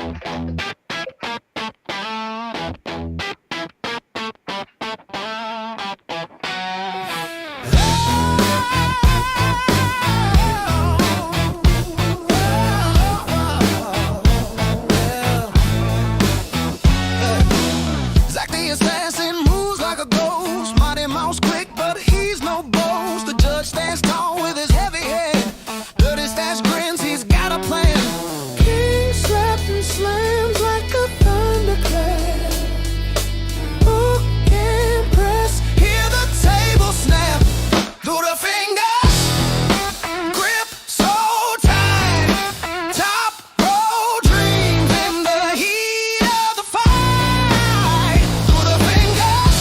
Exactly as fast and moves like a ghost. Mighty Mouse quick, but he's no boast. The judge stands tall with his heavy head. Dirty stash grins, he's got a plan. He slaps and slams like a thunderclap. Hook and press, hear the table snap. Through the fingers, grip so tight. Top row dreams in the heat of the fight. Through the fingers,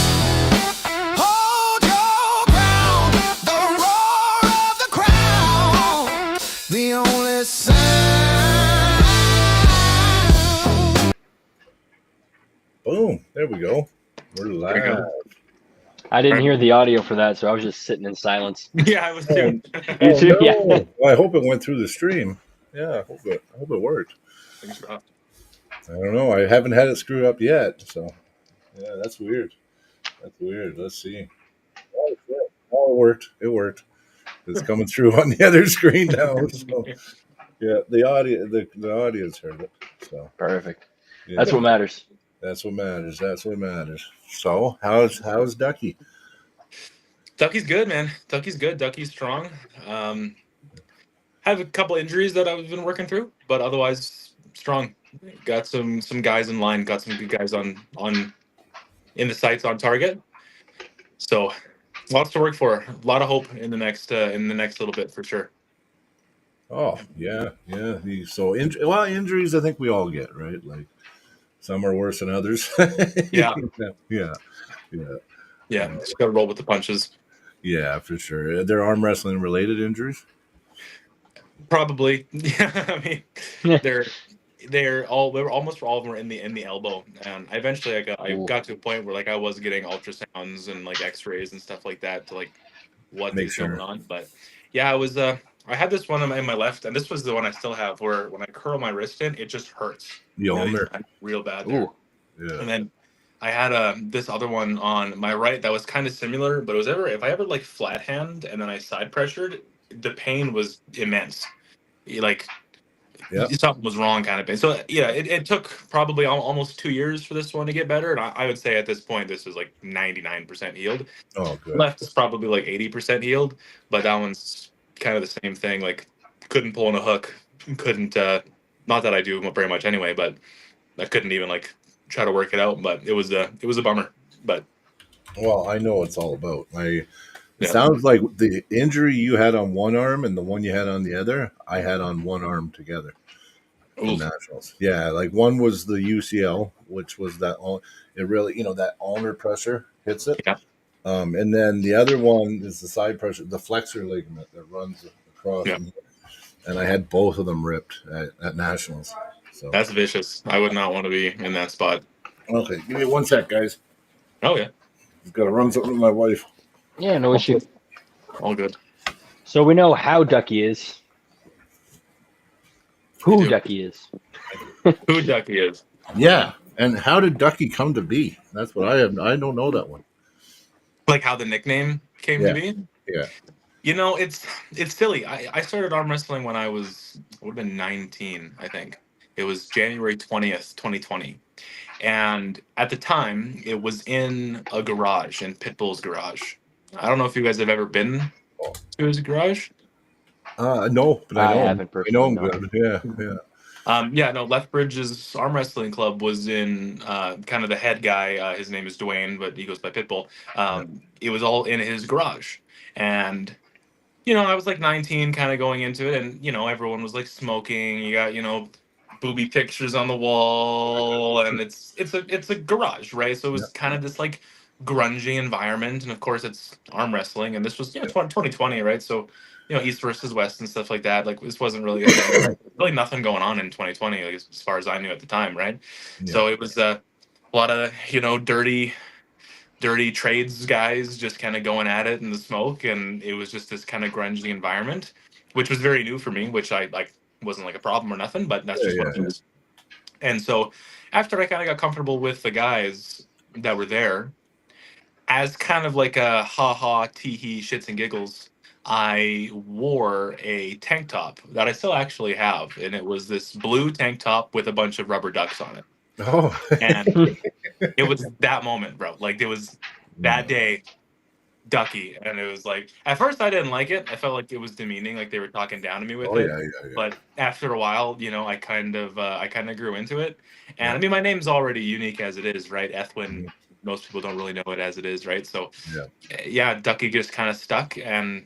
hold your ground. The roar of the crowd, the only sound. Boom. There we go. We're live. There you go. I didn't hear the audio for that, so I was just sitting in silence. Yeah, I was too. You too? no. Yeah. Well, I hope it went through the stream. Yeah, I hope it worked. I don't know. I haven't had it screw up yet, so yeah, that's weird. That's weird. Let's see. Oh, shit. Oh, it worked. It worked. It's coming through on the other screen now. So yeah, the audience heard it. So Perfect. yeah, That's what matters. That's what matters. That's what matters. So how's Ducky? Ducky's good, man. Ducky's good. Ducky's strong. Have a couple injuries that I've been working through, but otherwise strong. Got some guys in line. Got some good guys on in the sights on target. So lots to work for. A lot of hope in the next little bit for sure. Oh yeah. So injuries, I think we all get, right? Like some are worse than others. Yeah. Yeah. Just got to roll with the punches. Yeah, for sure. They're arm wrestling related injuries. Probably. Yeah. I mean, almost all of them were in the elbow, and eventually I got to a point where like I was getting ultrasounds and like X-rays and stuff like that to like what is going on. But yeah, I was I had this one in my left, and this was the one I still have, where when I curl my wrist in, it just hurts. The ulnar. Real bad there. Yeah. And then I had this other one on my right that was kind of similar, but if I ever like flat hand and then I side pressured, the pain was immense. Something was wrong kind of pain. So yeah, it took probably almost 2 years for this one to get better, and I would say at this point this is like 99% healed. Oh, good. Left is probably like 80% healed, but that one's kind of the same thing. Like couldn't pull in a hook, couldn't not that I do very much anyway, but I couldn't even like try to work it out. But it was a bummer. But well, I know what it's all about. It sounds like the injury you had on one arm and the one you had on the other, I had on one arm together. In nationals. Yeah, like one was the UCL, which was that it really, that ulnar pressure hits it. Yeah. And then the other one is the side pressure, the flexor ligament that runs across. Yeah. And I had both of them ripped at nationals. So that's vicious. I would not want to be in that spot. Okay, give me 1 sec, guys. Oh yeah. I've got to run something with my wife. Yeah, no issue. All good. So we know how Ducky is. Who Ducky is. Who Ducky is. Yeah. And how did Ducky come to be? That's what I have. I don't know that one. Like how the nickname came to be? Yeah. It's silly. I started arm wrestling when I would have been 19, I think. It was January 20th, 2020. And at the time, it was in a garage, in Pitbull's garage. I don't know if you guys have ever been to his garage. No, but I know haven't him. I know him good. Yeah. Lethbridge's arm wrestling club was in kind of the head guy. His name is Dwayne, but he goes by Pitbull. It was all in his garage. And, I was like 19 kind of going into it. And, everyone was like smoking. You got, booby pictures on the wall. And it's a garage, right? So it was kind of this like grungy environment. And of course it's arm wrestling. And this was 2020, right? So East versus West and stuff like that. Like this wasn't really really nothing going on in 2020, like, as far as I knew at the time, right? Yeah. So it was a lot of dirty trades guys just kind of going at it in the smoke, and it was just this kind of grungy environment, which was very new for me, which I like wasn't like a problem or nothing, but that's just what it was. And so after I kind of got comfortable with the guys that were there, as kind of like a ha ha tee hee shits and giggles, I wore a tank top that I still actually have, and it was this blue tank top with a bunch of rubber ducks on it. Oh, And it was that moment, bro. Like it was that day, Ducky, and it was like at first I didn't like it. I felt like it was demeaning, like they were talking down to me with oh it. yeah, yeah, yeah. But after a while, you know, I kind of grew into it. And Yeah. I mean, my name's already unique as it is, right? Ethwyn. Mhm. Most people don't really know it as it is, right? So Yeah. yeah, Ducky just kind of stuck, and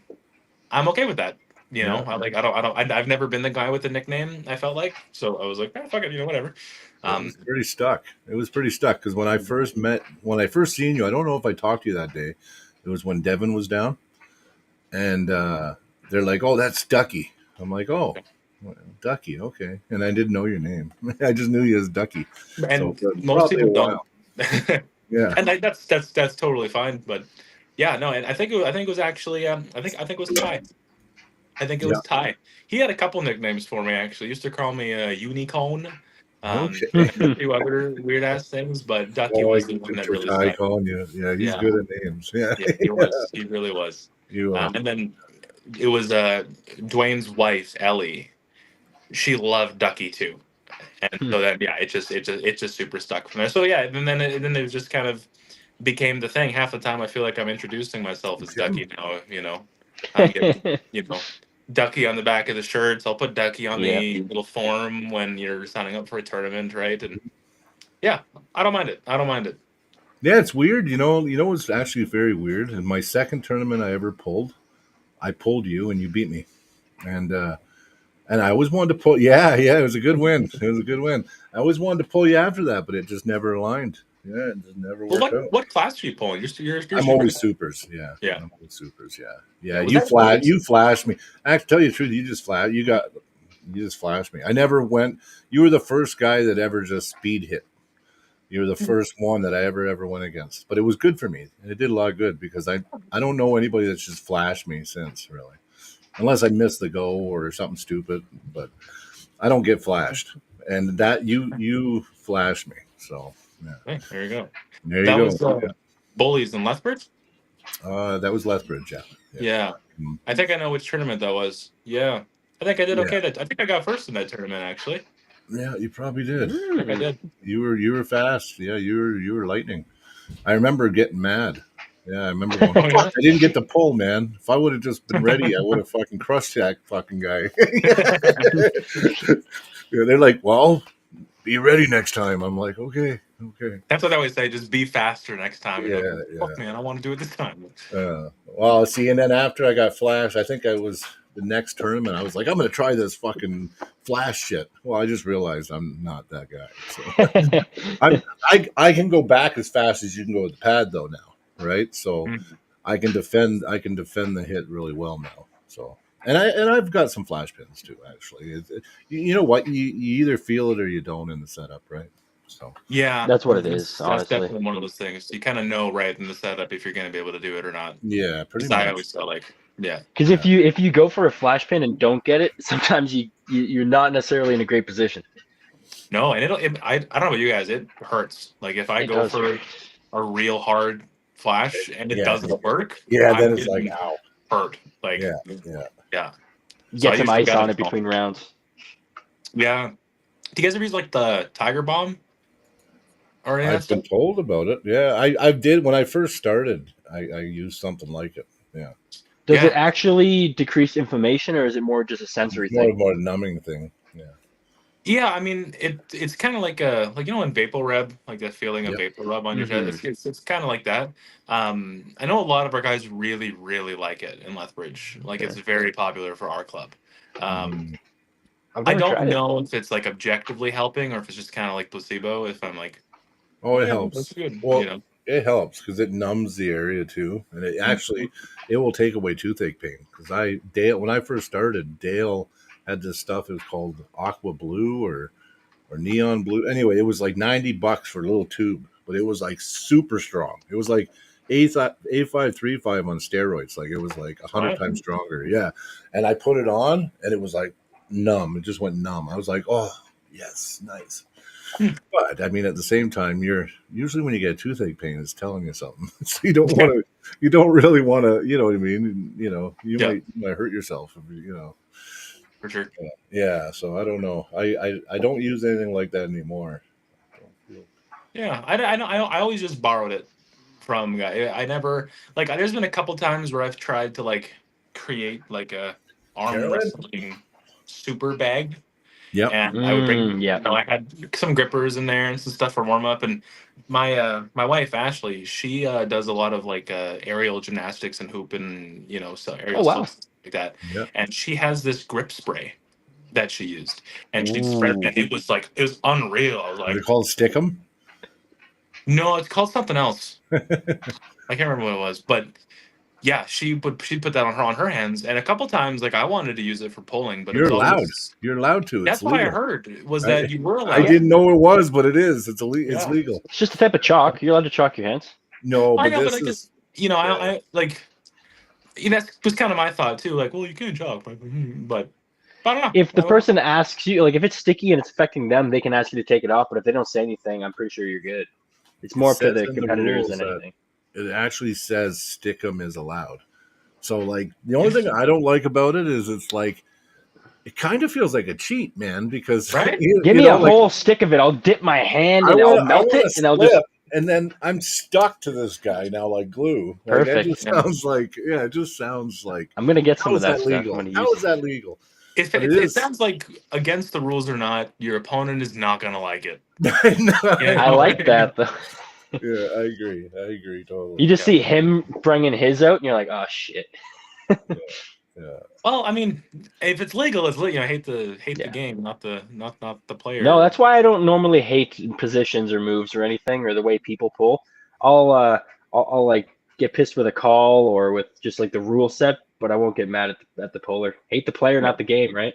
I'm okay with that. You know, Yeah. I've never been the guy with the nickname. I felt like, so I was like, fuck it, you know, whatever. It was pretty stuck. It was pretty stuck because when I first seen you, I don't know if I talked to you that day. It was when Devin was down, and they're like, "Oh, that's Ducky." I'm like, "Oh, Ducky, okay." And I didn't know your name. I just knew you as Ducky. So And most probably a people don't. while. Yeah. And that's totally fine. But yeah, no, and I think it was actually I think it was Ty. I think it Yeah. was Ty. He had a couple nicknames for me actually. He used to call me Unicorn. Okay. And a few other weird ass things, but Ducky Oh, was like the one that for really Ty stuck. calling you. Yeah, he's Yeah, good at names. Yeah. yeah, he was. He really was. You are. And then it was Dwayne's wife, Ellie. She loved Ducky too. And so that yeah, it just super stuck from there. So yeah, and then it just kind of became the thing. Half the time I feel like I'm introducing myself as Okay. Ducky now, you know. I'm getting, you know, Ducky on the back of the shirts. I'll put Ducky on Yeah. the little form when you're signing up for a tournament, right? And yeah, I don't mind it. I don't mind it. Yeah, it's weird. What's actually very weird? In my second tournament I ever pulled, I pulled you and you beat me. And I always wanted to pull. Yeah, yeah, it was a good win. It was a good win. I always wanted to pull you after that, but it just never aligned. Yeah, it just never Well, worked out. what class are you pulling? You're I'm super. always supers. Yeah, Yeah. I'm always supers. Yeah, yeah. Was that really- You flashed me. I can tell you the truth. You just flashed me. I never went. You were the first guy that ever just speed hit. You were the first one that I ever went against. But it was good for me, and it did a lot of good because I don't know anybody that's just flashed me since really, unless I missed the go or something stupid. But I don't get flashed, and that you flashed me. So yeah, Hey, there you go. there That you was go. Bullies in Lethbridge. That was Lethbridge. Yeah, Yeah. Mm. I think I know which tournament that was. Yeah. I think I did Yeah. okay. I think I got first in that tournament actually. Yeah, you probably did. I think I did. You were fast. Yeah, you were lightning. I remember getting mad. Yeah, I remember going, Oh, yeah? fuck, I didn't get the pull, man. If I would have just been ready, I would have fucking crushed that fucking guy. Yeah, they're like, well, be ready next time. I'm like, okay, okay. That's what I always say. Just be faster next time. You Yeah, know, yeah. fuck man, I want to do it this time. Well, see, and then after I got flash, I think I was the next tournament. I was like, I'm going to try this fucking flash shit. Well, I just realized I'm not that guy. So I can go back as fast as you can go with the pad though now, right? So Mhm. I can defend the hit really well now. So and I've got some flash pins too. Actually, you know what? You either feel it or you don't in the setup, right? So Yeah, That's what it is, that's honestly. definitely one of those things. You kind of know right in the setup if you're going to be able to do it or not. yeah, pretty Because I much. always felt like, yeah, Because if you go for a flash pin and don't get it, sometimes you're not necessarily in a great position. no, and I don't know about you guys, it hurts. Like if I It go does. for a real hard flash and it Yeah. doesn't work, Yeah, I'm then it's like, getting ow. hurt. Like, Yeah, yeah. yeah. You So I get some usually ice gotta on it know. between rounds. Yeah. Do you guys ever use like the Tiger Bomb or any of that I've been stuff? told about it. Yeah, I did when I first started. I used something like it. Yeah, Does it Yeah. actually decrease inflammation, or is it more just a sensory thing? more numbing thing. Yeah, Yeah, I mean it's kind of like you know in Vapor Rub, like that feeling of Yep. Vapor Rub on your Mhm. chest. It's kind of like that. I know a lot of our guys really like it in Lethbridge. Like it's very popular for our club. Um, I've I never don't tried it. know if it's like objectively helping or if it's just kind of like placebo. If I'm like, Oh, it yeah, helps. that's good, Well, you know. it helps because it numbs the area too, and it actually it will take away toothache pain. Because Dale, when I first started, Dale had this stuff. It was called Aqua Blue or Neon Blue. Anyway, it was like $90 for a little tube, but it was like super strong. It was like A535 on steroids. Like it was like 100 Wow. times stronger. Yeah, and I put it on, and it was like numb. It just went numb. I was like, oh yes, nice. But I mean, at the same time, you're usually when you get a toothache pain, it's telling you something. So you don't want to, you don't really want to, you know what I mean? You know, you might hurt yourself. If you know, For sure. yeah. So I don't know. I don't use anything like that anymore. Yeah, I always just borrowed it from guy. I never like. There's been a couple times where I've tried to like create like a arm Carolyn? wrestling super bag, Yep. and I would bring. Yeah. I had some grippers in there and some stuff for warm up. And my wife Ashley, she does a lot of like aerial gymnastics and hoop and so aerial wow. stilts like that. Yep. And she has this grip spray that she used, and she'd Ooh. spread, and it was unreal. I was Are like, they called Stickum? no, it's called something else. I can't remember what it was, but yeah, she'd put that on her hands, and a couple times like I wanted to use it for pulling, but You're it was allowed. always, You're allowed to. It's that's what I legal. heard was that you were allowed. I didn't know it was, but it is. It's Yeah. legal. It's just a type of chalk. You're allowed to chalk your hands. No, I but know, this but I is. guess I like that was kind of my thought too. Like, well, you can chalk, but I don't know. If the person asks you, like if it's sticky and it's affecting them, they can ask you to take it off. But if they don't say anything, I'm pretty sure you're good. It's more up to says the in the competitors rules than that anything. It actually says Stickum is allowed. So like the only thing I don't like about it is it's like it kind of feels like a cheat, man, because Right? Give me a whole stick of it. I'll dip my hand and I'll melt it, and I'll just. And then I'm stuck to this guy now like glue. Like, Perfect. That just sounds like it just sounds like. I'm gonna get some of that stuff. Legal? How is that legal? If it sounds like against the rules or not, your opponent is not gonna like it. I like that though. Yeah, I agree totally. You just see him bringing his out, and you're like, oh shit. Yeah. Well, I mean, if it's legal, it's legal. I hate the game, not the player. No, that's why I don't normally hate positions or moves or anything or the way people pull. I'll like get pissed with a call or with just like the rule set, but I won't get mad at the puller. Hate the player, not the game, right?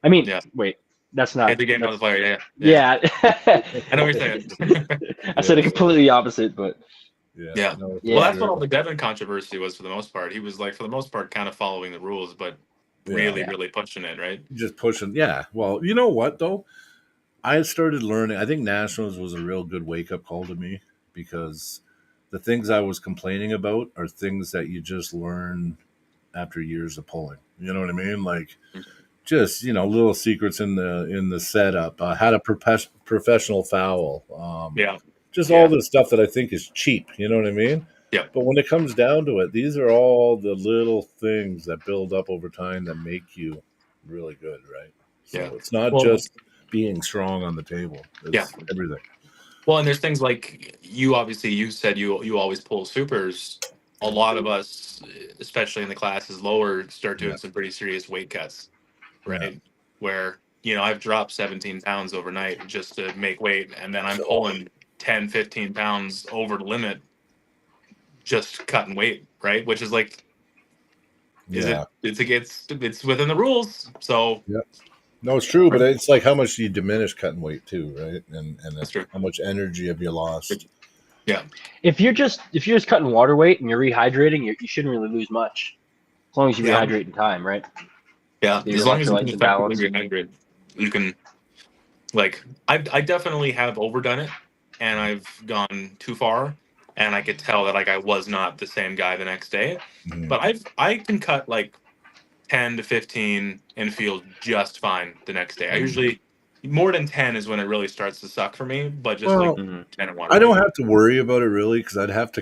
I mean, wait, that's not hate the game, not the player. Yeah. I know what you're saying. I said it completely opposite, but. Yeah. Well, that's what all the Devin controversy was for the most part. He was like, for the most part, kind of following the rules, but really pushing it, right? Just pushing. Yeah. Well, you know what though? I had started learning. I think Nationals was a real good wake up call to me because the things I was complaining about are things that you just learn after years of pulling. You know what I mean? Like just little secrets in the setup. How to professional foul. Just all the stuff that I think is cheap. You know what I mean? Yeah. But when it comes down to it, these are all the little things that build up over time that make you really good, right? So it's not just being strong on the table. It's everything. Well, and there's things like you said you always pull supers. A lot of us, especially in the classes lower, start doing some pretty serious weight cuts, right? Where I've dropped 17 pounds overnight just to make weight, and then I'm pulling 10, 15 pounds over the limit, just cutting weight, right? Which is like, it's within the rules. So no, it's true, but it's like how much do you diminish cutting weight too, right? And that's true. How much energy have you lost? Yeah. If you're just cutting water weight and you're rehydrating, you shouldn't really lose much, as long as you rehydrate in time, right? Yeah, as long as you can effectively rehydrate, you can. Like, I definitely have overdone it, and I've gone too far, and I could tell that like I was not the same guy the next day. But I can cut like 10 to 15 and feel just fine the next day. I usually more than 10 is when it really starts to suck for me, but just 10 and 1. I don't have to worry about it really because I'd have to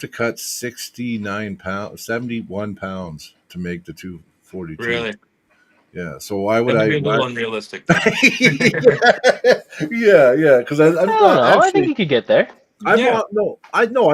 cut 69 pounds, 71 pounds to make the 242. Really? Yeah. So why would I? Be a little unrealistic. Yeah. Because I'm not. I think you could get there. I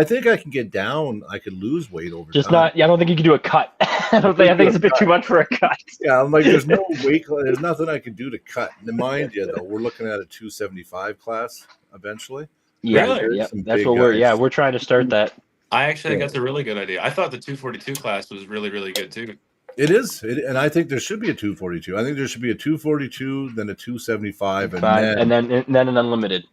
think I can get down. I could lose weight over Just time. not. Yeah, I don't think you could do a cut. I think it's a bit too much for a cut. Yeah, I'm like, there's no weight. There's nothing I can do to cut. And mind you, though, we're looking at a 275 class eventually. Yeah, really? That's what we're trying to start that. I actually think that's a really good idea. I thought the 242 class was really, really good too. It is, and I think there should be a 242. I think there should be a 242, then a 275, and then an unlimited.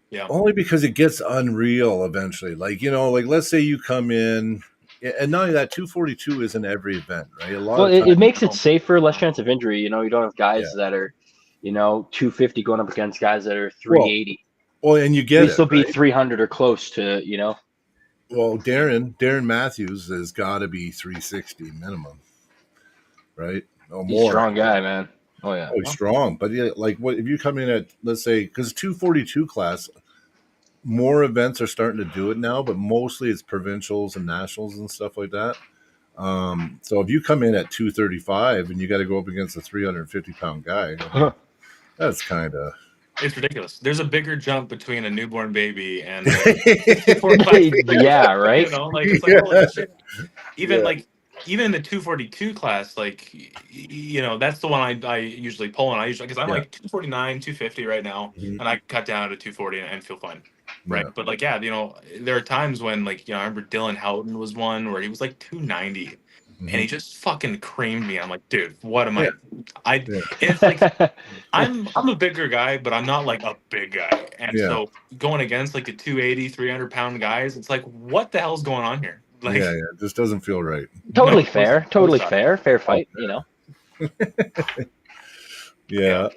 Yeah. Only because it gets unreal eventually. Like let's say you come in, and not only that, 242 isn't every event, right? It makes it safer, less chance of injury. You don't have guys that are 250 going up against guys that are Well, 380. and you At get least it, they'll be right? 300 or close to, Well, Darren Matthews has got to be 360 minimum, right? No He's a more. strong guy, man. Oh, yeah. Oh, he's strong, but yeah, like what if you come in at, let's say, because 242 class, more events are starting to do it now, but mostly it's provincials and nationals and stuff like that. So if you come in at 235 and you got to go up against a 350-pound guy, I mean, that's kind of It's ridiculous. There's a bigger jump between a newborn baby and a 4 class. Yeah, right? It's like holy shit. Even yeah. even in the 242 class, that's the one I usually pull, and I usually, because I'm Yeah. like 249, 250 right now, Mhm. and I cut down to 240 and feel fine. Right. Yeah. But there are times when I remember Dylan Houghton was one where he was like 290 and he Mhm. just fucking creamed me. I'm like, dude, what am Yeah. and it's like I'm a bigger guy, but I'm not like a big guy. And Yeah. so going against like the 280, 300-pound guys, it's like, what the hell's going on here? Like, Yeah. It just doesn't feel right. Totally no, fair. of Totally course not. fair. Fair fight, Yeah.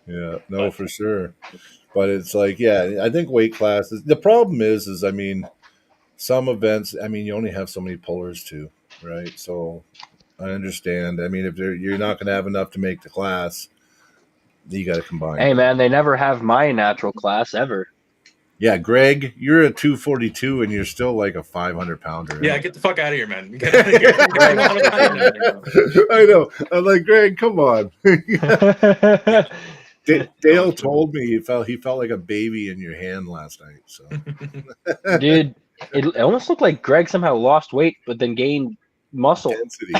Yeah. No, for sure. But it's like, yeah, I think weight classes. The problem is I mean, some events. I mean, you only have so many pullers too, right? So I understand. I mean, if you're not going to have enough to make the class, you got to combine. Hey, man, they never have my natural class ever. Yeah, Greg, you're a 242 and you're still like a 500-pounder. Yeah, get the fuck out of here, man. Get out of here. I know. I'm like, Greg, come on. Dale told me he felt like a baby in your hand last night. So, Dude, it almost looked like Greg somehow lost weight, but then gained muscle. density.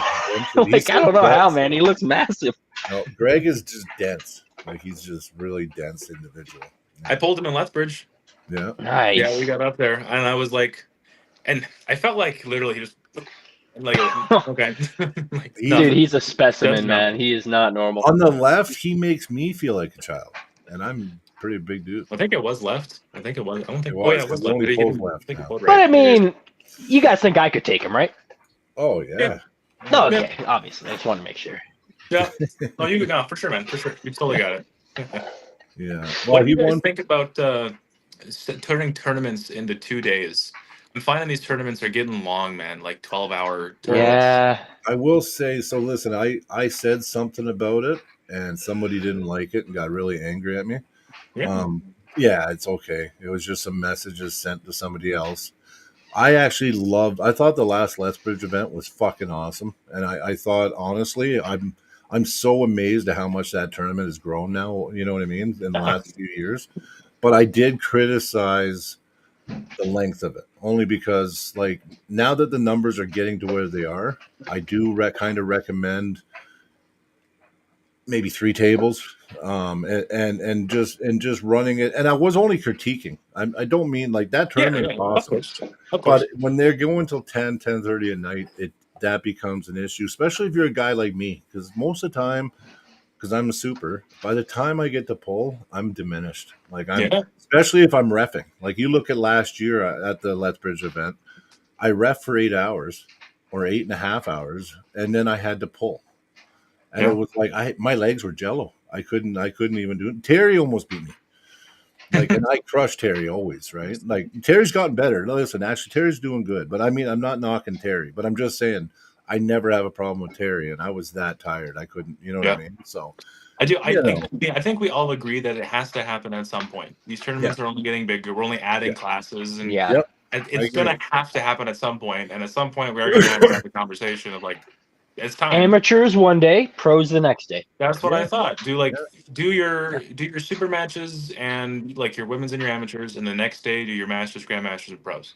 Like, I don't know how, man. He looks massive. No, Greg is just dense. Like he's just really dense individual. I pulled him in Lethbridge. Yeah. Nice. Yeah, we got up there, and I was like, and I felt like literally he just like okay. Like, Dude, he's a specimen, Just man. nothing. He is not normal. On the left, he makes me feel like a child, and I'm a pretty big dude. I think it was left. I think it was. I don't think. It Oh yeah, was, it was 'cause left. only He pulled didn't- left I think he now. pulled But right. I mean, you guys think I could take him, right? Oh yeah. No, okay, obviously. I just want to make sure. Yeah. No, you no for sure, man. For sure, you totally got it. Yeah. What Well, do he you guys won. think about turning tournaments into 2 days? I'm finding these tournaments are getting long, man. Like 12-hour tournaments. Yeah. I will say so. Listen, I said something about it, and somebody didn't like it and got really angry at me. Yeah. Yeah, it's okay. It was just some messages sent to somebody else. I actually loved. I thought the last Lethbridge event was fucking awesome, and I thought honestly, I'm so amazed at how much that tournament has grown now. You know what I mean? In the last few years, but I did criticize the length of it only because, like, now that the numbers are getting to where they are, I do kind of recommend maybe 3 tables, and just running it. And I was only critiquing. I don't mean like that tournament is awesome. Of course. But when they're going till 10:30 at night, that becomes an issue, especially if you're a guy like me. Because most of the time, because I'm a super, by the time I get to pull, I'm diminished. Like especially if I'm reffing. Like you look at last year at the Lethbridge event, I ref for 8 hours or 8.5 hours, and then I had to pull. And it was like my legs were jello. I couldn't even do it. Terry almost beat me. Like, and I crush Terry always, right? Like Terry's gotten better. No, listen, actually Terry's doing good. But I mean, I'm not knocking Terry, but I'm just saying I never have a problem with Terry, and I was that tired. I couldn't, you know what I mean? So I do. I think we all agree that it has to happen at some point. These tournaments are only getting bigger. We're only adding classes, and it's going to have to happen at some point. And at some point, we're going to have the conversation of like, it's time. Amateurs one day, pros the next day. That's what I thought. Do your super matches and like your women's and your amateurs, and the next day do your masters, grandmasters, and pros.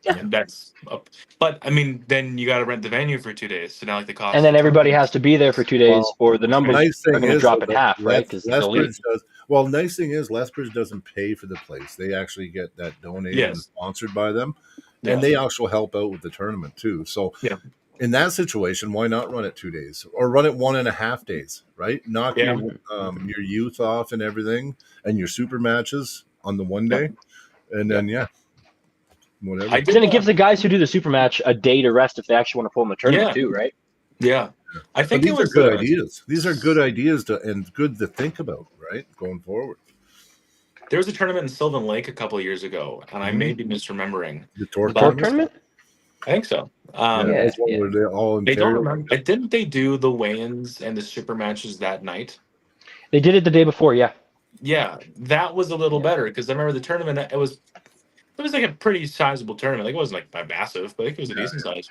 Yeah, and that's up. But I mean, then you got to rent the venue for 2 days. So now, like the cost, and then everybody has to be there for 2 days, or the numbers are going to drop in half, right? Because Lethbridge does. Well, nice thing is Lethbridge doesn't pay for the place; they actually get that donated and sponsored by them, and they also help out with the tournament too. So in that situation, why not run it 2 days or run it 1.5 days? Right? Knock your youth off and everything, and your super matches on the one day, and then whatever. Then it gives the guys who do the super match a day to rest if they actually want to pull in the tournament too, right? Yeah. I But think it these are was good ideas. These are good ideas and good to think about, right? Going forward. there was a tournament in Sylvan Lake a couple of years ago, and I may be misremembering. The Torque Torque tournament? tournament? I think so. Yeah, Yeah, that's one where they all They don't Ontario. remember. Didn't they do the weigh-ins and the super matches that night? They did it the day before, yeah. Yeah, that was a little better because I remember the tournament. It was like a pretty sizable tournament. Like it wasn't like massive, but I think it was a decent size.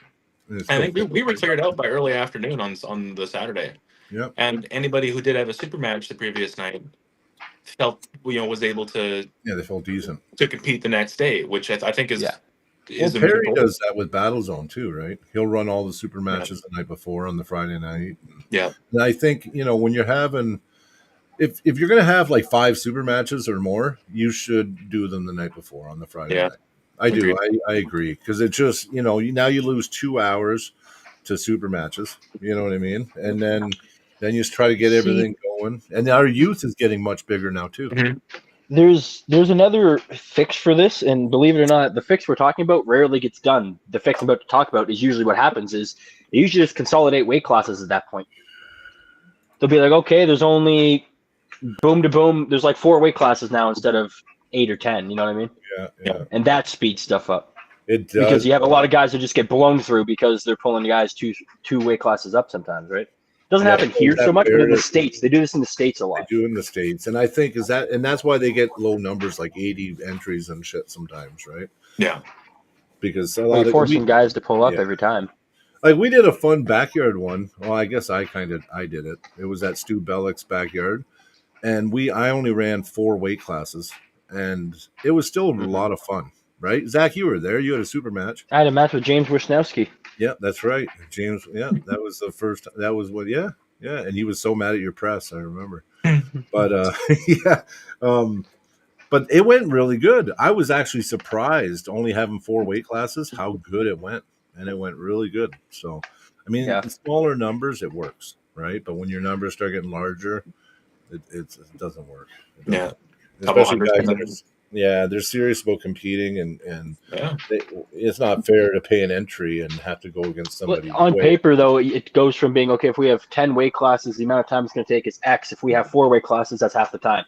And it's I still think we were cleared out by early afternoon on the Saturday. Yep. And anybody who did have a super match the previous night felt was able to Yeah, they felt decent. to compete the next day, which I think is Yeah. is Well, the Perry does that with Battlezone too, right? He'll run all the super Yeah. matches the night before on the Friday night. Yeah. And I think, when you're having if you're going to have like 5 super matches or more, you should do them the night before on the Friday Yeah. night. I do. Agreed. I agree because it just, now you lose 2 hours to super matches. You know what I mean? And then you just try to get everything going. And our youth is getting much bigger now too. Mhm. There's another fix for this, and believe it or not, the fix we're talking about rarely gets done. The fix I'm about to talk about is usually what happens is they usually just consolidate weight classes at that point. They'll be like, okay, there's only boom to boom. There's like 4 weight classes now instead of 8 or 10. You know what I mean? Yeah. And that speeds stuff up. It does. Because you have a lot of guys who just get blown through because they're pulling guys two weight classes up sometimes, right? Doesn't happen here so much, but in the States, they do this in the States a lot. They do in the States, and I think that's why they get low numbers, like 80 entries and shit sometimes, right? Yeah. Because You're forcing guys to pull up every time. Like we did a fun backyard one. Well, I guess I did it. It was at Stu Bellick's backyard, and I only ran 4 weight classes, and it was still a lot of fun, right? Zach, you were there. You had a super match. I had a match with James Wisniewski. Yeah, that's right, James. Yeah, that was the first. That was what. Yeah, and he was so mad at your press. I remember. But yeah, but it went really good. I was actually surprised, only having 4 weight classes, how good it went, and it went really good. So, I mean, in smaller numbers, it works, right? But when your numbers start getting larger, it doesn't work. It doesn't work. Especially guys that they're serious about competing, and it's not fair to pay an entry and have to go against somebody. On paper, though, it goes from being, okay, if we have 10 weight classes, the amount of time it's going to take is X. If we have 4 weight classes, that's half the time.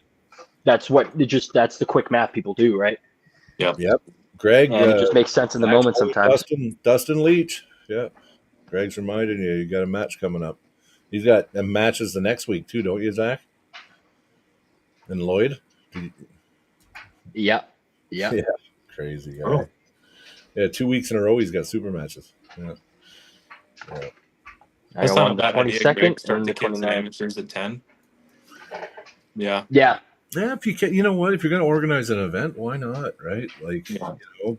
That's the quick math people do, right? Yep. Greg, and it just makes sense in the moment sometimes. Dustin Leach, yeah. Greg's reminding you got a match coming up. He's got matches the next week too, don't you, Zach? And Lloyd. Yeah. Crazy guy. Oh. Yeah, 2 weeks in a row he's got super matches. Yeah. That's not a bad idea. 22nd start the kids' amateurs at 10. Yeah. Yeah, if you can, you know what? If you're going to organize an event, why not, right? Like,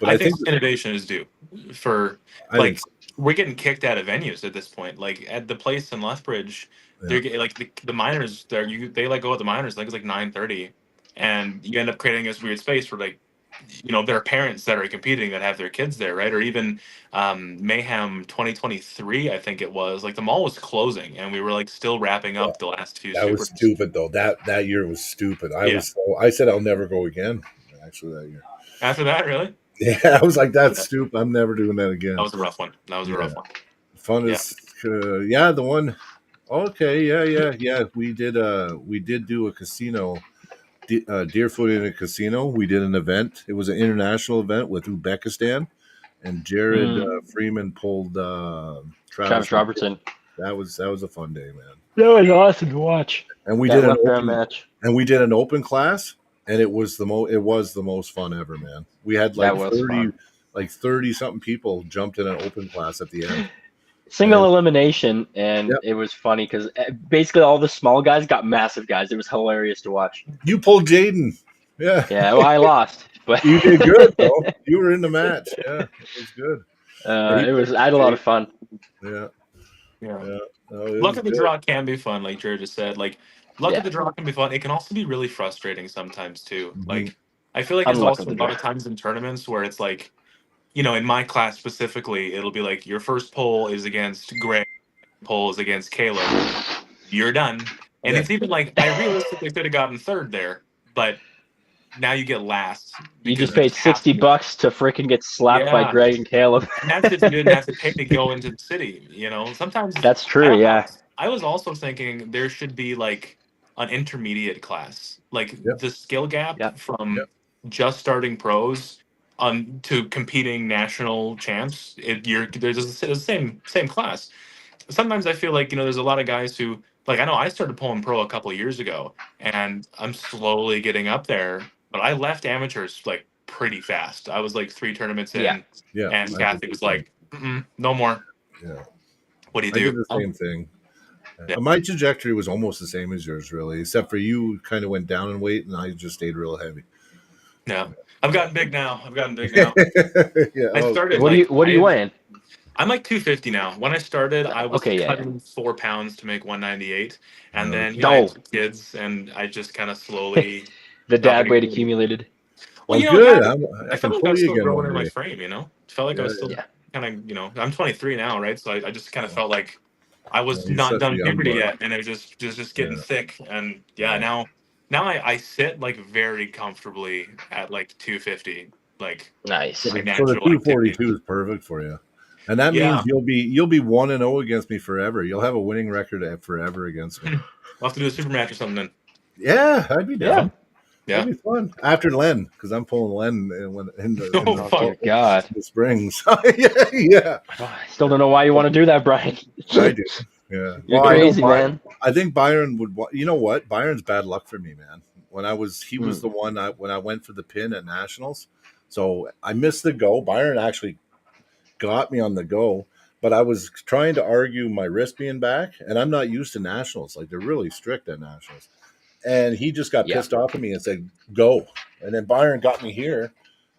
but I think innovation is due for we're getting kicked out of venues at this point. Like at the place in Lethbridge, they're like the minors. They let go of the minors. I think it's like 9:30, and you end up creating this weird space for like, there are parents that are competing that have their kids there, right? Or even Mayhem 2023, I think it was. Like the mall was closing, and we were like still wrapping up the last 2. That was stupid though. That year was stupid. I said I'll never go again. Actually, that year. After that, really? Yeah, I was like, that's stupid. I'm never doing that again. That was a rough one. Fun is, the one. Okay, yeah. We did do a casino. Deerfoot in a casino. We did an event. It was an international event with Uzbekistan, and Jared Freeman pulled Travis Robertson. That was a fun day, man. That was awesome to watch. And we did an open match. And we did an open class, and it was the most fun ever, man. We had like 30 something people jumped in an open class at the end. Single elimination, and it was funny because basically all the small guys got massive guys. It was hilarious to watch. You pulled Jaden. Yeah. Yeah, well, I lost. But you did good, though. You were in the match. Yeah, it was good. I had a lot of fun. Yeah. No, luck of the draw can be fun, like Jared just said. Like, luck of the draw can be fun. It can also be really frustrating sometimes, too. Mm-hmm. Like, I feel like there's also a lot of times in tournaments where it's like, in my class specifically, it'll be like your first poll is against Greg, poll is against Caleb. You're done. And it's even like I realistically could have gotten third there, but now you get last. You Because just paid $60 to freaking get slapped by Yeah. Greg and Caleb. And that's if you didn't have to pay to go into the city. Sometimes That's I true. don't know. Yeah. I was also thinking there should be like an intermediate class, like Yep. the skill gap Yep. from Yep. just starting pros on to competing national champs. There's the same class. Sometimes I feel like there's a lot of guys who like I know I started pulling pro a couple of years ago, and I'm slowly getting up there. But I left amateurs like pretty fast. I was like 3 tournaments Yeah. in, Yeah. and I did Kathy the was same. like, no more. Yeah. What do you I did do? the same thing. Yeah. My trajectory was almost the same as yours, really, except for you kind of went down in weight, and I just stayed real heavy. Yeah. I've gotten big now. Yeah. I Oh, started What are you weighing? I'm like 250 now. When I started, I was Okay. Yeah. cutting 4 pounds to make 198, and no. then I No. had 2 kids, and I just kind of slowly The got dad bigger. weight accumulated. Well, Well, yeah, good. I I can felt like I pull was you still again growing one in my day. frame. Felt like I was still Yeah. kind of I'm 23 now, right? So I just kind of felt like I Yeah, was you're not such a done young puberty buck. yet, and it was just getting Yeah. thick, and Yeah. now I sit like very comfortably at like 250, like Nice. So my the natural activity. 242 is perfect for you, and that Yeah, means you'll be 1-0 against me forever. You'll have a winning record forever against me. we'll have to do a super match or something then. Yeah, I'd be Yeah. down. That'd Yeah. be fun after Len, because I'm pulling Len in Oh the, Oh fuck. dear God. the spring. So, yeah, Oh, I still don't know why you want to do that, Brian. I do. Yeah. You're Well, I know crazy, man. I think Byron would. You know what? Byron's bad luck for me, man. He was Mm. the one when I went for the pin at nationals, so I missed the go. Byron actually got me on the go, but I was trying to argue my wrist being back, and I'm not used to nationals. Like they're really strict at nationals, and he just got Yeah. pissed off at me and said, "Go." And then Byron got me here,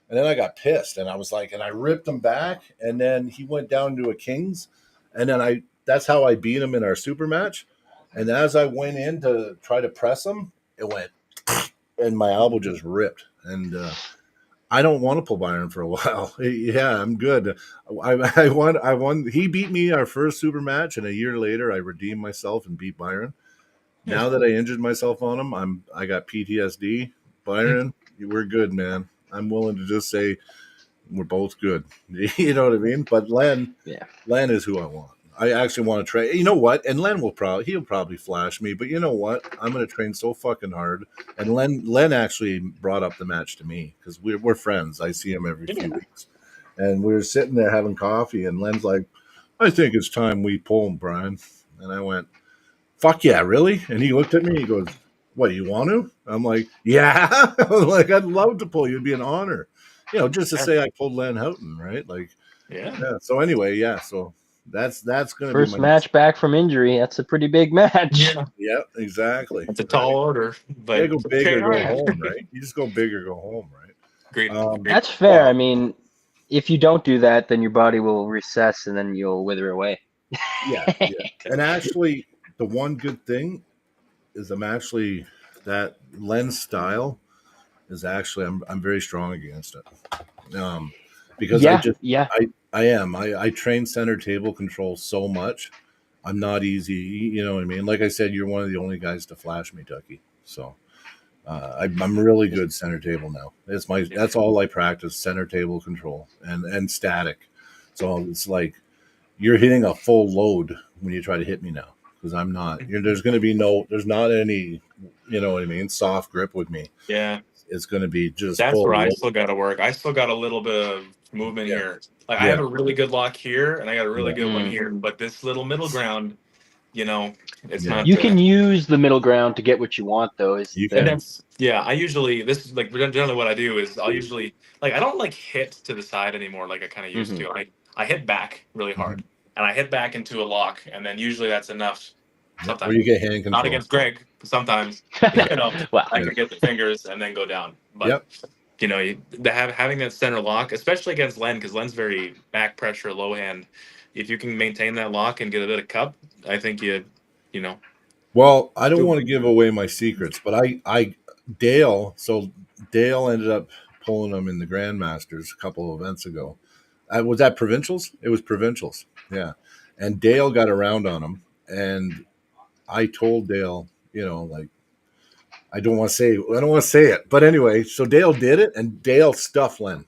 and then I got pissed, and I was like, and I ripped him back, and then he went down to a kings, and then that's how I beat him in our super match. And as I went in to try to press him, it went, and my elbow just ripped, and I don't want to pull Byron for a while. Yeah, I'm good. I won. I won. He beat me our first super match, and a year later, I redeemed myself and beat Byron. Nice. Now that I injured myself on him, I got PTSD. Byron, we're good, man. I'm willing to just say we're both good. You know what I mean? But Len is who I want. I actually want to train. You know what? And Len he'll probably flash me. But you know what? I'm going to train so fucking hard. And Len actually brought up the match to me because we're friends. I see him every few Yeah. weeks, and we were sitting there having coffee. And Len's like, "I think it's time we pull him, Brian." And I went, "Fuck yeah, really?" And he looked at me. He goes, "What, you want to?" I'm like, "Yeah." I'm like, "I'd love to pull you. It'd be an honor." Just to say I pulled Len Houghton, right? Like, Yeah. yeah. So anyway, yeah. So that's going to be First my match back from injury. That's a pretty big match. Yeah. Yeah, exactly. It's a Right. tall order, Yeah, but go big or train go hard. home, right? You just go big or go home, right? Agreed. Agreed. That's fair. I Well, mean, if you don't do that, then your body will recess and then you'll wither away. yeah, yeah. And actually, the one good thing is that lens style is actually I'm very strong against it. Because Yeah, yeah. I am. I train center table control so much. I'm not easy. You know what I mean? Like I said, you're one of the only guys to flash me, Ducky. So I'm really good center table now. That's all I practice: center table control and static. So it's like you're hitting a full load when you try to hit me now because I'm not. There's going to be there's not any, you know what I mean, soft grip with me. Yeah. It's going to be just That's full where I load. still got to work. I still got a little bit of movement Yeah, here. Like I have yeah, a really good lock here, and I got a really yeah, good one Mm. here. But this little middle ground, it's yeah. not. You can use the middle ground to get what you want, though, is the You And thing. can. that's I usually this is like generally what I do is I'll usually like I don't like hit to the side anymore like I kind of used Hmm. to. I hit back really hard, Mhm. and I hit back into a lock, and then usually that's enough. Yeah. Or Sometimes you get hand not control. against Greg, but sometimes Well, I Yeah. could get the fingers and then go down. But Yep. having that center lock, especially against Len, because Len's very back pressure, low hand. If you can maintain that lock and get a bit of cup, I think you know Well, I don't do. want to give away my secrets, but Dale. So Dale ended up pulling them in the Grandmasters a couple of events ago. Was that provincials? It was provincials. Yeah, and Dale got around on him, and I told Dale, like I don't want to say it, but anyway, so Dale did it, and Dale stuffed Len.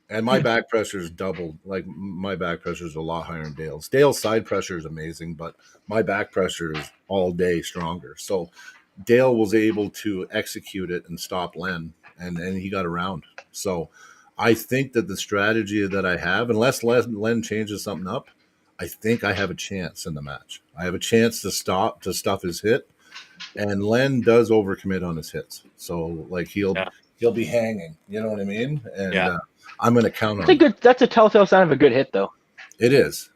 And my back pressure is doubled. Like my back pressure is a lot higher than Dale's. Dale's side pressure is amazing, but my back pressure is all day stronger. So Dale was able to execute it and stop Len, and he got around. So I think that the strategy that I have, unless Len changes something up, I think I have a chance in the match. I have a chance to stuff his hit, and Len does overcommit on his hits. So like he'll be hanging. You know what I mean? And I'm going to count on it. That's a telltale sign of a good hit, though. It is.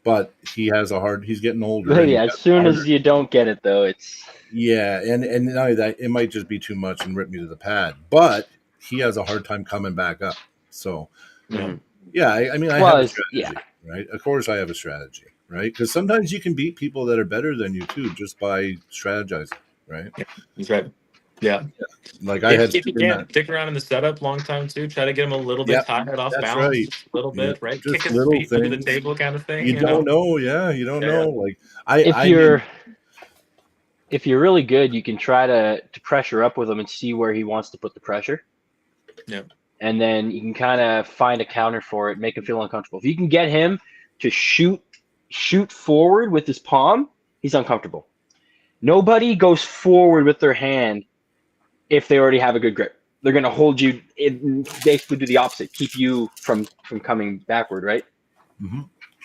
But he's getting older. But yeah, as soon as you don't get it, though, it's... Yeah, and not only that, it might just be too much and rip me to the pad. But he has a hard time coming back up. So, yeah, I have a strategy, right? Of course I have a strategy, right? Because sometimes you can beat people that are better than you, too, just by strategizing, right? Yeah, that's right. Yeah. Like if you can stick around in the setup long time too, try to get him a little bit tired off balance, right. Just a little bit, right? Just Kick his feet through the table kind of thing. You don't know, you don't know. Like if you're really good, you can try to pressure up with him and see where he wants to put the pressure. Yeah. And then you can kind of find a counter for it, make him feel uncomfortable. If you can get him to shoot forward with his palm, he's uncomfortable. Nobody goes forward with their hand if they already have a good grip. They're going to hold you, basically do the opposite, keep you from coming backward, right? Mm-hmm.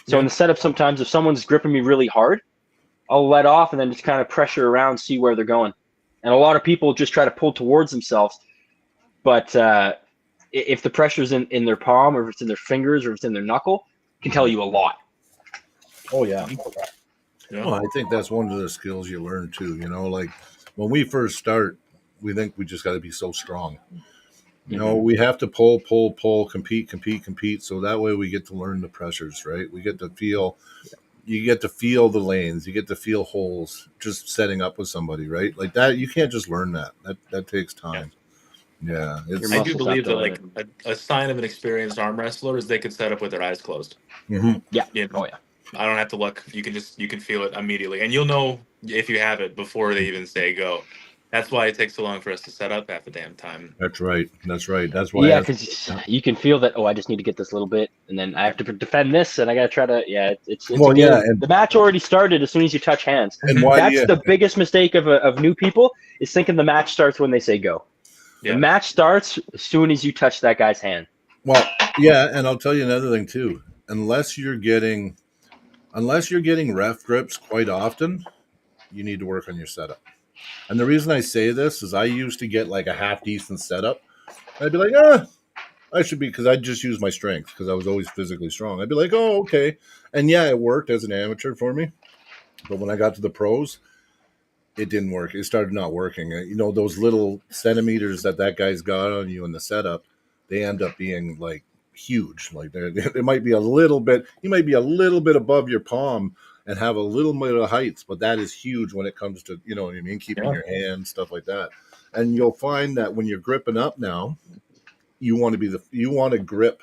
So in the setup, sometimes if someone's gripping me really hard, I'll let off and then just kind of pressure around, see where they're going. And a lot of people just try to pull towards themselves. But if the pressure's in their palm, or if it's in their fingers, or if it's in their knuckle, it can tell you a lot. Oh, yeah. Well, I think that's one of the skills you learn, too. You know, like when we first start, we think we just got to be so strong. You know, we have to pull, compete. So that way we get to learn the pressures, right? We get to feel, you get to feel the lanes, you get to feel holes just setting up with somebody, right? Like that, you can't just learn that. That takes time. Yeah. I do believe that like a sign of an experienced arm wrestler is they could set up with their eyes closed. Mm-hmm. Yeah. You know? Oh, yeah. I don't have to look. You can feel it immediately. And you'll know if you have it before they even say go. That's why it takes so long for us to set up half the damn time. That's right. That's why. Yeah, because you can feel that. Oh, I just need to get this little bit, and then I have to defend this, and I got to try to. Yeah, it's well, and the match already started as soon as you touch hands. And why, that's the biggest mistake of new people is thinking the match starts when they say go. Yeah. The match starts as soon as you touch that guy's hand. Well, yeah, and I'll tell you another thing too. Unless you're getting ref grips quite often, you need to work on your setup. And the reason I say this is I used to get like a half decent setup. I'd be like, I should be, because I just use my strength because I was always physically strong. I'd be like, oh, okay. And yeah, it worked as an amateur for me. But when I got to the pros, it didn't work. It started not working. You know, those little centimeters that guy's got on you in the setup, they end up being like huge. Like there might be a little bit, you might be a little bit above your palm and have a little bit of heights, but that is huge when it comes to, you know what I mean, keeping your hand, stuff like that. And you'll find that when you're gripping up now, you want to grip.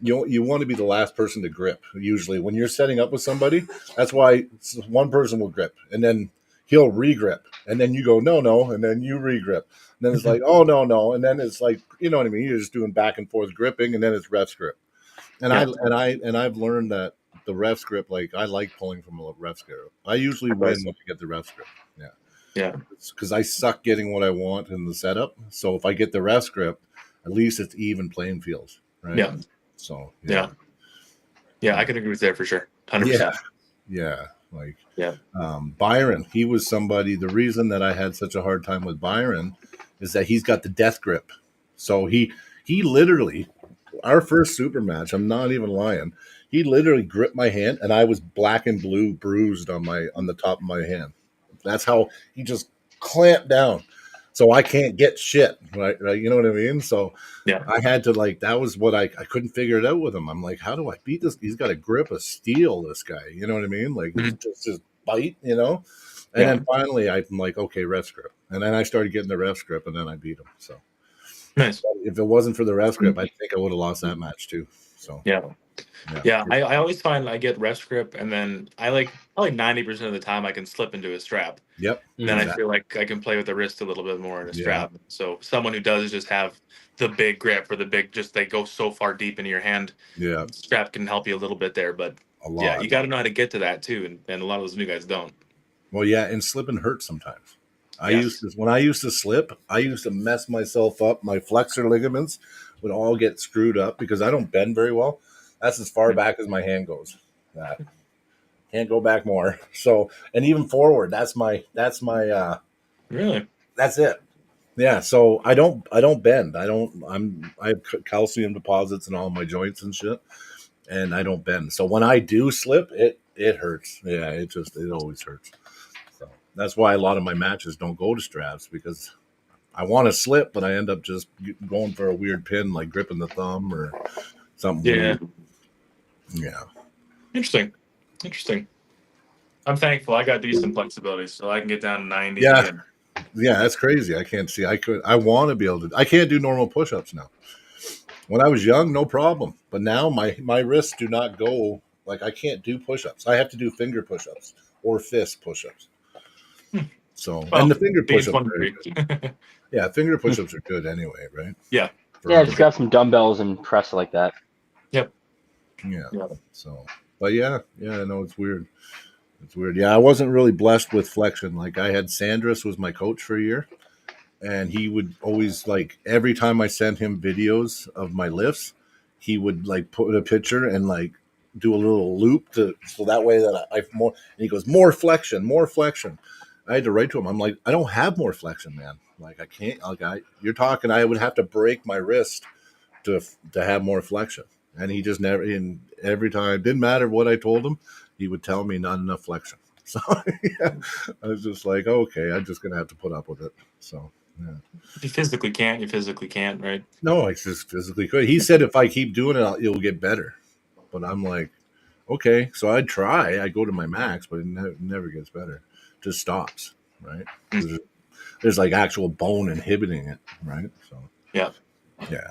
You want to be the last person to grip. Usually when you're setting up with somebody, that's why one person will grip and then he'll re-grip, and then you go, no, and then you re-grip. And then it's like, oh, no. And then it's like, you know what I mean? You're just doing back and forth gripping, and then it's ref's grip. And I've learned that the ref's grip, like I like pulling from a ref's grip. I usually win when I get the ref's grip. Yeah. Yeah. Because I suck getting what I want in the setup. So if I get the ref's grip, at least it's even playing fields, right? Yeah. So yeah, I can agree with that for sure. 100%. Yeah. Like, Byron, he was somebody. The reason that I had such a hard time with Byron is that he's got the death grip. So he literally, our first super match, I'm not even lying, he literally gripped my hand and I was black and blue bruised on the top of my hand. That's how he just clamped down. So I can't get shit, right? You know what I mean? So I had to that was what I couldn't figure it out with him. I'm like, how do I beat this? He's got a grip of steel, this guy. You know what I mean? Like, just bite, you know? And then finally I'm like, okay, ref's grip. And then I started getting the ref's grip and then I beat him. So, Nice. If it wasn't for the rest grip, I think I would have lost that match too. So Yeah. yeah, Yeah, I always find I get rest grip, and then I like probably 90% of the time I can slip into a strap. yep, Then I Mhm. feel like I can play with the wrist a little bit more in a yeah, strap. So someone who does just have the big grip or the big, just they go so far deep into your hand, yeah, strap can help you a little bit there. But a yeah, lot. you got to know how to get to that too, and a lot of those new guys don't. Well, yeah, and slipping hurts sometimes. Yes. When I used to slip, I used to mess myself up. My flexor ligaments would all get screwed up because I don't bend very well. That's as far back as my hand goes. That can't go back more. So, and even forward, Really? that's it. Yeah. So I don't bend. I have calcium deposits in all my joints and shit, and I don't bend. So when I do slip, it hurts. Yeah, it always hurts. So that's why a lot of my matches don't go to straps because I want to slip, but I end up just going for a weird pin, like gripping the thumb or something Yeah. weird. Yeah. Interesting. Interesting. I'm thankful I got decent flexibility, so I can get down to 90. Yeah. And Yeah. That's crazy. I can't see. I want to be able to. I can't do normal push ups now. When I was young, no problem. But now my wrists do not go. Like I can't do push ups. I have to do finger push ups or fist push ups. So, and well, the finger push being ups are 23. good. Yeah. Finger push ups are good anyway, right? Yeah. Yeah, For just grab some dumbbells and press like that. Yep. yeah. Yeah. So, but yeah, no, it's weird. It's weird. Yeah, I wasn't really blessed with flexion. Like I had Sandris was my coach for a year, and he would always like every time I sent him videos of my lifts, he would like put a picture and like do a little loop to so that way that I more. And he goes more flexion, more flexion. I had to write to him. I'm like, I don't have more flexion, man. Like I can't. Like you're talking. I would have to break my wrist to have more flexion. And he just never. And every time, didn't matter what I told him, he would tell me not enough flexion. So yeah, I was just like, okay, I'm just gonna have to put up with it. So yeah. If you physically can't, you physically can't, right? No, it's just physically good. He said if I keep doing it, it'll get better. But I'm like, okay. So I try. I go to my max, but it never gets better. It just stops, right? There's like actual bone inhibiting it, right? So Yeah. yeah,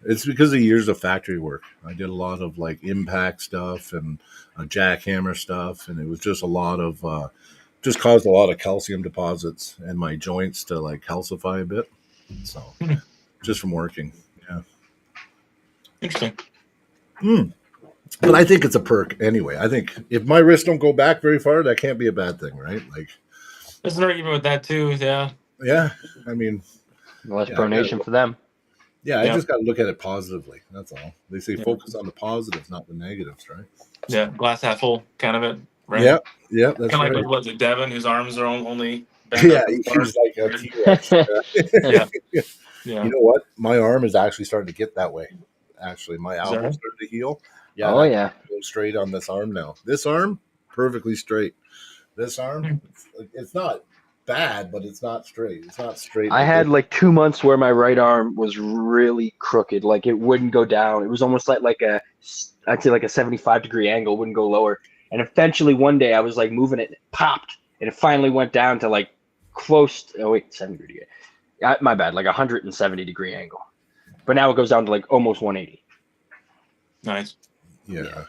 it's because of years of factory work. I did a lot of like impact stuff and jackhammer stuff, and it was just a lot of just caused a lot of calcium deposits in my joints to like calcify a bit. So just from working, yeah. Interesting. But I think it's a perk anyway. I think if my wrists don't go back very far, that can't be a bad thing, right? Like, There's an argument with that too. Yeah. yeah, I mean, Less yeah, pronation for them. I Yeah. just got to look at it positively. That's all. They say Yeah. focus on the positives, not the negatives, right? Yeah. Glass half full, kind of it, right? Yeah, yeah, that's Kind of like right. with what's it, Devin, whose arms are only bent Yeah, up as far. he's like a T-Rex. Yeah. You Yeah. know what? My arm is actually starting to get that way. Actually, my that elbow right? started to heal. Yeah, Oh and I yeah. can go straight on this arm now. This arm, perfectly straight. This arm, it's not bad, but it's not straight. It's not straight. I had like 2 months where my right arm was really crooked, like it wouldn't go down. It was almost like I'd say like a 75-degree angle, wouldn't go lower. And eventually one day I was like moving it, and it popped, and it finally went down to like close. Oh wait, 70 degree. My bad, like 170-degree angle. But now it goes down to like almost 180. Nice. Yeah.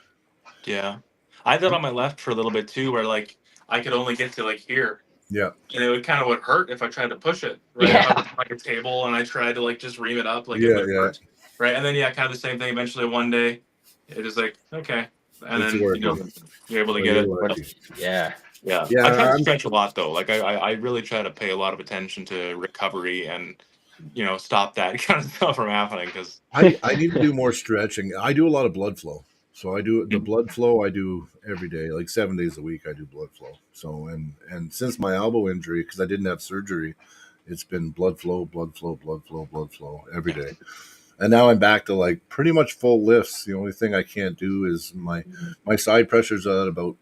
Yeah. I did on my left for a little bit too, where like I could only get to like here. Yeah. And it would kind of would hurt if I tried to push it, right? Yeah. If I was on, like a table and I tried to like just ream it up, like it Yeah, would yeah. hurt, right? And then yeah, kind of the same thing. Eventually, one day, it is like okay, and It's then working. you're able to Well, get you're it. lucky. Yeah. Yeah, Yeah, I try to I'm- stretch a lot though. Like I really try to pay a lot of attention to recovery and stop that kind of stuff from happening because I need to do more stretching. I do a lot of blood flow. So I do the blood flow I do every day, like 7 days a week I do blood flow. So and since my elbow injury, because I didn't have surgery, it's been blood flow, blood flow, blood flow, blood flow every day. And now I'm back to like pretty much full lifts. The only thing I can't do is my side pressure's at about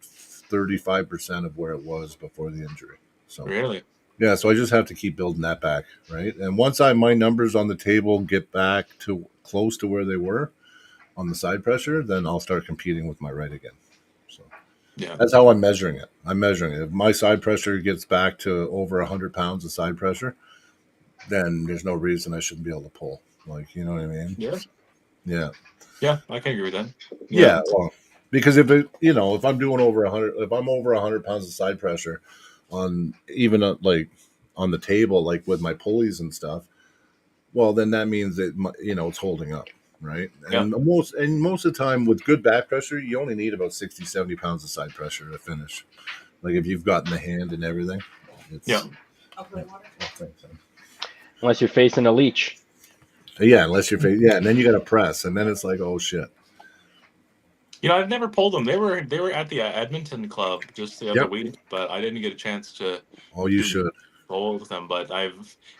35% of where it was before the injury. So really, yeah, so I just have to keep building that back, right? And once my numbers on the table get back to close to where they were on the side pressure, then I'll start competing with my right again. So yeah, that's how I'm measuring it. I'm measuring it. If my side pressure gets back to over 100 pounds of side pressure, then there's no reason I shouldn't be able to pull. Like, you know what I mean? Yeah. Yeah. Yeah, I can agree with that. Yeah. Well, because if I'm doing over 100, if I'm over 100 pounds of side pressure on even like on the table, like with my pulleys and stuff, well, then that means that it's holding up, right? And most of the time with good back pressure, you only need about 60, 70 pounds of side pressure to finish. Like if you've gotten the hand and everything, it's Unless you're facing a leech. Yeah, unless you're and then you got to press, and then it's like, oh shit. I've never pulled them. They were at the Edmonton club just the other week, but I didn't get a chance to. Oh, you should pull with them. But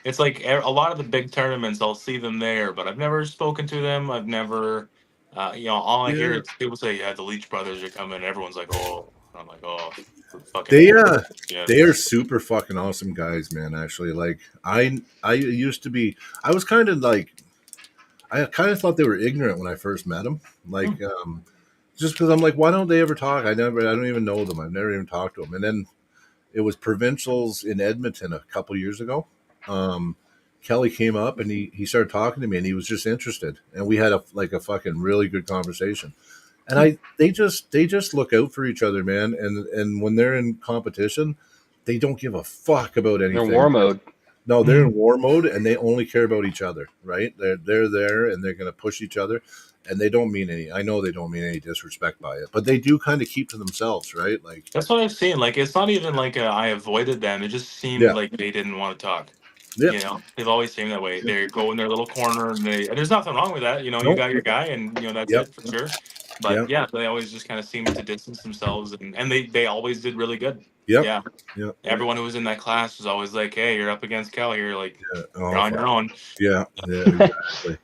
it's like a lot of the big tournaments, I'll see them there, but I've never spoken to them. I've never, all I hear is people say, yeah, the Leach brothers are coming. Everyone's like, oh, I'm like, oh, fucking. They are super fucking awesome guys, man. Actually, like I used to be, I was kind of like. I kind of thought they were ignorant when I first met them. Like, just because I'm like, why don't they ever talk? I don't even know them. I've never even talked to them. And then it was provincials in Edmonton a couple years ago. Kelly came up and he started talking to me and he was just interested. And we had a fucking really good conversation. And they just look out for each other, man. And when they're in competition, they don't give a fuck about anything. They're in war mode. No, they're in war mode, and they only care about each other, right? They're there, and they're going to push each other, and they don't mean any. I know they don't mean any disrespect by it, but they do kind of keep to themselves, right? Like that's what I've seen. Like it's not even like I avoided them. It just seemed like they didn't want to talk. Yeah. They've always seemed that way. They go in their little corner, and there's nothing wrong with that. You got your guy, and that's it for sure. But they always just kind of seem to distance themselves, and they always did really good. Yeah. Everyone who was in that class was always like, "Hey, you're up against Kelly. You're like, you're on your own." Yeah, exactly.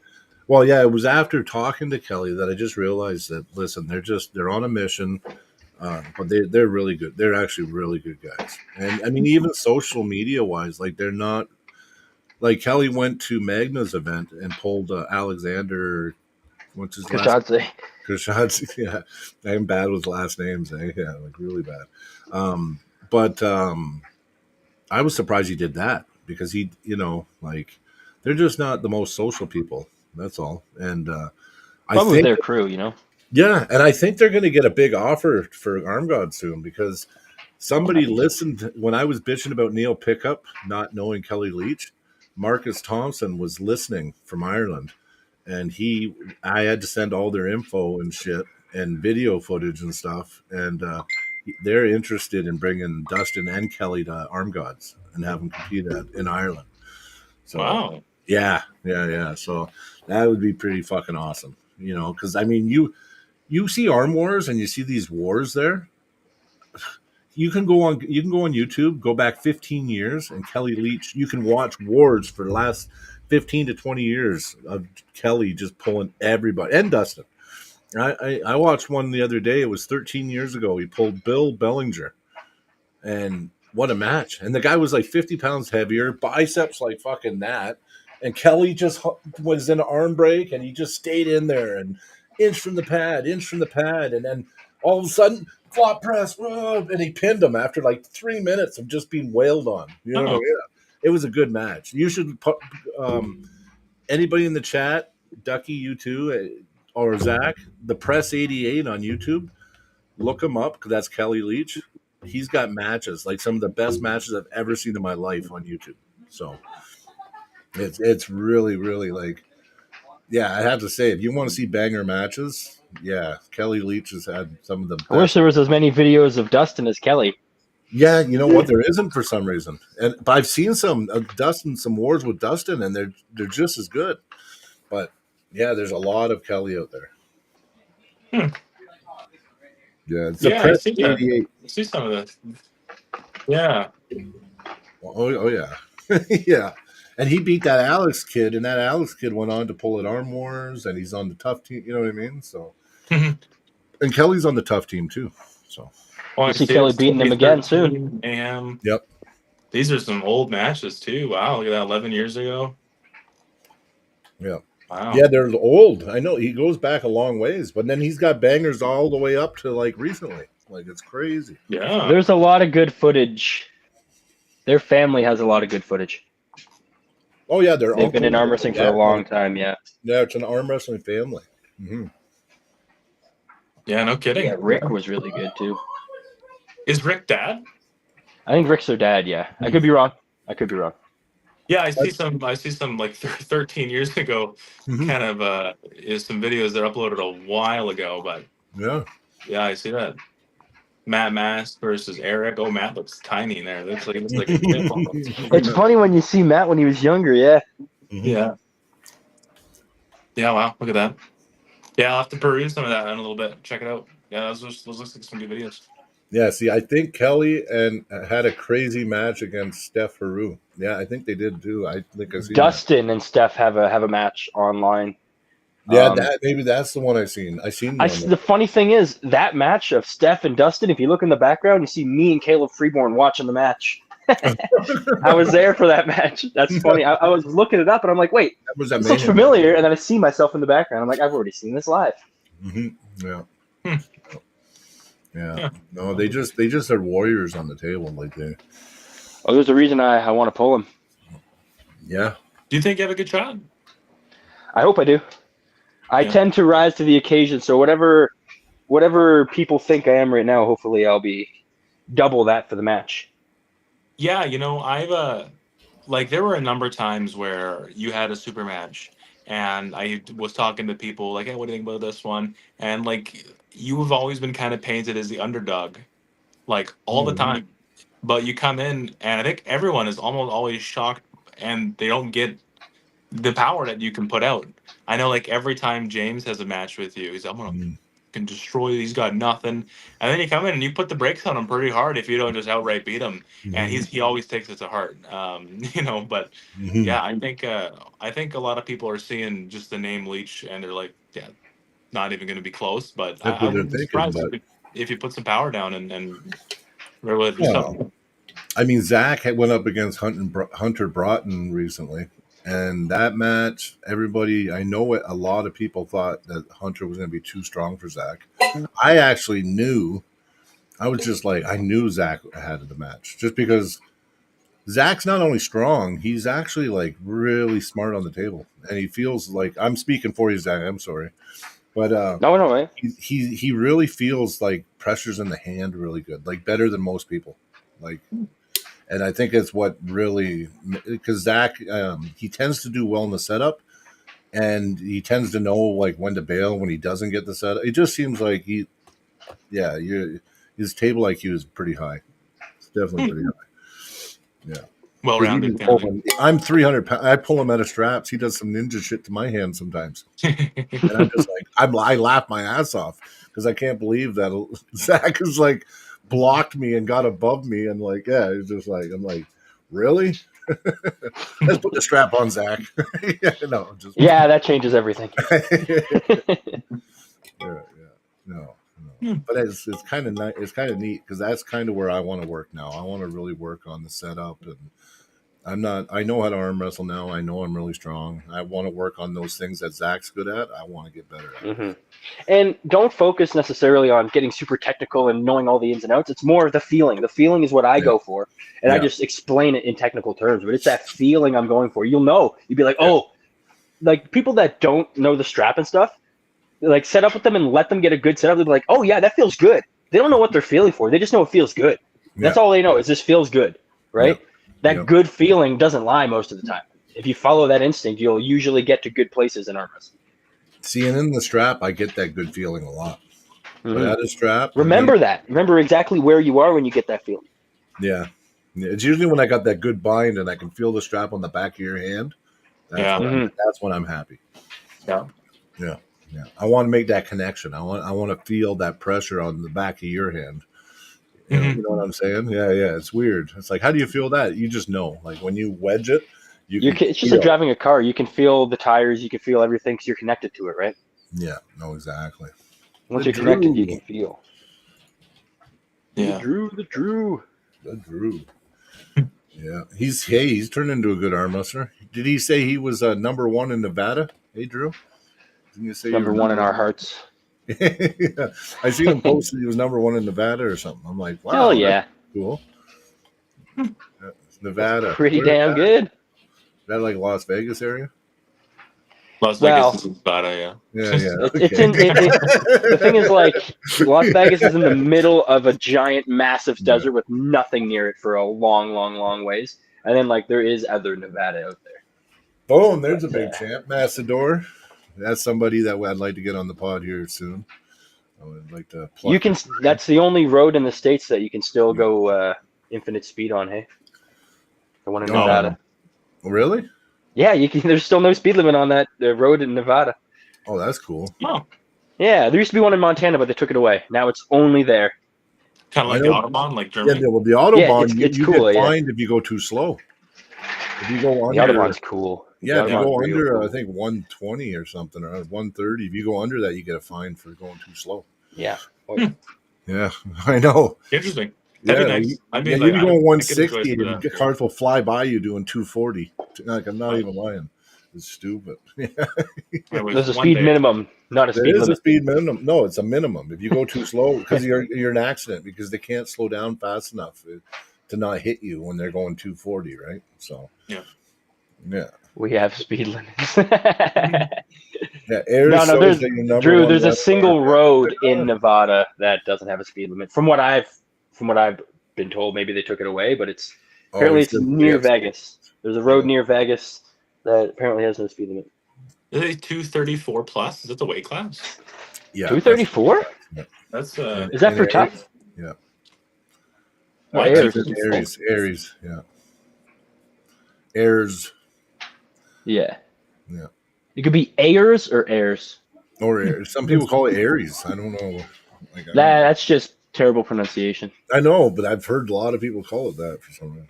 Well, it was after talking to Kelly that I just realized that listen, they're on a mission, but they're really good. They're actually really good guys, and I mean even social media wise, like they're not like Kelly went to Magna's event and pulled Alexander. What's his last name? Kashadze. Yeah, I'm bad with last names. Yeah, like really bad. But I was surprised he did that because he, like they're just not the most social people. That's all. And I think their crew, Yeah, and I think they're going to get a big offer for Arm God soon because somebody listened when I was bitching about Neil Pickup not knowing Kelly Leach. Marcus Thompson was listening from Ireland, and I had to send all their info and shit and video footage and stuff, and they're interested in bringing Dustin and Kelly to Arm Gods and have them compete in Ireland. So, wow. Yeah. So that would be pretty fucking awesome, because I mean, you see Arm Wars and you see these wars there. You can go on YouTube, go back 15 years, and Kelly Leach. You can watch wars for the last 15 to 20 years of Kelly just pulling everybody and Dustin. I watched one the other day. It was 13 years ago. He pulled Bill Bellinger, and what a match! And the guy was like 50 pounds heavier, biceps like fucking that. And Kelly just was in an arm break, and he just stayed in there and inch from the pad, and then all of a sudden flop press, and he pinned him after like 3 minutes of just being wailed on. What I mean? It was a good match. You should put anybody in the chat, Ducky, you too, or Zach, the Press 88 on YouTube. Look him up because that's Kelly Leach. He's got matches, like some of the best matches I've ever seen in my life on YouTube. So it's really, really like, I have to say, if you want to see banger matches, Kelly Leach has had some of the best. I wish there was as many videos of Dustin as Kelly. Yeah, you know what? There isn't for some reason. But I've seen some some wars with Dustin, and they're just as good. But there's a lot of Kelly out there. Yeah, it's I see that. I see some of this. Yeah. Oh yeah. Yeah. And he beat that Alex kid, and that Alex kid went on to pull at Arm Wars, and he's on the tough team. You know what I mean? So, and Kelly's on the tough team too. So, I see Kelly beating him again soon. Yep. These are some old matches too. Wow, look at that, 11 years ago. Yeah. Wow. Yeah, they're old. I know he goes back a long ways, but then he's got bangers all the way up to like recently. Like it's crazy. Yeah. There's a lot of good footage. Their family has a lot of good footage. Oh yeah, they're They've been in arm wrestling for a long time. Yeah. Yeah, it's an arm wrestling family. Mm-hmm. Yeah, no kidding. Yeah, Rick was really good too. Is Rick dad? I think Rick's their dad. Yeah, I could be wrong. Yeah, I see some like 13 years ago, Mm-hmm. kind of is some videos that uploaded a while ago, but yeah, I see that. Matt Mast versus Eric. Oh, Matt looks tiny in there. Looks like a kid. It's funny when you see Matt when he was younger. Yeah. Mm-hmm. Yeah. Yeah. Wow. Look at that. Yeah, I'll have to peruse some of that in a little bit. Check it out. Yeah, those look like some good videos. Yeah, see, I think Kelly and had a crazy match against Steph Haru. Yeah, I think they did too. I think I see Dustin and Steph have a match online. Yeah, maybe that's the one I seen. The funny thing is that match of Steph and Dustin. If you look in the background, you see me and Caleb Freeborn watching the match. I was there for that match. That's funny. I was looking it up, and I'm like, wait, this looks familiar. And then I see myself in the background. I'm like, I've already seen this live. Mm-hmm. Yeah. Yeah. No, they just are warriors on the table, like they. Oh, there's a reason I want to pull him. Yeah. Do you think you have a good shot? I hope I do. I tend to rise to the occasion, so whatever people think I am right now, hopefully I'll be double that for the match. Yeah, I've like there were a number of times where you had a super match, and I was talking to people like, hey, what do you think about this one? And like you have always been kind of painted as the underdog, like all the time. But you come in, and I think everyone is almost always shocked, and they don't get the power that you can put out. I know, like every time James has a match with you, I'm gonna can destroy. He's got nothing, and then you come in and you put the brakes on him pretty hard if you don't just outright beat him. And he always takes it to heart, But yeah, I think a lot of people are seeing just the name Leech, and they're like, yeah, not even going to be close. But I wouldn't be surprised if you put some power down and really do something. I mean, Zach went up against Hunter Broughton recently. And that match, everybody, I know a lot of people thought that Hunter was going to be too strong for Zach. I actually knew, I knew Zach had the match just because Zach's not only strong, he's actually like really smart on the table. And he feels like, I'm speaking for you, Zach, I'm sorry. But no, man. He really feels like pressure's in the hand really good, like better than most people. Like, and I think it's what really, because Zach, he tends to do well in the setup, and he tends to know like when to bail when he doesn't get the setup. It just seems like his table IQ is pretty high. It's definitely pretty high. Yeah. Well-rounded. I'm 300 pounds. I pull him out of straps. He does some ninja shit to my hand sometimes, and I'm just like, I laugh my ass off because I can't believe that Zach is like blocked me and got above me, and like, yeah, it's just like, I'm like, really? Let's put the strap on, Zach. Yeah, that changes everything. No. But it's kind of nice. It's kind of neat because that's kind of where I want to work now. I want to really work on the setup, and I know how to arm wrestle now. I know I'm really strong. I want to work on those things that Zach's good at. I want to get better at. And don't focus necessarily on getting super technical and knowing all the ins and outs. It's more of the feeling. The feeling is what I go for. And I just explain it in technical terms, but it's that feeling I'm going for. You'll know. You'd be like, oh, like people that don't know the strap and stuff, like set up with them and let them get a good setup. They'll be like, oh yeah, that feels good. They don't know what they're feeling for. They just know it feels good. That's all they know is this feels good, right? That good feeling doesn't lie most of the time. If you follow that instinct, you'll usually get to good places in arm wrestling. See, and in the strap, I get that good feeling a lot. But at a strap, remember that. Remember exactly where you are when you get that feeling. Yeah. It's usually when I got that good bind and I can feel the strap on the back of your hand. That's when I'm happy. Yeah. I want to make that connection. I want to feel that pressure on the back of your hand. You know what I'm saying? Yeah. It's weird. It's like, how do you feel that? You just know. Like when you wedge it, it's just like driving a car. You can feel the tires. You can feel everything because you're connected to it, right? Yeah. No, exactly. Once you're connected, you can feel. Yeah. The Drew. Yeah. He's turned into a good arm wrestler. Did he say he was number one in Nevada? Hey, Drew. Didn't you say number one in our hearts? Yeah. I seen him posted he was number one in Nevada or something. I'm like, wow. Hell yeah. Cool. Nevada. Pretty damn good. that like Las Vegas area? Las Well, Vegas is Nevada, Yeah, Just yeah. it's in the thing is like Las Vegas is in the middle of a giant, massive desert with nothing near it for a long, long, long ways, and then like there is other Nevada out there. Boom, there's a But, big champ. Massador. That's somebody that I'd like to get on the pod here soon. I would like to pluck. You can. That's the only road in the States that you can still go infinite speed on. Hey, the one in Nevada. Really? Yeah, you can. There's still no speed limit on that road in Nevada. Oh, that's cool. Oh, Yeah, there used to be one in Montana, but they took it away. Now it's only there. kind of like the Autobahn, like Germany. Yeah, well, the Autobahn, it's you cool, get fined if you go too slow. If you go The under, Autobahn's cool. yeah, if you go Autobahn's under, real I cool. think 120 or something, or 130. If you go under that, you get a fine for going too slow. Yeah. Yeah, I know. Interesting. That'd be nice. I'd be Yeah, like, you can go I could 160 enjoy and some of that. cars will fly by you doing 240. Like, I'm not even lying. It's stupid. There's a speed minimum, not a There speed is limit. a speed minimum. No, it's a minimum. If you go too slow, because you're an accident because they can't slow down fast enough to not hit you when they're going 240, right? So yeah. We have speed limits. Yeah, No, there's Drew. There's a single car. road in Nevada that doesn't have a speed limit. From what I've been told, maybe they took it away, but it's apparently it's near Vegas. There's a road near Vegas that apparently has no speed limit. Is it 234 plus? Is that the weight class? Yeah, 234. That's Is that for tough? Yeah. What, Aries. Yeah. Airs. Yeah. Yeah. It could be Ayers or Airs. Or Aries. Some people call it Aries. I don't know. That's just terrible pronunciation. I know, but I've heard a lot of people call it that for some reason.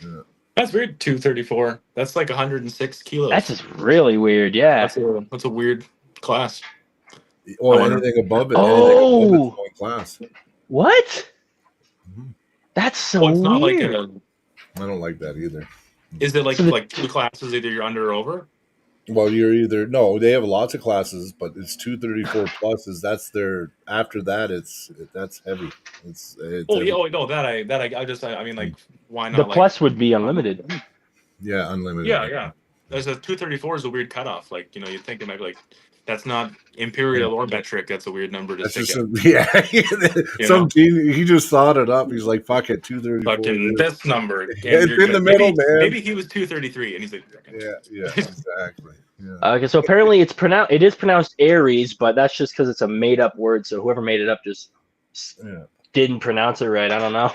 Yeah. That's weird. 234. That's like 106 kilos. That's just really weird. Yeah. That's a weird class. Well, anything above it. Oh. Anything above it's one class. What? Mm-hmm. That's so Well, it's not weird. like I don't like that either. Is it like two classes? Either you're under or over. Well, you're either they have lots of classes, but it's 234 pluses. That's their after that. That's heavy. It's yeah. Oh no, I mean, like, why not? The plus would be unlimited. Yeah, unlimited. Yeah. There's a 234 is a weird cutoff. Like, you think it might be like that's not imperial or metric. That's a weird number to stick at. Some team, he just thought it up. He's like, "Fuck it, 234." Fucking this number. It's in the middle, man. Maybe he was 233, and he's like, yeah, exactly. Yeah. Okay, so apparently it is pronounced Aries, but that's just because it's a made up word. So whoever made it up just didn't pronounce it right. I don't know.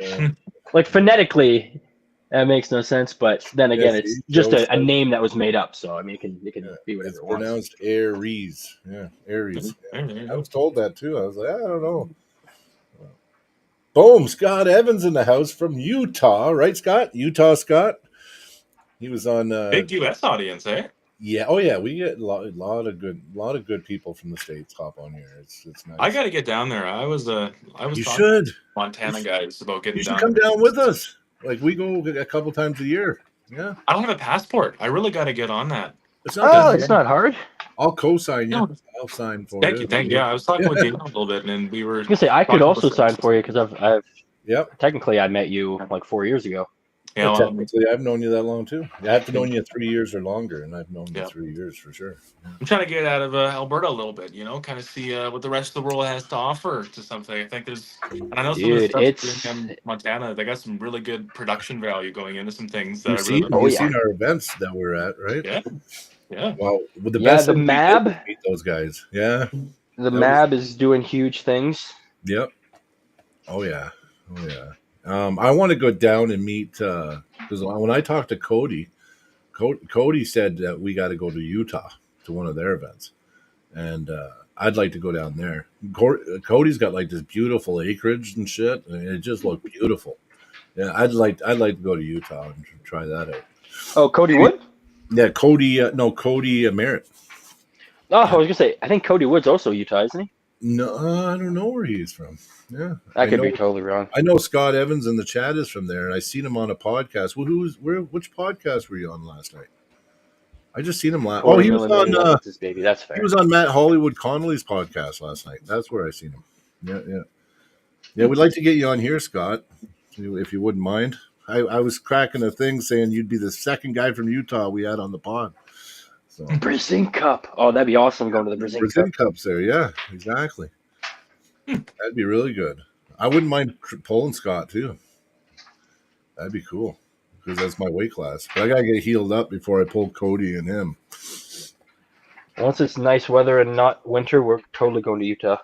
Yeah. Like phonetically, that makes no sense. But then again, it's just a name that was made up. So I mean, it can be whatever it's it wants. pronounced Aries. Yeah, Aries. Yeah. I was told that too. I was like, I don't know. Boom! Scott Evans in the house from Utah, right, Scott? Utah, Scott. He was on big U.S. audience, eh? Yeah. Oh, yeah. We get a lot of good people from the States hop on here. It's nice. I got to get down there. I was You talking should. to Montana guys about getting You down. should come down with us. Like we go a couple times a year. Yeah. I don't have a passport. I really got to get on that. It's not. It's not hard. I'll co-sign you. No. I'll sign for Thank you. you. Yeah, I was talking with Dana a little bit, and we were. I was gonna say I could also sign for you because I've. Yep. Technically, I met you like 4 years ago. Yeah, technically, I've known you that long too. I have to known you 3 years or longer, and I've known you 3 years for sure. Yeah. I'm trying to get out of Alberta a little bit, kind of see what the rest of the world has to offer to something. I think there's, and I know some of the stuff in Montana. They got some really good production value going into some things. That You've seen our events that we're at, right? Yeah. Well, with the best. The MAB. Meet those guys. Yeah. The MAB is doing huge things. Yep. Oh yeah. I want to go down and meet because when I talked to Cody said that we got to go to Utah to one of their events, and I'd like to go down there. Cody's got like this beautiful acreage and shit, and it just looked beautiful. Yeah, I'd like to go to Utah and try that out. Oh, Cody Wood? Yeah, Cody. No, Cody Merritt. Oh, I was gonna say I think Cody Wood's also Utah, isn't he? No, I don't know where he's from. Yeah, I could be totally wrong. I know Scott Evans in the chat is from there, and I seen him on a podcast. Which podcast were you on last night? I just seen him last. Oh, he was on. Baby, that's fair. He was on Matt Hollywood Connolly's podcast last night. That's where I seen him. Yeah. We'd like to get you on here, Scott, if you wouldn't mind. I was cracking a thing saying you'd be the second guy from Utah we had on the pod. So Brazing Cup. Oh, that'd be awesome going to the Brazing Cup. Brazing Cup's there. Yeah, exactly. That'd be really good. I wouldn't mind pulling Scott too. That'd be cool because that's my weight class. But I gotta get healed up before I pull Cody and him. Once it's nice weather and not winter, we're totally going to Utah.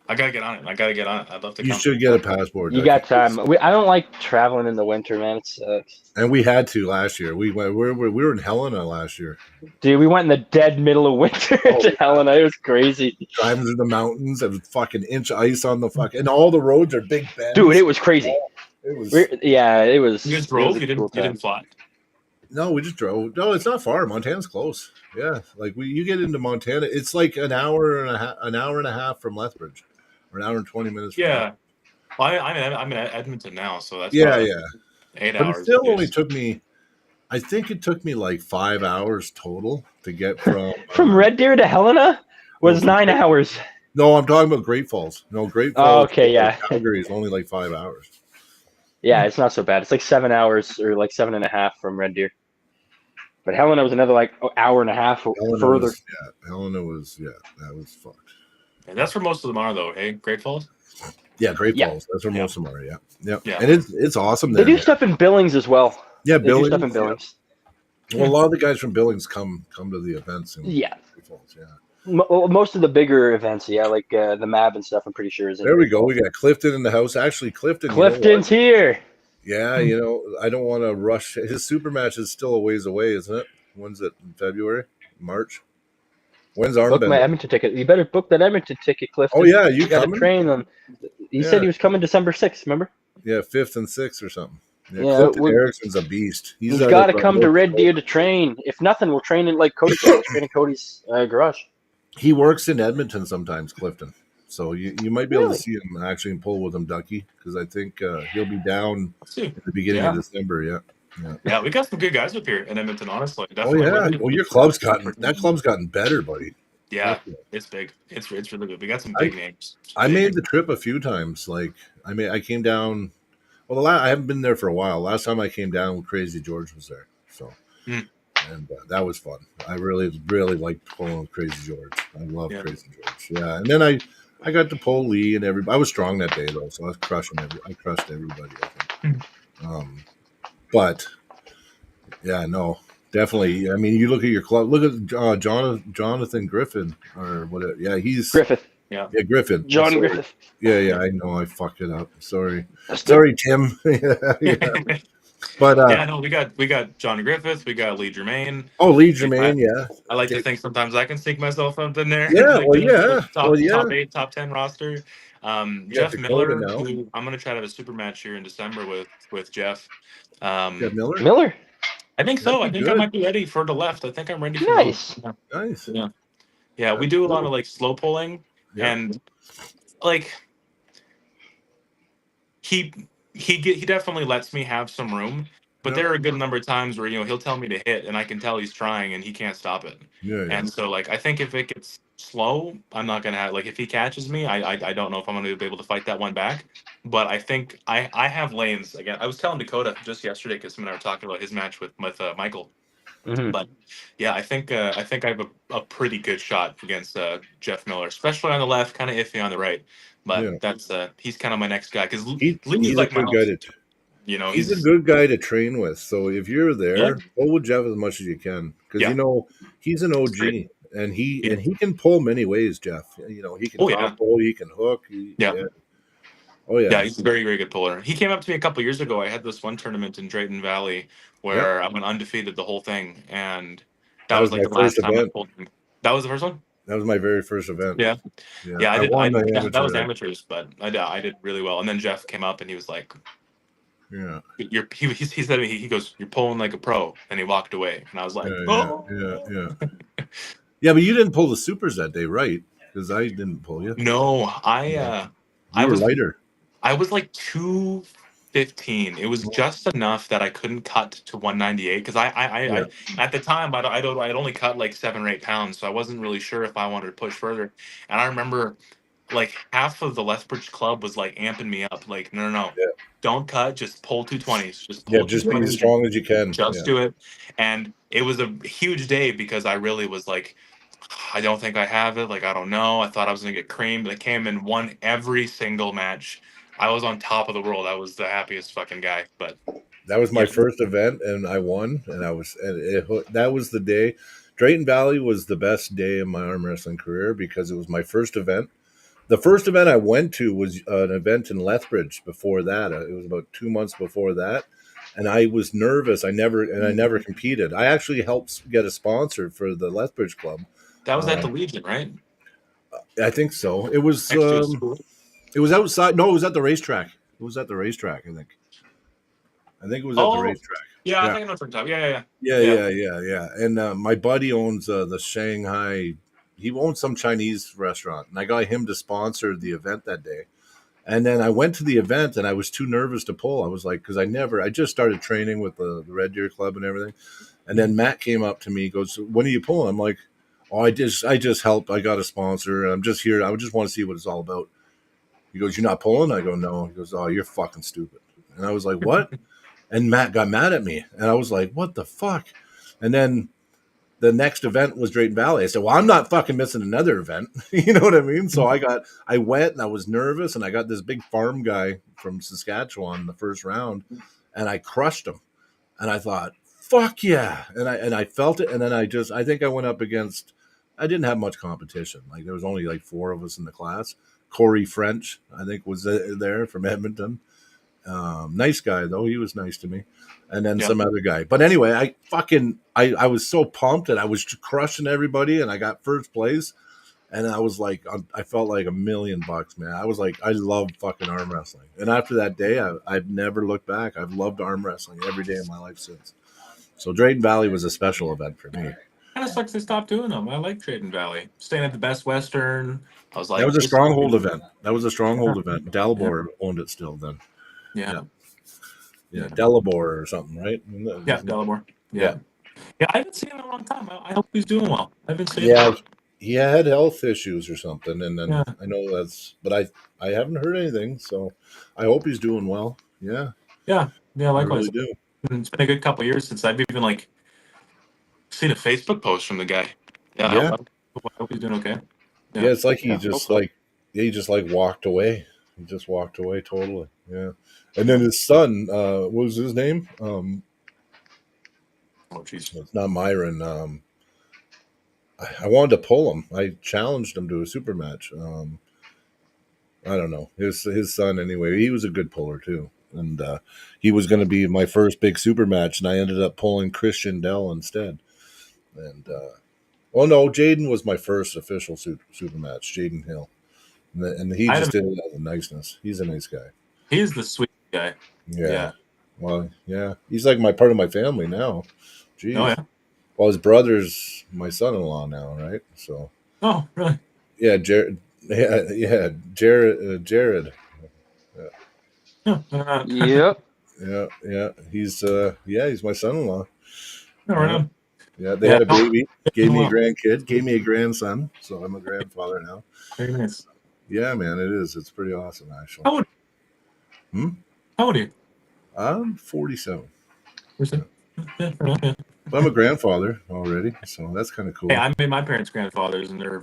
I gotta get on it. I'd love to. You should get a passport. You got time. I don't like traveling in the winter, man. It sucks. And we had to last year. We were in Helena last year. Dude, we went in the dead middle of winter to Helena. It was crazy. Driving through the mountains and fucking inch ice on the and all the roads are big bends. Dude, it was crazy. It was. It was. You just drove. You cool didn't fly. No, we just drove. No, it's not far. Montana's close. Yeah, like you get into Montana, it's like an hour and a half from Lethbridge, or an hour and 20 minutes. Yeah, well, I'm in Edmonton now, so that's 8 but hours. It still only took me. I think it took me like 5 hours total to get from Red Deer to Helena was 9 hours. No, I'm talking about Great Falls. No, Great Falls. Oh, okay, yeah. Calgary is only like 5 hours. Yeah, it's not so bad. It's like 7 hours or like 7.5 from Red Deer. But Helena was another like hour and a half further. Helena was that was fucked. And that's where most of them are, though. Hey, Great Falls. Yeah, Great Falls. That's where most of them are. Yeah. And it's awesome. They do stuff in Billings as well. Yeah, they do stuff in Billings. Yeah. Well, a lot of the guys from Billings come to the events. Great Falls, most of the bigger events, like the MAB and stuff. I'm pretty sure is. There we go. We got Clifton in the house. Actually, Clifton's here. Yeah, I don't want to rush. His super match is still a ways away, isn't it? When's it? In February? March? When's Armband? Book my Edmonton ticket. You better book that Edmonton ticket, Clifton. Oh, yeah. You got to train them. He said he was coming December 6th, remember? Yeah, 5th and 6th or something. Yeah, Clifton Erickson's a beast. He's got to come to Red Deer to train. If nothing, we'll train in like Cody's garage. Train in Cody's garage. He works in Edmonton sometimes, Clifton. So you might be able to see him actually pull with him, Ducky, because I think he'll be down at the beginning of December. Yeah, we got some good guys up here in Edmonton, honestly. Definitely. Oh yeah, well your club's gotten better, buddy. Yeah, it's big. It's really good. We got some big names. I made the trip a few times. Like I came down. Well, I haven't been there for a while. Last time I came down, Crazy George was there. So. And that was fun. I really, really liked pulling with Crazy George. I love Crazy George. Yeah, and then I got to pull Lee and everybody. I was strong that day though, so I was crushing I crushed everybody. I think. But yeah, no, definitely. I mean, you look at your club. Look at Jonathan Griffin or whatever. Yeah, he's Griffith. Yeah, Griffin. John Griffith. Yeah. I know. I fucked it up. Sorry, Tim. yeah. But we got John Griffith, we got Lee Germain. Oh, Lee Germain, yeah. I like to think sometimes I can sneak myself up in there. Yeah, Top 8, top 10 roster. Jeff Miller, who I'm gonna try to have a super match here in December with Jeff. Jeff Miller? I think so. I think I might be ready for the left. I think I'm ready for nice. Nice. Yeah. We do a lot of like slow pulling and like he definitely lets me have some room, but there are a good number of times where he'll tell me to hit, and I can tell he's trying, and he can't stop it. And so like I think if it gets slow, I'm not gonna have if he catches me, I don't know if I'm gonna be able to fight that one back. But I think I have lanes again. I was telling Dakota just yesterday because him and I were talking about his match with Michael. Mm-hmm. But yeah, I think I have a pretty good shot against Jeff Miller, especially on the left, kind of iffy on the right. But that's he's kind of my next guy because he's like a good guy he's a good guy to train with. So if you're there, pull with Jeff as much as you can because he's an OG and he can pull many ways. Jeff, he can pull, he can hook. Oh yeah. Yeah, he's a very, very good puller. He came up to me a couple years ago. I had this one tournament in Drayton Valley where I went undefeated the whole thing, and that was like the last time I pulled him. That was the first one? That was my very first event. Yeah, I did. That was amateurs, but I did really well. And then Jeff came up and he was like, "Yeah, he said to me, he goes, you're pulling like a pro," and he walked away. And I was like, yeah, but you didn't pull the supers that day, right? Because I didn't pull you. No, I was lighter. I was like 215. It was just enough that I couldn't cut to 198 because I at the time I'd only cut like 7 or 8 pounds, so I wasn't really sure if I wanted to push further. And I remember like half of the Lethbridge club was like amping me up. Like, no, Yeah. don't cut, just pull 220s, just Yeah, pull just be as 220s, strong as you can. just Yeah. do it. And it was a huge day because I really was like, I don't think I have it. Like, I don't know. I thought I was gonna get creamed, but I came and won every single match. I was on top of the world. I was the happiest fucking guy. But That was my yeah, first event, and I won. And that was the day. Drayton Valley was the best day of my arm wrestling career because it was my first event. The first event I went to was an event in Lethbridge. Before that, it was about 2 months before that, and I was nervous. I never competed. I actually helped get a sponsor for the Lethbridge club. that was at the Um, Legion, right? I think so. It was. Next to a school. It was outside. No, it was at the racetrack. It was at the racetrack. I think. I think it was at the Oh, racetrack. yeah, I Yeah. think I know what you're talking about. Yeah, Yeah, yeah. yeah, yeah, yeah. And my buddy owns the Shanghai. He owns some Chinese restaurant, and I got him to sponsor the event that day. And then I went to the event, and I was too nervous to pull. I was like, because I just started training with the Red Deer Club and everything. And then Matt came up to me, he goes, "When are you pulling?" I'm like, "Oh, I just helped. I got a sponsor. I'm just here. I just want to see what it's all about." He goes, "You're not pulling?" I go, "No." He goes, "Oh, you're fucking stupid." And I was like, "What?" And Matt got mad at me, and I was like, "What the fuck?" And then the next event was Drayton Valley. I said, "Well, I'm not fucking missing another event." You know what I mean? So I went, and I was nervous, and I got this big farm guy from Saskatchewan in the first round, and I crushed him. And I thought, "Fuck yeah!" And I felt it, and then I think I went up against. I didn't have much competition. Like there was only like 4 of us in the class. Corey French, I think, was there from Edmonton. Nice guy though. He was nice to me. And then Yeah. some other guy. But anyway, I was so pumped and I was crushing everybody and I got first place. And I was like, I felt like $1,000,000, man. I was like, I love fucking arm wrestling. And after that day, I've never looked back. I've loved arm wrestling every day of my life since. So Drayton Valley was a special event for me. Kind of sucks they stopped doing them. I like Drayton Valley. Staying at the Best Western. I was That like, was a this is stronghold event. That was a stronghold yeah. event. Dalibor owned it still then. Yeah. Yeah. Dalibor or something, right? Yeah, Dalibor. Yeah. Yeah, I haven't seen him in a long time. I hope he's doing well. I've been seeing Yeah, him. he had health issues or something, and then Yeah. I know but I haven't heard anything, so I hope he's doing well. Yeah, Yeah, I likewise. really do. It's been a good couple of years since I've even like seen a Facebook post from the guy. Yeah, Yeah, I hope he's doing okay. yeah. It's like he Yeah, just hopefully. he just like walked away. He just walked away totally. Yeah, and then his son, what was his name? Oh, jeez. It's not Myron. I wanted to pull him. I challenged him to a super match. I don't know his son anyway. He was a good puller too, and he was going to be my first big super match, and I ended up pulling Christian Dell instead. And oh no, Jaden was my first official super match. Jaden Hill, and he just did it out of niceness. He's a nice guy. He's the sweet guy. Yeah. Well, yeah, he's like my part of my family now. Jeez. Oh yeah. Well, his brother's my son-in-law now, right? So. Oh really? Yeah, Jared. Yeah, Jared. Yep. Yeah. He's my son-in-law. No, right on. Yeah, they had a baby. Gave me a grandkid. Gave me a grandson. So I'm a grandfather now. Very nice. Yeah, man, it is. It's pretty awesome, actually. How old? How old are you? I'm 47. Yeah. But I'm a grandfather already, so that's kind of cool. Hey, I made my parents grandfathers, and they're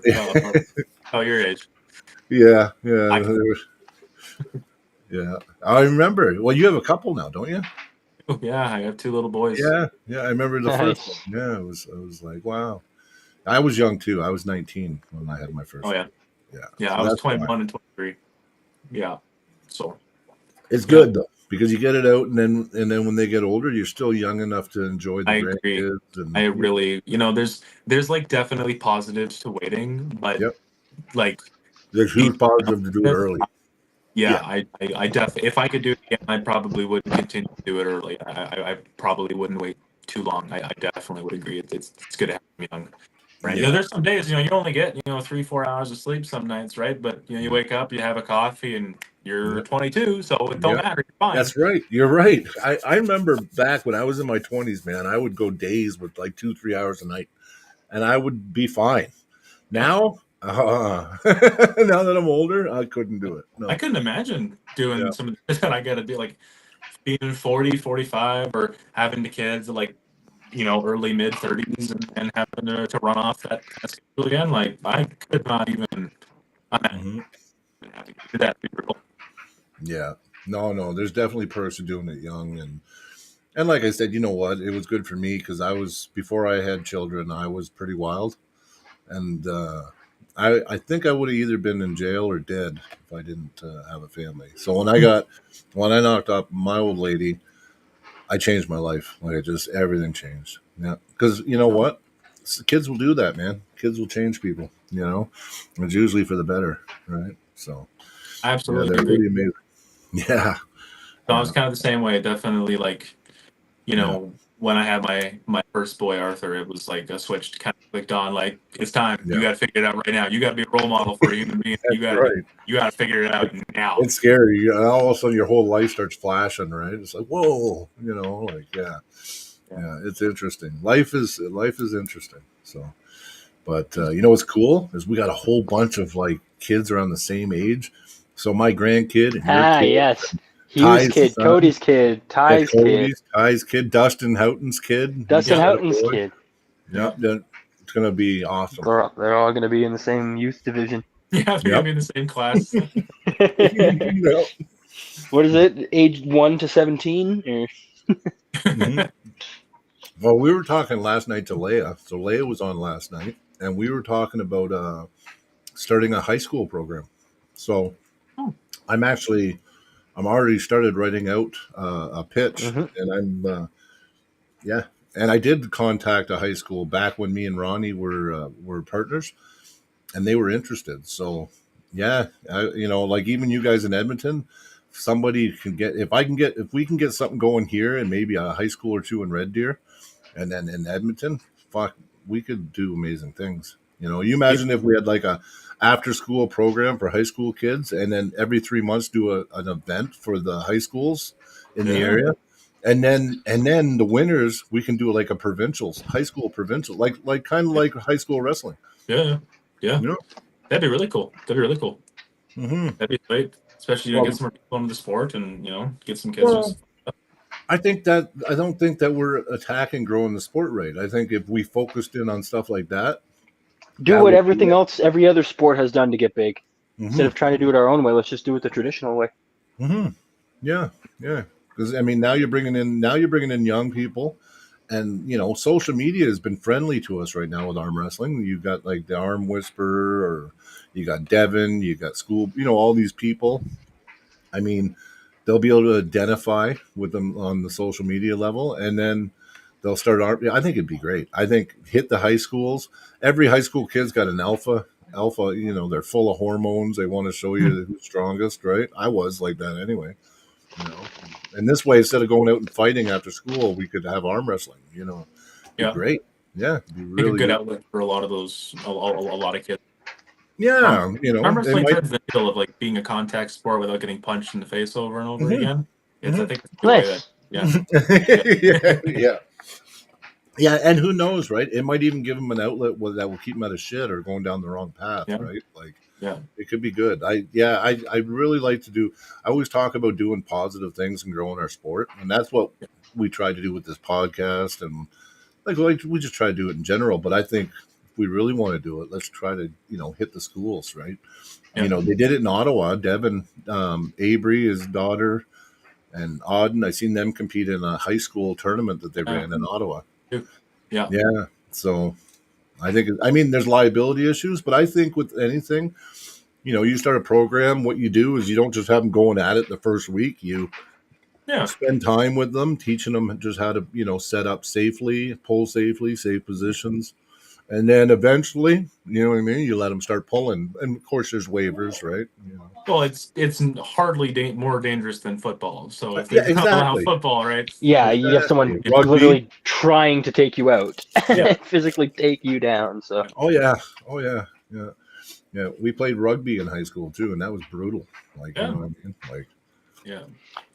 your age. Yeah. Yeah. I remember. Well, you have a couple now, don't you? Oh, yeah, I have 2 little boys. Yeah. I remember the first one. Yeah, I was like, wow. I was young too. I was 19 when I had my first. Oh yeah. Yeah. Yeah, So I was that's 21 fine. and 23. Yeah. So it's good though because you get it out, and then when they get older, you're still young enough to enjoy the I agree. grandkids. And I really, there's like definitely positives to waiting, but like there's huge positive to do it early. Yeah, I definitely, if I could do it again, I probably would continue to do it early. I probably wouldn't wait too long. I definitely would agree. It's good to have them young. Right. Yeah. There's some days, you only get, 3-4 hours of sleep some nights, right? But you wake up, you have a coffee, and you're 22, so it don't matter. You're fine. That's right. You're right. I remember back when I was in my 20s, man, I would go days with like 2-3 hours a night, and I would be fine. Now Now that I'm older, I couldn't do it. No. I couldn't imagine doing Yeah. some of the shit that I got to do, like being 40, 45, or having the kids like, early mid 30s and having to run off that kind of schedule again. Like, I could not even imagine Hmm. having to do that. It'd be brutal. Yeah. No. There's definitely perks of doing it young, and like I said, you know what? It was good for me because before I had children, I was pretty wild, and I think I would have either been in jail or dead if I didn't have a family. So when I knocked up my old lady, I changed my life. Like everything changed. Yeah, because you know what? Kids will do that, man. Kids will change people. It's usually for the better, right? So I yeah, absolutely they're agree. pretty amazing. Yeah, So I was yeah, kind of the same way. Definitely, like, yeah, when I had my first boy Arthur, it was like a switch kind of clicked on. Like, it's time. You yeah. got to figure it out right now. You got to be a role model for a human being. You That's got to right. you got to figure it out now. It's scary. All of a sudden, your whole life starts flashing, right? It's like, whoa, like yeah. It's interesting. Life is interesting. So, but what's cool is we got a whole bunch of like kids around the same age. So my grandkid and your kid, Yes. Hugh's Ty's kid, son, Cody's kid, yeah, Ty's kid, Ty's kid, Dustin Houghton's kid. He Dustin just Yeah, had a Houghton's boy. kid. Yeah, it's gonna be awesome. They're all going to be in the same youth division. yeah, they're gonna Yep. be in the same class. Yep. What is it? Age 1 to 17? Mhm. Well, we were talking last night to Leia. So Leia was on last night, and we were talking about starting a high school program. So Oh. I'm already started writing out a pitch, Mm-hmm. and yeah, and I did contact a high school back when me and Ronnie were partners, and they were interested. So yeah, like even you guys in Edmonton, somebody can get if we can get something going here, and maybe a high school or two in Red Deer, and then in Edmonton, fuck, we could do amazing things. You imagine if we had like a after school program for high school kids, and then every 3 months do an event for the high schools in the Yeah, area, and then the winners we can do like a high school provincial, like kind of like high school wrestling. yeah, yeah. You know. That'd be really cool. That'd be really cool. Mm-hmm. That'd be great, especially to Well, get some more people into the sport and get some kids. well, I don't think that we're attacking growing the sport right. I think if we focused in on stuff like that, Do that what would be everything it. else, every other sport has done to get big. Instead Mm-hmm. of trying to do it our own way, let's just do it the traditional way. Mm-hmm. Yeah, yeah. Because I mean, now you're bringing in young people, and social media has been friendly to us right now with arm wrestling. You've got like the Arm Whisperer, or you got Devin, you got School, all these people. I mean, they'll be able to identify with them on the social media level, and then they'll start arm. I think it'd be great. I think hit the high schools. Every high school kid's got an alpha. Alpha, they're full of hormones. They want to show you who's strongest, right? I was like that anyway. you know. And this way, instead of going out and fighting after school, we could have arm wrestling. Be Yeah, great. Yeah, be make a really good good. outlet for a lot of those, a lot of kids. Arm, Yeah, arm it wrestling might. turns the needle of like being a contact sport without getting punched in the face over and over Mhm, again. I mhm. think it's a good way that, Nice. Yeah, yeah, yeah. And who knows, right? It might even give them an outlet that will keep them out of shit or going down the wrong path, yeah, right? Like yeah, it could be good. I really like to do. I always talk about doing positive things and growing our sport, and that's what we try to do with this podcast, and like we just try to do it in general. But I think if we really want to do it, let's try to hit the schools, right? yeah. They did it in Ottawa. Devin, Avery, his daughter, and Auden. I seen them compete in a high school tournament that they Yeah. ran in Ottawa. Yeah. Yeah, so I mean, there's liability issues, but I think with anything, you start a program. What you do is you don't just have them going at it the first week. You Yeah. spend time with them, teaching them just how to set up safely, pull safely, safe positions. And then eventually, you know what I mean? You let them start pulling. And of course, there's waivers, right? Well, it's hardly more dangerous than football. So if they're Yeah, gonna allow exactly. football, right? Yeah, you have Exactly. someone Rugby. literally trying to take you out, Yeah. physically take you down. So Oh, yeah. Oh, yeah. Yeah. Yeah. We played rugby in high school, too, and that was brutal. Like, you Yeah. know what I mean? Like, Yeah. as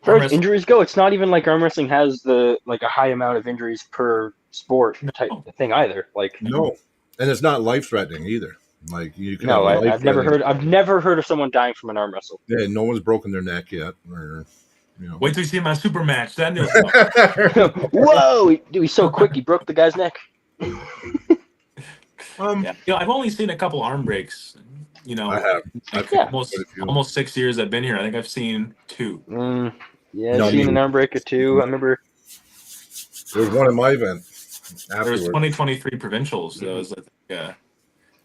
far Arm as injuries go, it's not even like arm wrestling has a high amount of injuries per sport type No. thing either. Like no. And it's not life threatening either. Like you can have No, a I've never life-threatening. heard. I've never heard of someone dying from an arm wrestle. Yeah, no one's broken their neck yet, or Wait till you see my super match. Then you'll know. Whoa! He's so quick. He broke the guy's neck. Yeah, I've only seen a couple arm breaks. I have. Like Yeah. almost 6 years I've been here. I think I've seen 2. Yeah, I've seen an arm breaker too. I remember. There was one in my event There was afterwards. 2023 provincials. That was, I think,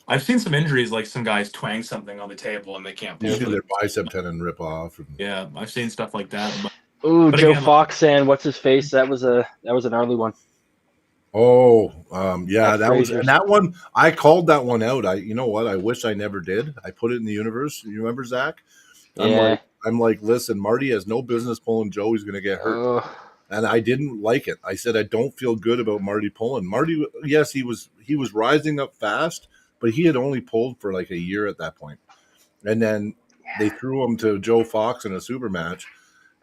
I've seen some injuries, like some guys twang something on the table and they can't pull Usually it. their bicep tendon rip off. And, Yeah, I've seen stuff like that. Ooh, But Joe again, Fox and what's his face? That was a gnarly one. yeah, At that was, Fraser's. and that one I called that one out. You know what? I wish I never did. I put it in the universe. You remember Zach? Yeah. I'm like, listen, Marty has no business pulling Joe. He's going to get hurt. And I didn't like it. I said I don't feel good about Marty pulling. Marty, yes, he was rising up fast, but he had only pulled for like a year at that point. And then they threw him to Joe Fox in a super match.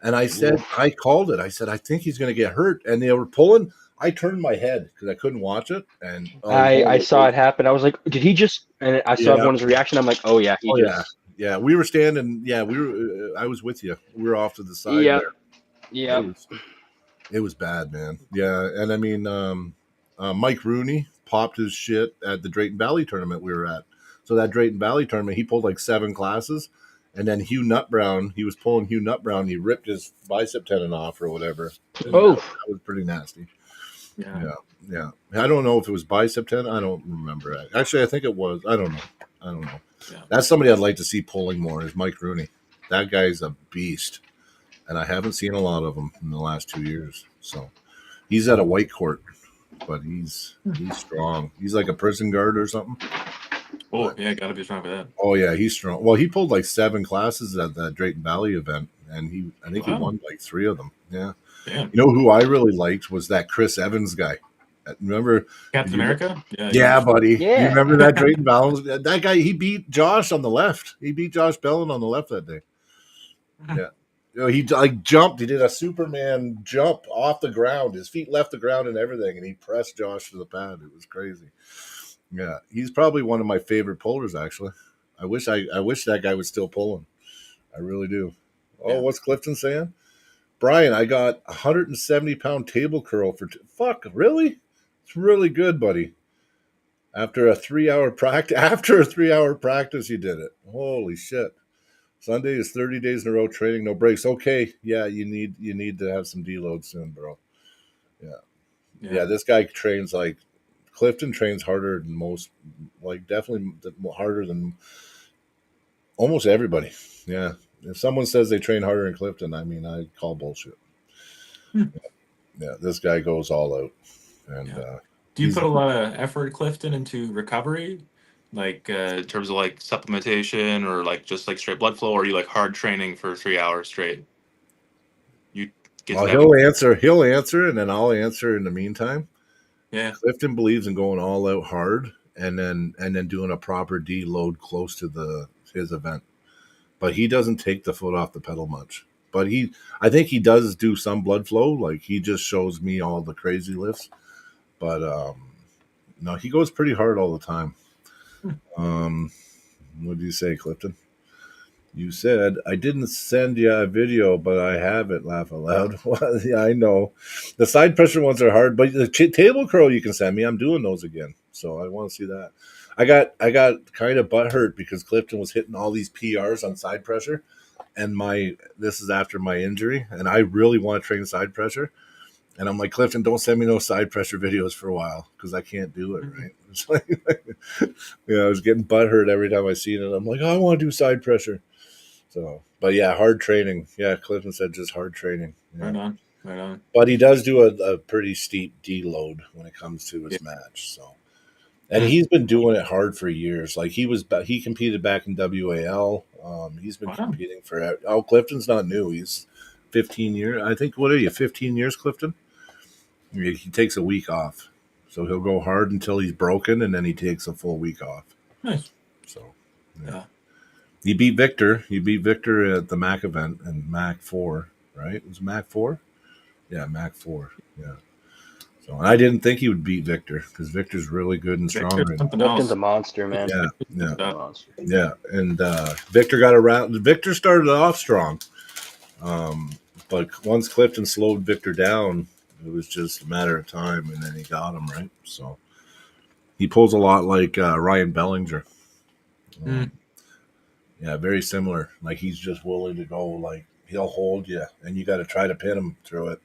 And I said, I called it. I said, I think he's going to get hurt. And they were pulling. I turned my head because I couldn't watch it. And I saw it happen. I was like, did he just? And I saw everyone's reaction. I'm like, oh yeah, he just. Yeah. We were standing. Yeah, we were. I was with you. We were off to the side. Yeah. There. Yeah. It was bad, man. Yeah, and I mean, Mike Rooney popped his shit at the Drayton Valley tournament we were at. So that Drayton Valley tournament, he pulled like 7 classes, and then Hugh Nutbrown, he was pulling Hugh Nutbrown, he ripped his bicep tendon off or whatever. Oh, that was pretty nasty. Yeah. I don't know if it was bicep tendon. I don't remember. Actually, I think it was. I don't know. Yeah. That's somebody I'd like to see pulling more is Mike Rooney. That guy's a beast. And I haven't seen a lot of them in the last 2 years. So he's at a white court, but he's strong. He's like a prison guard or something. Oh, yeah, got to be strong for that. Oh, yeah, he's strong. Well, he pulled like 7 classes at that Drayton Valley event, and I think he won like 3 of them. Yeah. Damn. You know who I really liked was that Chris Evans guy. Remember Captain America? Yeah, buddy. Yeah. You remember that Drayton Valley? That guy, he beat Josh on the left. He beat Josh Bellin on the left that day. Yeah. You know, he like jumped. He did a Superman jump off the ground. His feet left the ground and everything, and he pressed Josh to the pad. It was crazy. Yeah, he's probably one of my favorite pullers. Actually, I wish that guy was still pulling. I really do. Oh, yeah. What's Clifton saying? Brian, I got 170-pound table curl for fuck. Really? It's really good, buddy. After a 3-hour practice, you did it. Holy shit. Sunday is 30 days in a row training, no breaks. Okay, yeah, you need to have some deload soon, bro. Yeah. This guy trains like Clifton trains harder than most, like definitely harder than almost everybody. Yeah, if someone says they train harder in Clifton, I mean, I call bullshit. Yeah, this guy goes all out. And do you put a lot of effort, Clifton, into recovery? Like in terms of like supplementation or like just like straight blood flow, or are you like hard training for 3 hours straight? You get he'll answer, and then I'll answer in the meantime. Yeah. Clifton believes in going all out hard and then doing a proper deload close to his event. But he doesn't take the foot off the pedal much. But I think he does do some blood flow. Like he just shows me all the crazy lifts. But no, he goes pretty hard all the time. What do you say, Clifton? You said, I didn't send you a video, but I have it, laugh out loud. Well, yeah, I know. The side pressure ones are hard, but the table curl you can send me, I'm doing those again. So I want to see that. I got kind of butthurt because Clifton was hitting all these PRs on side pressure. And this is after my injury, and I really want to train side pressure. And I'm like, Clifton, don't send me no side pressure videos for a while because I can't do it, right? It's like, I was getting butthurt every time I seen it. I'm like, oh, I want to do side pressure. So, but yeah, hard training. Yeah, Clifton said just hard training. Yeah. Right on. But he does do a pretty steep deload when it comes to his match. So, and he's been doing it hard for years. Like he competed back in WAL. He's been competing for. Oh, Clifton's not new. He's 15 years. I think. What are you? 15 years, Clifton? He takes a week off, so he'll go hard until he's broken, and then he takes a full week off. Nice. So, yeah. He beat Victor. He beat Victor at the MAC event and MAC 4, right? It was MAC 4? Yeah, MAC 4. Yeah. So I didn't think he would beat Victor because Victor's really good and strong. Victor's Right now. something else. Clifton's a monster, man. Yeah, yeah, Clifton's a monster. yeah. And Victor got around. Victor started off strong, but once Clifton slowed Victor down, it was just a matter of time, and then he got him right. So he pulls a lot like Ryan Bellinger. Mm. Yeah, very similar. Like he's just willing to go. Like he'll hold you, and you got to try to pin him through it.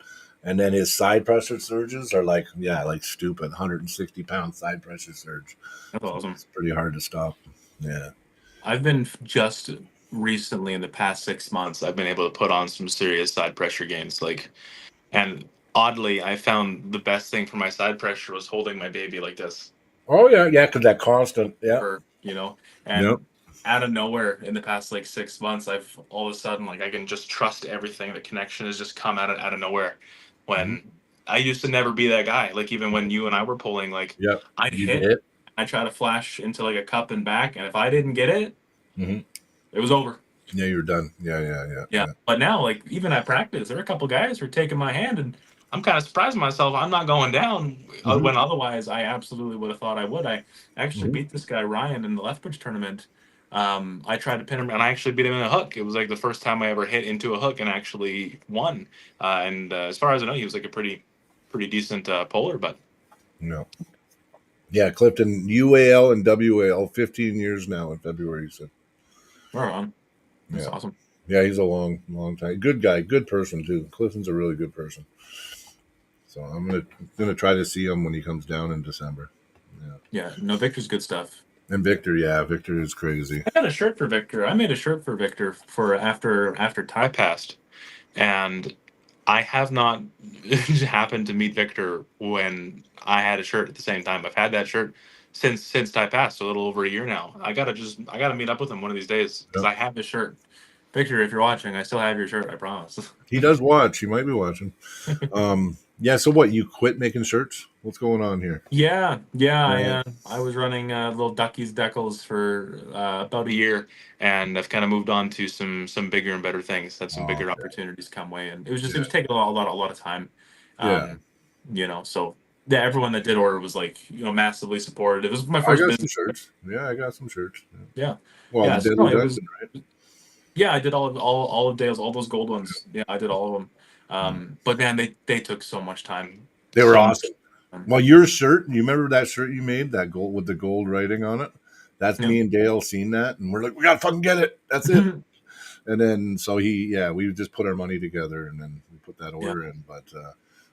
And then his side pressure surges are like, yeah, like stupid 160-pound side pressure surge. That's awesome. It's pretty hard to stop. Yeah. I've been just recently in the past 6 months, I've been able to put on some serious side pressure gains. Like, and oddly, I found the best thing for my side pressure was holding my baby like this. Oh yeah, yeah, because that constant. Yeah. For, and Yep. out of nowhere in the past like 6 months, I've all of a sudden like I can just trust everything. The connection has just come out of nowhere. When I used to never be that guy. Like even when you and I were pulling, like Yep. I'd You hit, I try to flash into like a cup and back, and if I didn't get it, it was over. Yeah, you're done. Yeah. Yeah. But now, like even at practice, there are a couple guys who are taking my hand, and I'm kind of surprised myself. I'm not going down when otherwise I absolutely would have thought I would. I actually beat this guy Ryan in the Lethbridge tournament. I tried to pin him, and I actually beat him in a hook. It was like the first time I ever hit into a hook and actually won. And as far as I know, he was like a pretty decent puller. But No. Yeah, Clifton, UAL and WAL, 15 years now in February. So. We're on. That's Yeah. awesome. Yeah, he's a long time. Good guy, good person too. Clifton's a really good person. So I'm gonna try to see him when he comes down in December. Yeah. No, Victor's good stuff. And Victor, yeah, Victor is crazy. I got a shirt for Victor. I made a shirt for Victor for after Ty passed, and I have not happened to meet Victor when I had a shirt at the same time. I've had that shirt since Ty passed, a little over a year now. I gotta meet up with him one of these days because I have this shirt. Victor, if you're watching, I still have your shirt. I promise. He does watch. He might be watching. Yeah. So what? You quit making shirts? What's going on here? Yeah. I was running little Ducky's decals for about a year, and I've kind of moved on to some bigger and better things. Had some bigger opportunities come way, and it was taking a lot of time. So yeah, everyone that did order was like massively supportive. It was my first I got business. some shirts. Yeah, I got some shirts. Yeah. Well, Yeah, Deadly Dungeon, right? Yeah, I did all of Dale's, all those gold ones. Yeah, I did all of them. But man, they took so much time. They were So awesome. Well, your shirt, you remember that shirt you made, that gold with the gold writing on it? That's me and Dale seen that, and we're like, we gotta fucking get it. That's it. And then so we just put our money together, and then we put that order in. But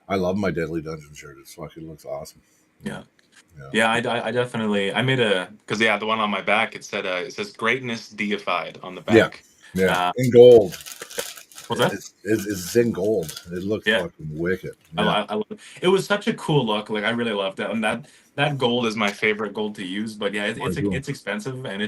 I love my Deadly Dungeon shirt. It fucking looks awesome. Yeah, I definitely I made because the one on my back it says greatness deified on the back. Yeah, in gold. What's that? It's in gold. It looks fucking wicked. Yeah. I love it. It was such a cool look. Like I really loved it, and that gold is my favorite gold to use. But yeah, it's expensive, and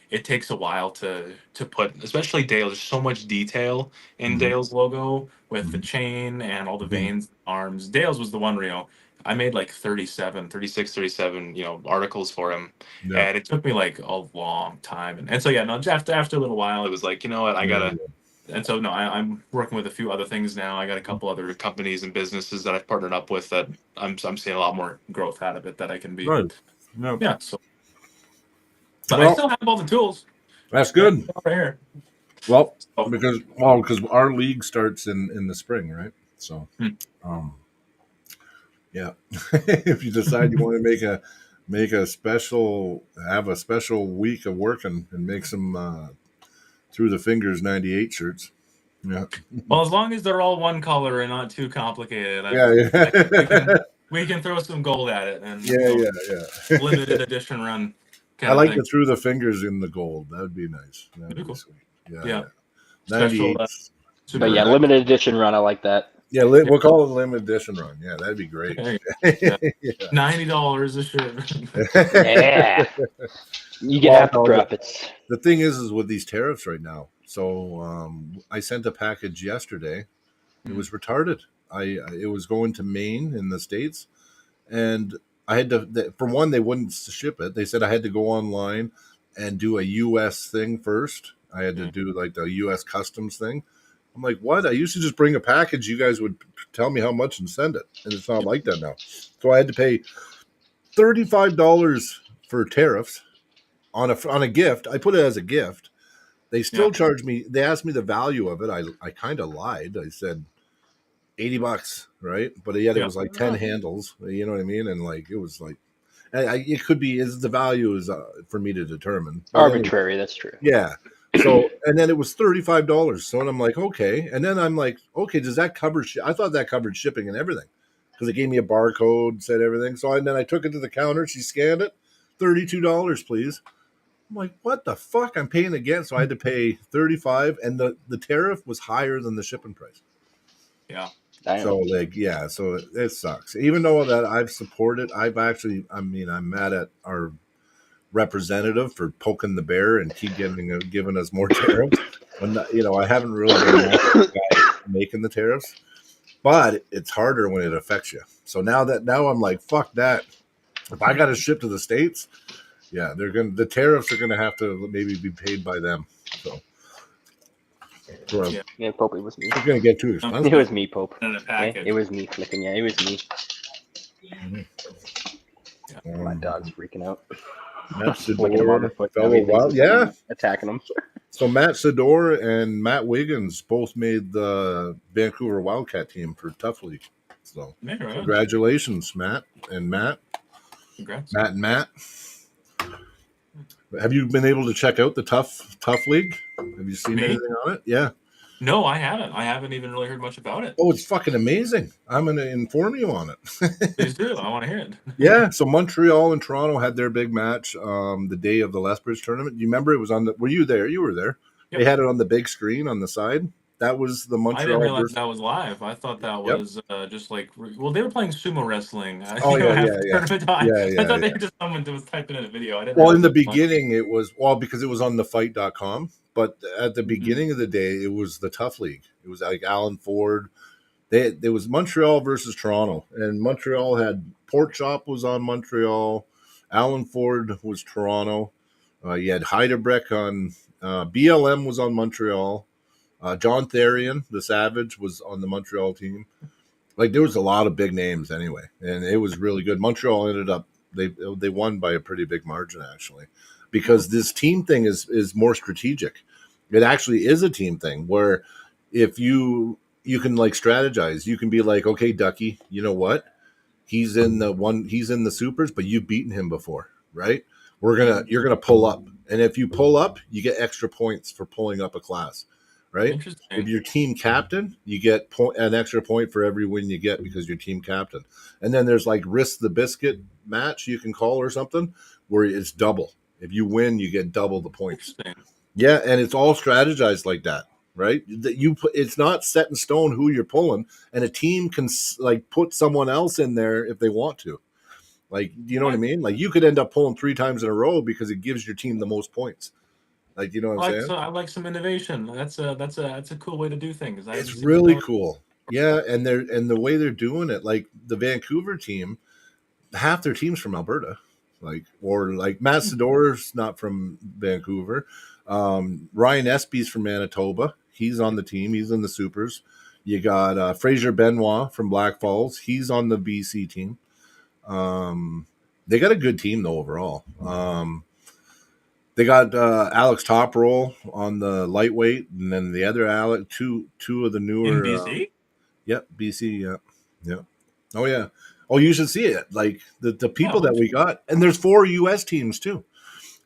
it takes a while to put, especially Dale. There's so much detail in Dale's logo with the chain and all the veins, arms. Dale's was the one where I made like 36, 37, articles for him. Yeah. And it took me like a long time. And so, after a little while, it was like, you know what, I gotta, and so, no, I'm working with a few other things now. I got a couple other companies and businesses that I've partnered up with that I'm seeing a lot more growth out of it that I can be. Right. Yep. Yeah. So, but I still have all the tools. That's good. Right here. Well, because our league starts in the spring, right? So, yeah, if you decide you want to have a special week of working and make some through the fingers 98 shirts. Yeah. Well, as long as they're all one color and not too complicated, we can throw some gold at it and limited edition run. I like the through the fingers in the gold. That would be nice. That'd be cool. Sweet. Yeah. Special, but yeah, limited edition run. I like that. Yeah, we'll call it a limited edition run. Yeah, that'd be great. $90 a shirt. Yeah. You get half the profits. The thing is with these tariffs right now. So I sent a package yesterday. It was retarded. It was going to Maine in the States, and I had to. For one, they wouldn't ship it. They said I had to go online and do a U.S. thing first. I had to do like the U.S. customs thing, I'm like, what? I used to just bring a package. You guys would tell me how much and send it, and it's not like that now. So I had to pay $35 for tariffs on a gift. I put it as a gift. They still charged me. They asked me the value of it. I kind of lied. I said $80, right? But yet it was like 10 handles. You know what I mean? And like it was like it could be is the value is for me to determine. But arbitrary. Anyway, that's true. yeah. So and then it was $35. So and I'm like, okay. And then I'm like, okay, does that cover? I thought that covered shipping and everything because it gave me a barcode, said everything. So and then I took it to the counter. She scanned it. $32, please. I'm like, what the fuck? I'm paying again. So I had to pay $35, and the tariff was higher than the shipping price. Yeah. So like, yeah, so it sucks. Even though that I've supported, I'm mad at our representative for poking the bear and keep giving us more tariffs. When I haven't really been the guy making the tariffs, but it's harder when it affects you. So now I'm like, fuck that. If I got to ship to the States, yeah, the tariffs are gonna have to maybe be paid by them. So yeah, Pope, it was me. It's gonna get too expensive. It was me, Pope. In a package. Yeah, it was me flicking. Yeah, it was me. My dog's freaking out. Matt Flicking him on the Sador, foot. fellow wild, yeah. Attacking him. So Matt Sador and Matt Wiggins both made the Vancouver Wildcat team for Tough League. So congratulations, Matt and Matt. Congrats. Matt and Matt. Have you been able to check out the Tough League? Have you seen anything on it? Yeah. No, I haven't. I haven't even really heard much about it. Oh, it's fucking amazing. I'm going to inform you on it. Please do. I want to hear it. Yeah. So Montreal and Toronto had their big match the day of the Lethbridge tournament. You remember it was were you there? You were there. Yep. They had it on the big screen on the side. That was the Montreal. I didn't realize that was live. I thought that was just like, well, they were playing sumo wrestling. Yeah. I thought they just someone was typing in a video. I didn't. Well, in the beginning, it was because it was on thefight.com. But at the beginning of the day, it was the Tough League. It was like Alan Ford. There was Montreal versus Toronto, and Montreal had Pork Chop was on Montreal. Alan Ford was Toronto. You had Heidebreck on BLM was on Montreal. John Therian, the Savage, was on the Montreal team. Like there was a lot of big names anyway, and it was really good. Montreal ended up they won by a pretty big margin actually, because this team thing is more strategic. It actually is a team thing where if you can like strategize, you can be like, okay, Ducky, you know what? He's in the supers, but you've beaten him before, right? You're gonna pull up, and if you pull up, you get extra points for pulling up a class. Right? If you're team captain, you get an extra point for every win you get because you're team captain. And then there's like risk the biscuit match you can call or something where it's double. If you win, you get double the points. Yeah, and it's all strategized like that, right? It's not set in stone who you're pulling, and a team can like put someone else in there if they want to. Like, you know what I mean? Like you could end up pulling 3 times in a row because it gives your team the most points. Like, you know what I'm saying? I like some innovation. That's a cool way to do things. It's really cool. Yeah, and the way they're doing it, like the Vancouver team, half their team's from Alberta. Like Matt Sador's not from Vancouver. Ryan Espy's from Manitoba. He's on the team. He's in the supers. You got Fraser Benoit from Black Falls. He's on the BC team. They got a good team though overall. They got Alex Toproll on the lightweight, and then the other Alex, two of the newer. In BC? Yep, BC. Yeah. Oh yeah. Oh, you should see it. Like the people that we got, and there's 4 U.S. teams too.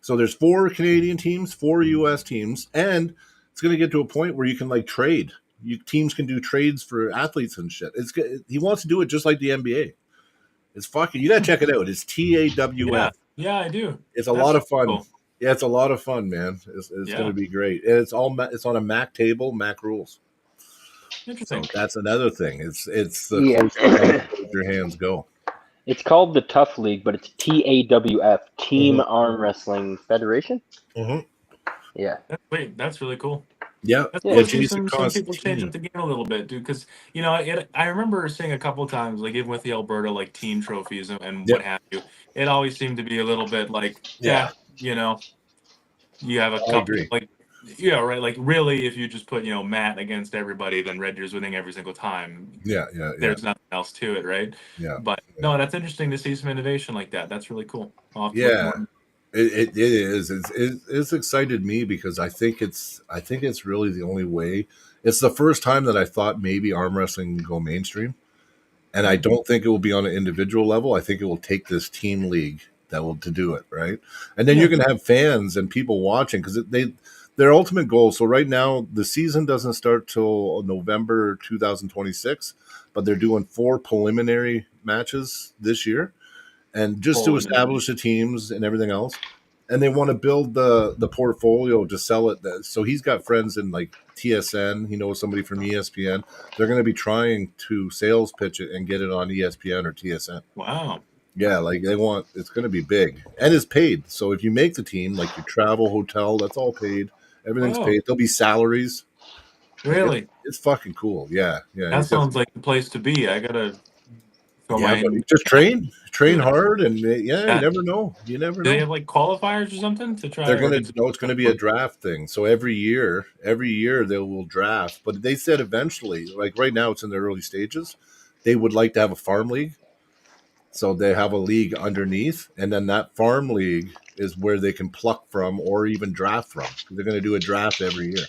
So there's 4 Canadian teams, 4 U.S. teams, and it's going to get to a point where you can like trade. Teams can do trades for athletes and shit. He wants to do it just like the NBA. It's fucking. You got to check it out. It's TAWF. Yeah, I do. It's a lot of fun. Cool. Yeah, it's a lot of fun, man. It's going to be great. And it's on a Mac table, Mac rules. Interesting. So that's another thing. It's the closest your hands go. It's called the Tough League, but it's TAWF, Team Arm Wrestling Federation. Mm-hmm. Yeah. Wait, that's really cool. Yeah. Some people change up the game a little bit, dude. Because I remember seeing a couple of times, like even with the Alberta like team trophies and what have you, it always seemed to be a little bit like you have a couple like Yeah, right. Like really, if you just put Matt against everybody, then Red Deer's winning every single time. Yeah. There's nothing else to it, right? Yeah. But no, that's interesting to see some innovation like that. That's really cool. I'll have to look Yeah. more. It is. It's excited me because I think it's really the only way. It's the first time that I thought maybe arm wrestling can go mainstream. And I don't think it will be on an individual level. I think it will take this team league that will to do it, right? And then Yeah. you're going to have fans and people watching because their ultimate goal. So right now the season doesn't start till November 2026, but they're doing 4 preliminary matches this year, and just to establish the teams and everything else. And they want to build the portfolio to sell it. So he's got friends in like TSN. He knows somebody from ESPN. They're going to be trying to sales pitch it and get it on ESPN or TSN. Wow. Yeah, like it's going to be big and it's paid. So if you make the team, like your travel, hotel, that's all paid. Everything's paid. There'll be salaries. Really? It's fucking cool. Yeah. That sounds like the place to be. I gotta. But just train hard, and you never know. You never know. Do they have like qualifiers or something to try? They're gonna know it's gonna be a draft thing. So every year they will draft. But they said eventually, like right now, it's in the early stages. They would like to have a farm league, so they have a league underneath, and then that farm league is where they can pluck from or even draft from. They're going to do a draft every year.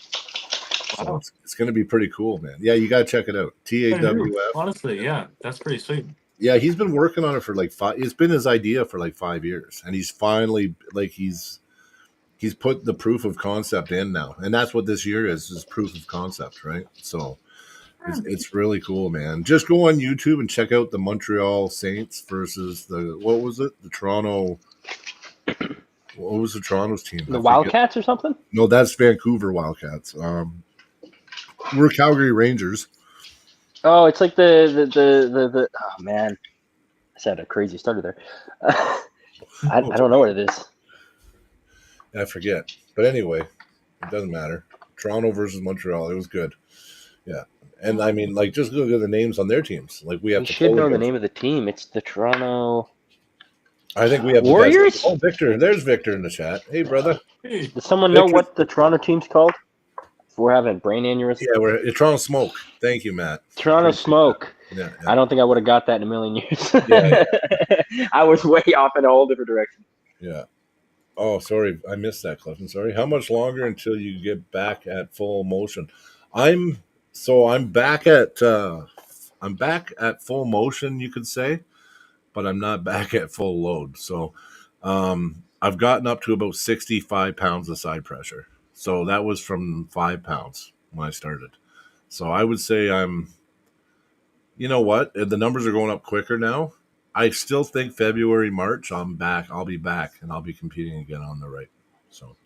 So it's going to be pretty cool, man. Yeah, you got to check it out. TAWF. Honestly, yeah, that's pretty sweet. Yeah, he's been working on it for like 5. It's been his idea for like 5 years, and he's finally he's put the proof of concept in now, and that's what this year is proof of concept, right? So it's really cool, man. Just go on YouTube and check out the Montreal Saints versus the Toronto. What was the Toronto's team? The Wildcats or something? No, that's Vancouver Wildcats. We're Calgary Rangers. Oh, it's like the oh man, I said a crazy starter there. I don't know what it is. I forget, but anyway, it doesn't matter. Toronto versus Montreal, it was good. Yeah, and I mean, like, just look at the names on their teams. Like we should know the name of the team. It's the Toronto. I think we have Warriors. Oh, Victor, there's Victor in the chat. Hey, brother. Does someone know what the Toronto team's called? If we're having brain aneurysm. Yeah, we're Toronto Smoke. Thank you, Matt. Toronto Smoke. Yeah. I don't think I would have got that in a million years. Yeah. I was way off in a whole different direction. Yeah. Oh, sorry, I missed that, Clifton. Sorry. How much longer until you get back at full motion? I'm back at full motion, you could say, but I'm not back at full load. So, I've gotten up to about 65 pounds of side pressure. So that was from 5 pounds when I started. So I would say you know what? The numbers are going up quicker now. I still think February, March, I'm back. I'll be back and I'll be competing again on the right. So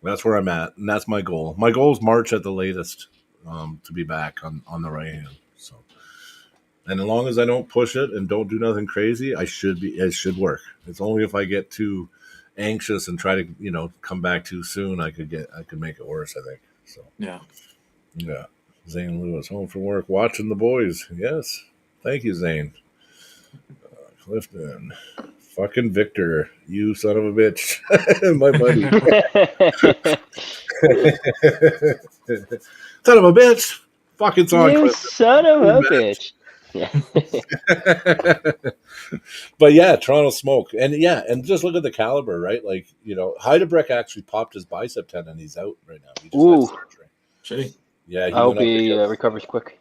that's where I'm at. And that's my goal. My goal is March at the latest, to be back on the right hand. So, and as long as I don't push it and don't do nothing crazy, it should work. It's only if I get too anxious and try to, come back too soon, I could make it worse, I think. So, yeah. Zane Lewis, home from work, watching the boys. Yes. Thank you, Zane. Clifton. Fucking Victor, you son of a bitch. My buddy. Son of a bitch. Fucking song. You Clifton. Son of a bitch. Yeah. But yeah, Toronto Smoke. And just look at the caliber, right? Like, Heidebrecht actually popped his bicep tendon. He's out right now. He just had surgery. Shitty. Yeah, I hope he recovers quick.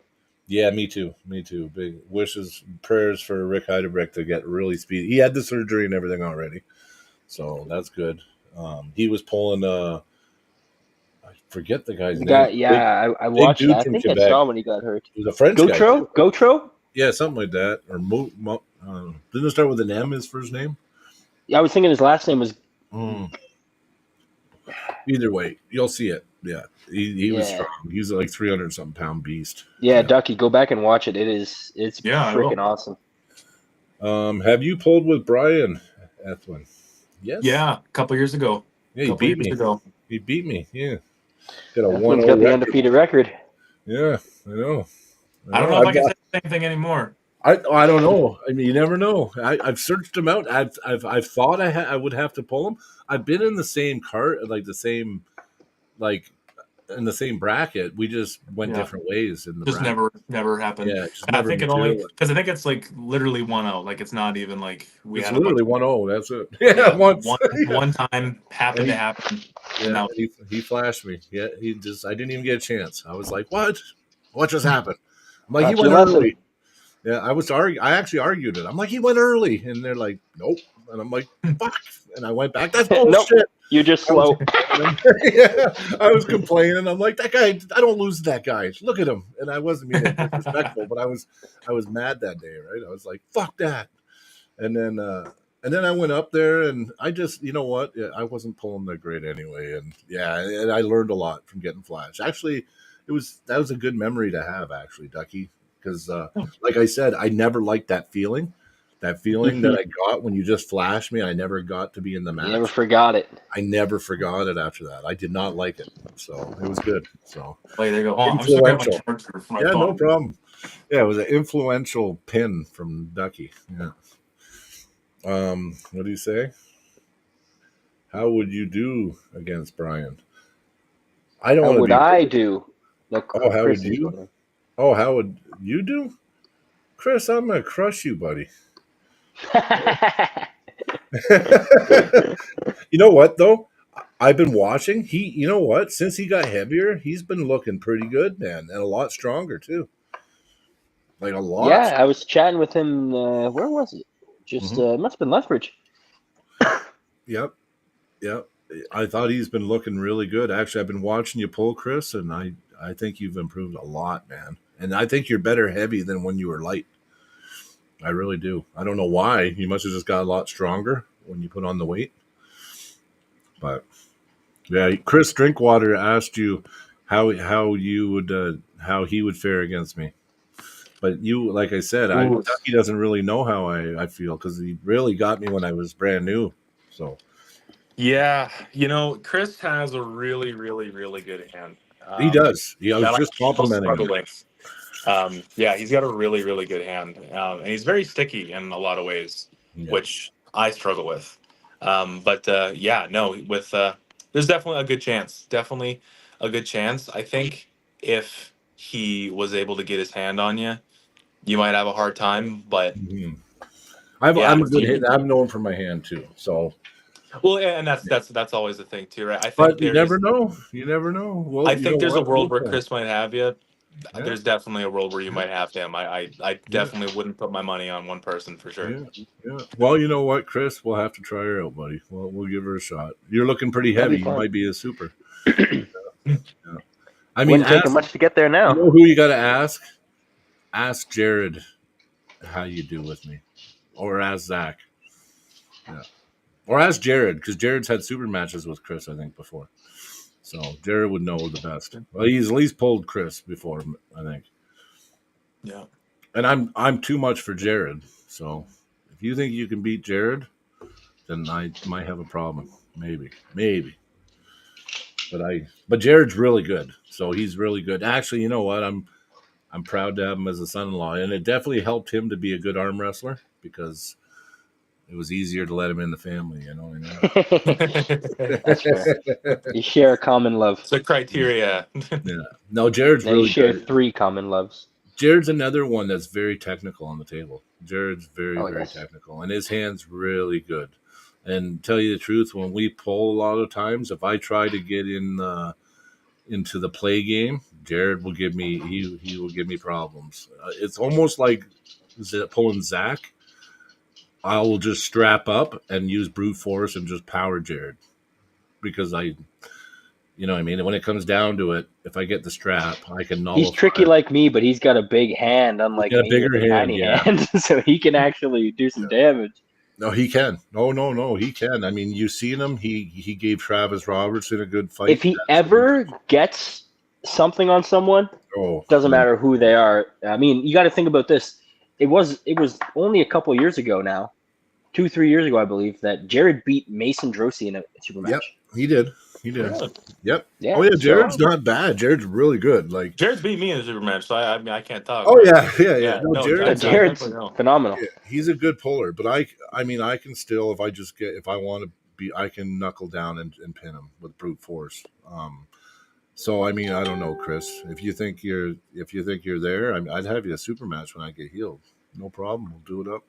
Yeah, me too. Big wishes, prayers for Rick Heidebrecht to get really speedy. He had the surgery and everything already, so that's good. He was pulling. I forget the guy's name. I watched that. I think Quebec. I saw when he got hurt. He was a French guy. Gautreau? Yeah, something like that. Or didn't it start with an M? His first name? Yeah, I was thinking his last name was. Either way, you'll see it. Yeah, he was strong. He was like 300-something pound beast. Yeah, Ducky, go back and watch it. It's freaking awesome. Have you pulled with Brian Ethwyn? Yes. Yeah, a couple years ago. Yeah, he beat me. He beat me. Yeah. Got a 1-0 got the undefeated record. Yeah, I know. I don't know if I can say the same thing anymore. I don't know. I mean, you never know. I've searched him out. I've thought I would have to pull him. I've been in the same cart, like the same like in the same bracket. We just went different ways in the just bracket. never happened. Yeah, it just I never think it only materialized. because I think it's like literally 1-0. Like it's not even like we It's had a bunch. literally 1-0. That's it. Yeah, once. One time happened to happen. Yeah, And now he flashed me. Yeah, I didn't even get a chance. I was like, what? What just happened? I'm like, he That's went your lesson. early. Yeah, I actually argued it. I'm like, he went early, and they're like, nope. And I'm like, fuck. And I went back. That's Nope. bullshit. You're just I was, slow. yeah, I was complaining. I'm like, that guy. I don't lose to that guy. Look at him. And I wasn't being disrespectful, but I was mad that day, right? I was like, fuck that. And then I went up there, and I just, you know what? Yeah, I wasn't pulling that great anyway, and yeah, and I learned a lot from getting flashed. Actually, that was a good memory to have, actually, Ducky, because like I said, I never liked that feeling. That feeling that I got when you just flashed me, I never got to be in the match. You never forgot it. I never forgot it after that. I did not like it, so it was good. So there you go. Oh, I'm just looking at my charger for my yeah, phone. no problem. Yeah, it was an influential pin from Ducky. Yeah. What do you say? How would you do against Brian? I don't How want to would be. I do? Look, Oh, how Chris would is you? going. Oh, how would you do? Chris, I'm gonna crush you, buddy. You know what though? I've been watching. You know what? Since he got heavier, he's been looking pretty good, man, and a lot stronger too. Like a lot. Yeah, I was chatting with him. Where was it? Just it must have been Lethbridge. Yep. Yep. I thought he's been looking really good. Actually, I've been watching you pull, Chris, and I think you've improved a lot, man. And I think you're better heavy than when you were light. I really do. I don't know why. You must have just got a lot stronger when you put on the weight. But yeah, Chris Drinkwater asked you how you would how he would fare against me. But you, like I said, he doesn't really know how I feel because he really got me when I was brand new. So yeah, Chris has a really, really, really good hand. he does. I was that just I'm still complimenting him. struggling. Yeah, he's got a really, really good hand, and he's very sticky in a lot of ways, which I struggle with. But yeah, no, with there's definitely a good chance. Definitely a good chance. I think if he was able to get his hand on you, you might have a hard time. But I'm a good hit. I'm known for my hand too. So well, and that's always the thing too, right? I think but you never know. You never know. Well, I think there's a world where Chris might have you. Yeah. There's definitely a world where you might have him. I definitely wouldn't put my money on one person for sure. Yeah. Well, you know what, Chris? We'll have to try her out, buddy. We'll give her a shot. You're looking pretty heavy. You might be a super. I mean, wouldn't take him much to get there now. You know who you got to ask? Ask Jared how you do with me, or ask Zach. Yeah. Or ask Jared, because Jared's had super matches with Chris, I think, before. So Jared would know the best. Well, he's at least pulled Chris before, I think. Yeah. And I'm too much for Jared. So if you think you can beat Jared, then I might have a problem. Maybe. But Jared's really good. So he's really good. Actually, you know what? I'm proud to have him as a son-in-law, and it definitely helped him to be a good arm wrestler because it was easier to let him in the family, you know. That's fair. You share a common love. It's a criteria. Yeah. No, Jared's now really you share good. 3 common loves. Jared's another one that's very technical on the table. Jared's very technical, and his hand's really good. And tell you the truth, when we pull a lot of times, if I try to get into the play game, Jared will give me he will give me problems. It's almost like pulling Zach. I will just strap up and use brute force and just power Jared because you know what I mean? When it comes down to it, if I get the strap, I can nullify. He's tricky like me, but he's got a big hand, unlike me. Bigger hand, tiny hand, so he can actually do some damage. No, he can. No, he can. I mean, you seen him. He gave Travis Robertson a good fight. If he ever gets something on someone, doesn't matter who they are. I mean, you got to think about this. It was only a couple years ago now, 2-3 years ago, I believe, that Jared beat Mason Drosy in a super match. Yep, he did. Really? Yep. Yeah. Oh yeah, Jared's not bad. Jared's really good. Like Jared's beat me in a super match, so I mean I can't talk. Oh yeah. No, Jared's phenomenal. Yeah, he's a good puller, but I mean I can still if I want to be I can knuckle down and pin him with brute force. So I mean, I don't know, Chris. If you think you're there, I'd have you a super match when I get healed. No problem. We'll do it up.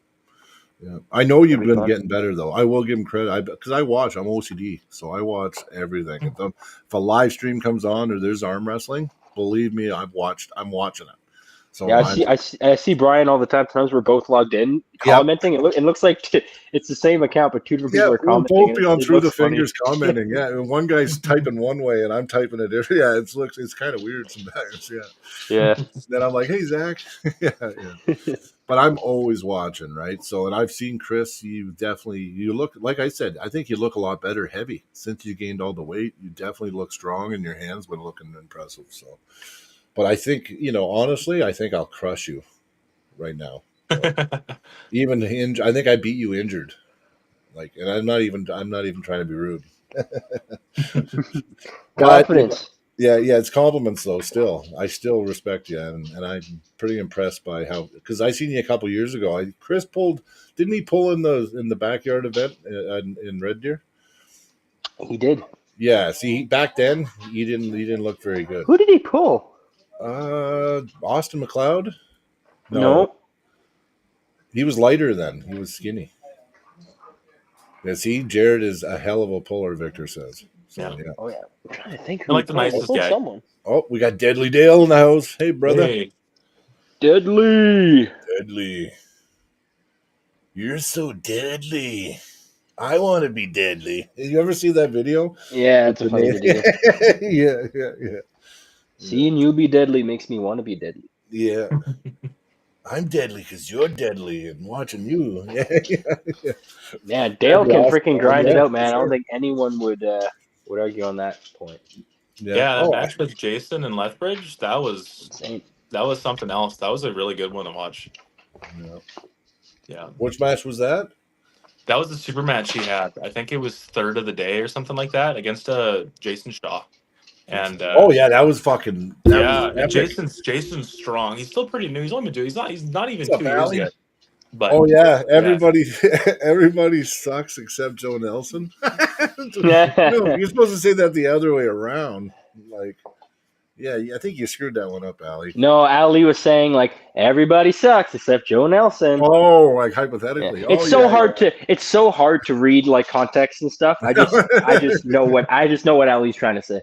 Yeah, I know you've That'd be been fun. getting better though. I will give him credit because I watch. I'm OCD, so I watch everything. If a live stream comes on or there's arm wrestling, believe me, I'm watching it. So Yeah, I see Brian all the time. Sometimes we're both logged in yep, commenting. It looks like it's the same account, but two different yeah, people are we'll commenting, both and be on it through the looks funny. fingers commenting. Yeah, and one guy's typing one way and I'm typing it different. Yeah, it's kind of weird sometimes. Yeah. Yeah. Then I'm like, hey Zach, yeah, yeah. But I'm always watching, right? So, and I've seen Chris. You look like I said. I think you look a lot better heavy since you gained all the weight. You definitely look strong, and your hands been looking impressive. So, but I think honestly, I think I'll crush you right now. Even I think I beat you injured. Like, and I'm not even trying to be rude. But Confidence. yeah, it's compliments though. Still, I still respect you, and I'm pretty impressed by how because I seen you a couple years ago. Chris pulled, didn't he pull in the backyard event in Red Deer? He did. Yeah. See, back then he didn't look very good. Who did he pull? Austin McLeod. No, No. he was lighter then. He was skinny. Yeah, see, Jared is a hell of a puller. Victor says. So Yeah. yeah. Oh yeah. I'm trying to think I who he like the pulled. He nicest pulled guy. someone. Oh, we got Deadly Dale in the house. Hey, brother. Hey. Deadly. Deadly. You're so deadly. I want to be deadly. Did you ever see that video? Yeah, With it's a the funny name? video. Yeah. Seeing you be deadly makes me want to be deadly. Yeah. I'm deadly because you're deadly and watching you. Yeah. Yeah, That'd Dale be can awesome. freaking grind it Yeah, out, man. for I don't sure. think anyone would argue on that point. Yeah. Yeah, that Oh, match with Jason and Lethbridge, that was Insane. something else. That was a really good one to watch. yeah. Yeah. Which match was that? That was the super match he had. I think it was third of the day or something like that against Jason Shaw. And Oh yeah, that was fucking. That yeah, was and epic. Jason's strong. He's still pretty new. He's only been doing he's not even What's up, 2 years Allie? yet. But Oh yeah, yeah. everybody sucks except Joe Nelson. Yeah. No, you're supposed to say that the other way around. Like, yeah, I think you screwed that one up, Allie. No, Ali was saying like everybody sucks except Joe Nelson. Oh, like Yeah. hypothetically. It's Oh, so yeah, hard to read like context and stuff. I just know what Ali's trying to say.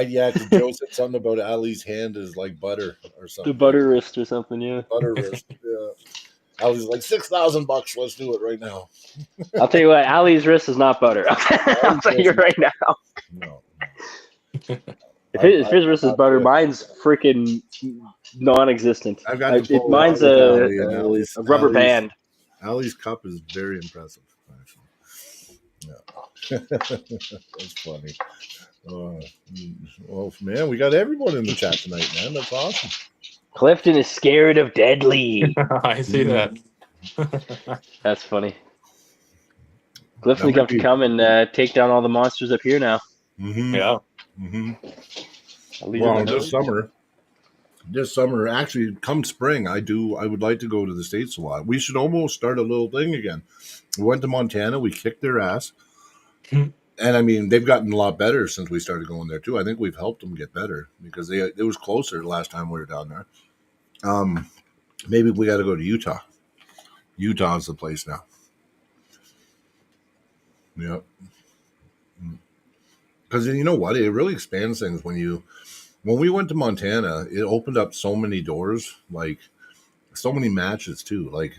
yeah, because Joe said something about Ali's hand is like butter or something. The butter wrist or something, yeah. Butter wrist. Yeah. Ali's like $6,000. Let's do it right now. I'll tell you what, Ali's wrist is not butter. I'll tell you right now. No. If his wrist is butter, mine's freaking non-existent. I've got to pull Mine's out with a, Ali, and a rubber band. Ali's cup is very impressive. Yeah. That's funny. Well, man, we got everyone in the chat tonight, man. That's awesome. Clifton is scared of Deadly. I see that. That's funny. Clifton's going to come and take down all the monsters up here now. Mm-hmm. Yeah. Mm-hmm. Well, this summer, actually, come spring, I would like to go to the States a lot. We should almost start a little thing again. We went to Montana. We kicked their ass. And I mean, they've gotten a lot better since we started going there too. I think we've helped them get better because it was closer the last time we were down there. Maybe we got to go to Utah. Utah's the place now. Yep. Because you know what? It really expands things when we went to Montana, it opened up so many doors, like so many matches too. Like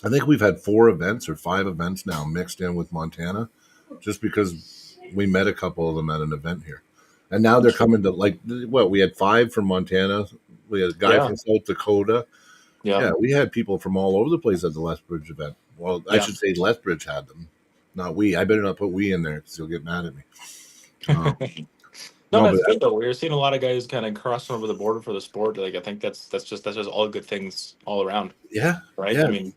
I think we've had 4 events or 5 events now mixed in with Montana, just because we met a couple of them at an event here, and now they're coming to we had 5 from Montana, we had a guy from South Dakota. Yeah, we had people from all over the place at the Lethbridge event. Well, I should say Lethbridge had them, not we. I better not put we in there because you'll get mad at me. No, that's good though. We're seeing a lot of guys kind of crossing over the border for the sport. Like I think that's just all good things all around. Yeah. Right. Yeah. I mean,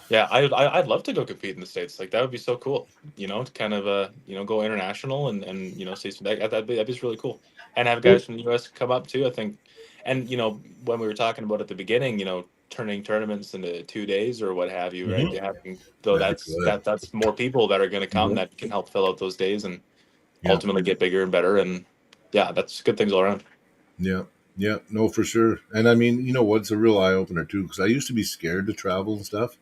yeah, I'd love to go compete in the States. Like that would be so cool. To kind of go international and see some that'd be just really cool. And have guys from the US come up too. I think, and when we were talking about at the beginning, turning tournaments into 2 days or what have you, right? That's more people that are going to come that can help fill out those days and ultimately get bigger and better. And yeah, that's good things all around. Yeah. Yeah. No, for sure. And I mean, you know what's a real eye opener too? Because I used to be scared to travel and stuff.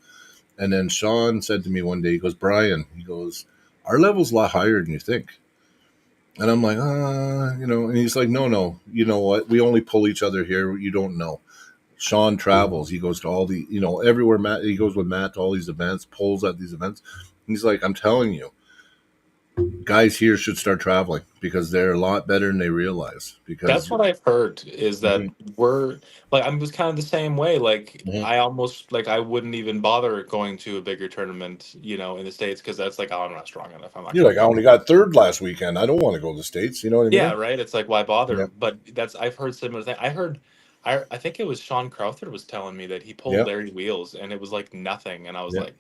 And then Sean said to me one day, he goes, Brian, he goes, our level's a lot higher than you think. And I'm like, you know, and he's like, no, you know what? We only pull each other here. You don't know. Sean travels. He goes to all the, you know, everywhere. Matt, he goes with Matt to all these events, pulls at these events. He's like, I'm telling you, guys here should start traveling because they're a lot better than they realize. That's Because, what I've heard is that Mhm, we're like I was kind of the same way. Like mhm. I almost like I wouldn't even bother going to a bigger tournament, you know, in the States because that's like, oh, I'm not strong enough. I'm not You're gonna like, I bother. only got third last weekend. I don't want to go to the States. You know what I Yeah, mean? right. It's like why bother? Yeah. But that's I've heard similar thing. I heard, I think it was Sean Crowther was telling me that he pulled Yeah. Larry Wheels and it was like nothing, and I was Yeah. like,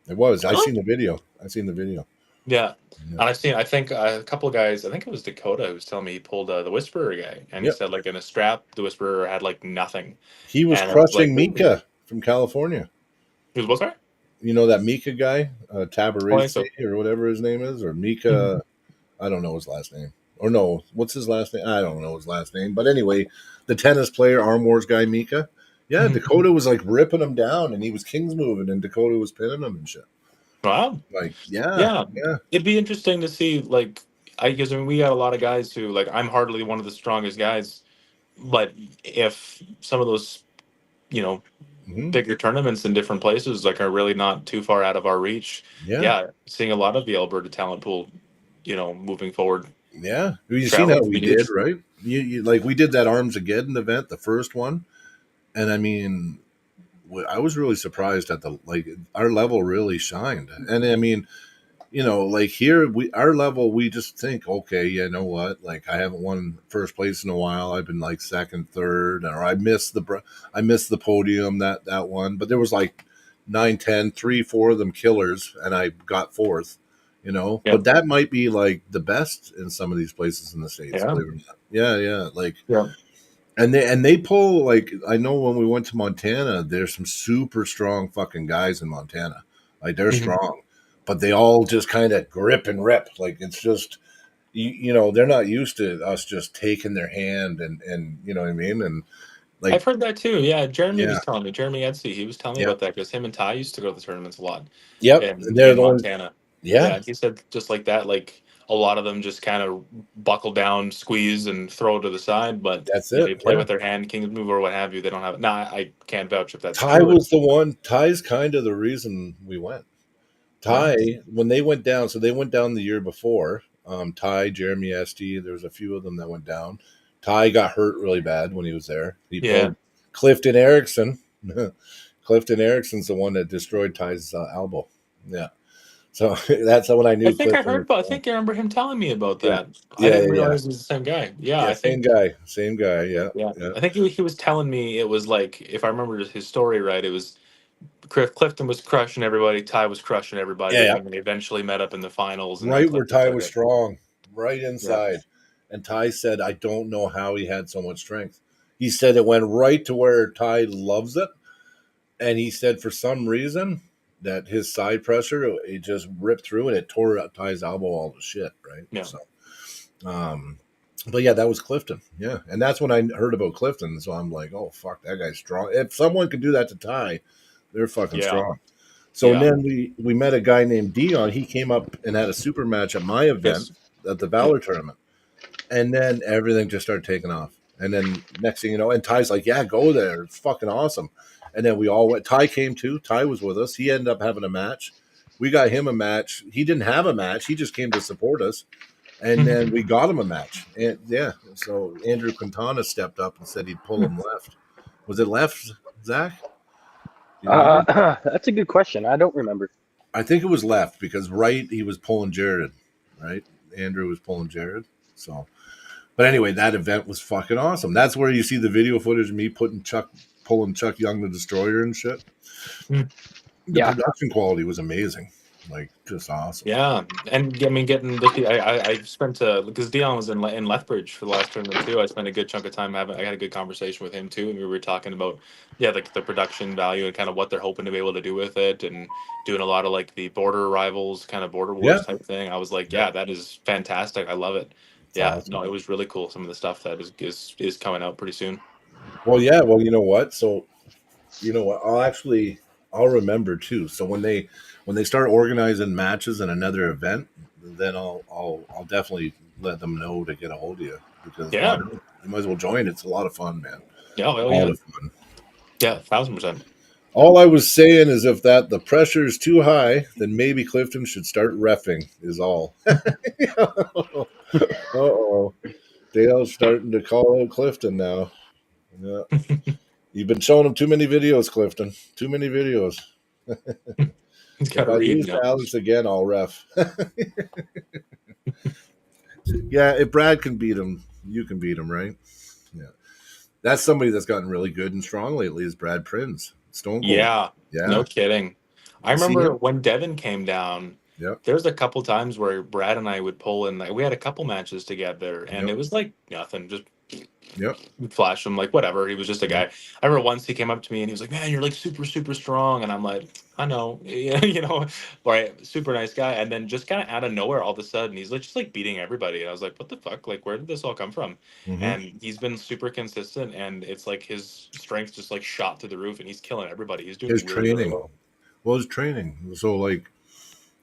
It was. I really? seen the video. I seen the video. Yeah. Yeah. And I've seen, I think a couple of guys, I think it was Dakota who was telling me he pulled the Whisperer guy, and he Yep. said like in a strap, the Whisperer had like nothing, He was and I was like, crushing ooh. Mika from California. He was what, sorry? You know that Mika guy, Oh, I think Tabarese so. or whatever his name is, or Mhm. Mika. I don't know his last name. Or no, what's his last name? I don't know his last name. But anyway, the tennis player, Arm Wars guy, Mika. Yeah, Mhm. Dakota was like ripping him down, and he was kings moving, and Dakota was pinning him and shit. Wow. Like, yeah, Yeah. yeah, It'd be interesting to see, like, because I mean, we got a lot of guys who, like, I'm hardly one of the strongest guys, but if some of those, you know, hmm bigger tournaments in different places, like, are really not too far out of our reach, yeah, yeah, seeing a lot of the Alberta talent pool, you know, moving forward, yeah. You seen traveling how to we be did, huge. right? You like we did that Armageddon event, the first one, and I mean, I was really surprised at the like our level really shined, and I mean, you know, like here we our level we just think, okay, you know what, like I haven't won first place in a while. I've been like second, third, or I missed the podium that one, but there was like 9, 10, 3, 4 of them killers, and I got fourth. You know, Yeah. but that might be like the best in some of these places in the states. Yeah. Believe it or not. Yeah, yeah. Like Yeah. and they pull like I know when we went to Montana, there's some super strong fucking guys in Montana. Like they're Mhm. strong, but they all just kind of grip and rip. Like it's just you know they're not used to us just taking their hand and you know what I mean and like I've heard that too. Yeah, Jeremy yeah was telling me, Jeremy Etsy, he was telling me yeah about that because him and Ty used to go to the tournaments a lot yep in they're the ones Montana. yeah Yeah, and he said just like that, like a lot of them just kind of buckle down, squeeze, and throw to the side. But that's you know, it they play yeah. with their hand, king's move or what have you. They don't have it. Nah, I can't vouch if that's Ty true. was the one. Ty's kind of the reason we went. Wow. Ty, when they went down, so they went down the year before. Ty, Jeremy Estee, there was a few of them that went down. Ty got hurt really bad when he was there. He Yeah. pulled Clifton Erickson. Clifton Erickson's the one that destroyed Ty's elbow. Yeah, so that's when I I knew think I Clifton heard was about. I strong. think I remember him telling me about Yeah, that. I yeah, didn't yeah, yeah, realize it was the same guy. Yeah, yeah. I think. Same guy. Yeah, Yeah, yeah, I think he was telling me it was like if I remember his story right, it was Clifton was crushing everybody, Ty was crushing yeah, everybody, yeah. and then they eventually met up in the finals, and then Right where Clifton Ty took was it. strong, right Yeah. inside. And Ty said, I don't know how he had so much strength. He said it went right to where Ty loves it. And he said for some reason that his side pressure, it just ripped through and it tore out Ty's elbow all to shit, right? Yeah. So, um, but yeah, that was Clifton. Yeah. And that's when I heard about Clifton. So I'm like, oh, fuck, that guy's strong. If someone could do that to Ty, they're fucking Yeah. strong. So and Yeah. then we met a guy named Dion. He came up and had a super match at my event Yes. at the Yeah. Valor tournament, and then everything just started taking off. And then next thing you know, and Ty's like, "Yeah, go there. It's fucking awesome." And then we all went. Ty came too. Ty was with us. He ended up having a match. We got him a match. He didn't have a match. He just came to support us. And then we got him a match. And yeah, so Andrew Quintana stepped up and said he'd pull him left. Was it left, Zach? Do you remember? That's a good question. I don't remember. I think it was left because right he was pulling Jared, right? Andrew was pulling Jared. So, but anyway, that event was fucking awesome. That's where you see the video footage of me pulling Chuck Young the Destroyer and shit. Mm. The Yeah. production quality was amazing, like just awesome. Yeah, and I mean, getting I spent because Dion was in Lethbridge for the last tournament too. I spent a good chunk of time having. I had a good conversation with him too, and we were talking about yeah, like the production value and kind of what they're hoping to be able to do with it, and doing a lot of like the border rivals, kind of border Yeah, wars type thing. I was like, yeah, yeah, that is fantastic. I love it. yeah, awesome. no, it was really cool. Some of the stuff that is coming out pretty soon. Well, yeah. Well, you know what? So you know what? I'll remember too. So when they start organizing matches in another event, then I'll definitely let them know to get a hold of you because why Yeah, not? You might as well join. It's a lot of fun, man. yeah, A oh lot yeah, of fun. yeah, 1,000%. All I was saying is if the pressure is too high, then maybe Clifton should start reffing. Is all. Uh-oh. Dale's starting to call out Clifton now. Yeah. You've been showing him too many videos, Clifton. Too many videos. He's got If to I read lose now. to Alex again, I'll ref. Yeah, if Brad can beat him, you can beat him, right? Yeah. That's somebody that's gotten really good and strong lately is Brad Prinz. Stone Cold. Yeah, no Yeah. kidding. I You see remember him? when Devin came down, Yep. there was a couple times where Brad and I would pull in, like, we had a couple matches together, and Yep. it was like nothing, just Yep. flash him, like, whatever. He was just a Yep. guy. I remember once he came up to me and he was like, "Man, you're like super, super strong." And I'm like, "I know." Yeah, right, super nice guy. And then just kind of out of nowhere, all of a sudden, he's like just like beating everybody. And I was like, "What the fuck? Like, where did this all come from?" Mm-hmm. And he's been super consistent, and it's like his strength just like shot through the roof, and he's killing everybody. He's doing His really, really training. well. Well, his training. So, like,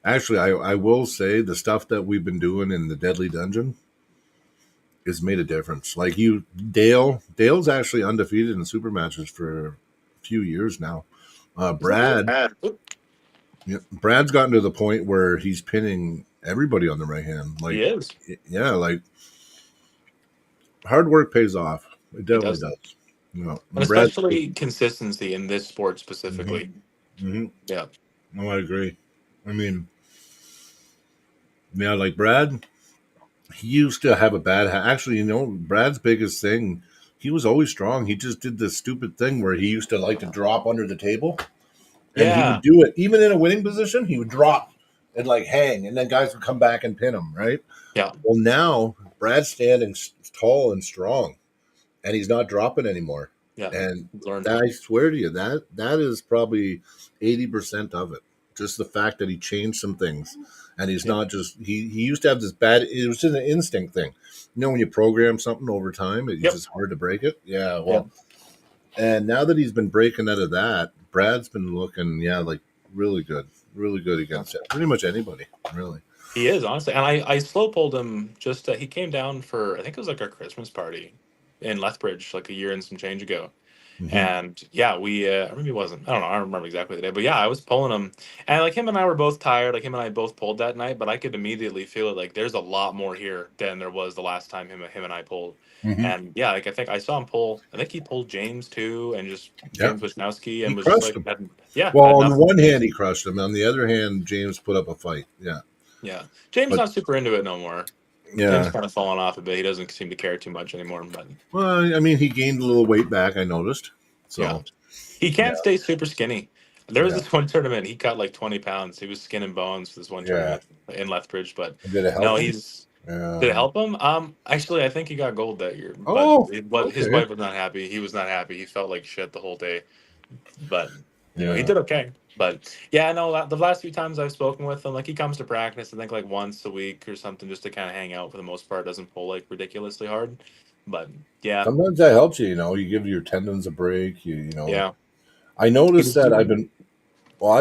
actually, I will say the stuff that we've been doing in the Deadly Dungeon has made a difference. Like Dale's actually undefeated in super matches for a few years now. Is that good? Brad, yeah, Brad's gotten to the point where he's pinning everybody on the right hand. He Like, is. yeah, like hard work pays off. It He definitely does, does. You know, and and Brad. especially consistency in this sport Hmm. specifically. Hmm. Yeah. No, I agree. I mean, yeah, like Brad, he used to have a bad. Actually, Brad's biggest thing. He was always strong. He just did this stupid thing where he used to like to drop under the table, and he would Yeah. do it even in a winning position. He would drop and like hang, and then guys would come back and pin him. Right. Yeah. Well, now Brad's standing tall and strong, and he's not dropping anymore. Yeah. And Learned. I swear to you, that is probably 80% of it. Just the fact that he changed some things, and he's Yeah. not just he used to have this bad. It was just an instinct thing. When you program something over time, it's Yep. just hard to break it. Yeah, Yeah. well, and now that he's been breaking out of that, Brad's been looking, like really good against it. Pretty much anybody, really. He is, honestly. And I slow pulled him just he came down for, I think it was like our Christmas party in Lethbridge like a year and some change ago. Hmm. And yeah, or maybe it wasn't. I don't know. I don't remember exactly the day. But yeah, I was pulling him. And like him and I were both tired. Like him and I both pulled that night, but I could immediately feel it. Like there's a lot more here than there was the last time him and I pulled. Hmm. And yeah, like I think I saw him pull. I think he pulled James too, and just Yeah, James Wisnowski, he and was just crushed like him. had Well, on the nothing. one hand, he crushed him. On the other hand, James put up a fight. Yeah, Yeah, James but not super into it no more. James yeah. kind of fallen off a bit. He doesn't seem to care too much anymore. But Well, I mean, he gained a little weight back. I noticed. yeah, So he yeah, can't stay super skinny. There was yeah, this one tournament. He cut like 20 pounds. He was skin and bones for this one yeah. tournament in Lethbridge. But Did it no, help him? he's did it Yeah. help him? Actually, I think he got gold that year. But Oh, his okay. wife was not happy. He was not happy. He felt like shit the whole day. But he Yeah. did okay. But yeah, no, the last few times I've spoken with him, like he comes to practice, I think like once a week or something, just to kind of hang out for the most part. Doesn't pull like ridiculously hard. But yeah, Sometimes that helps you. You give your tendons a break. yeah. I He noticed was that doing, I've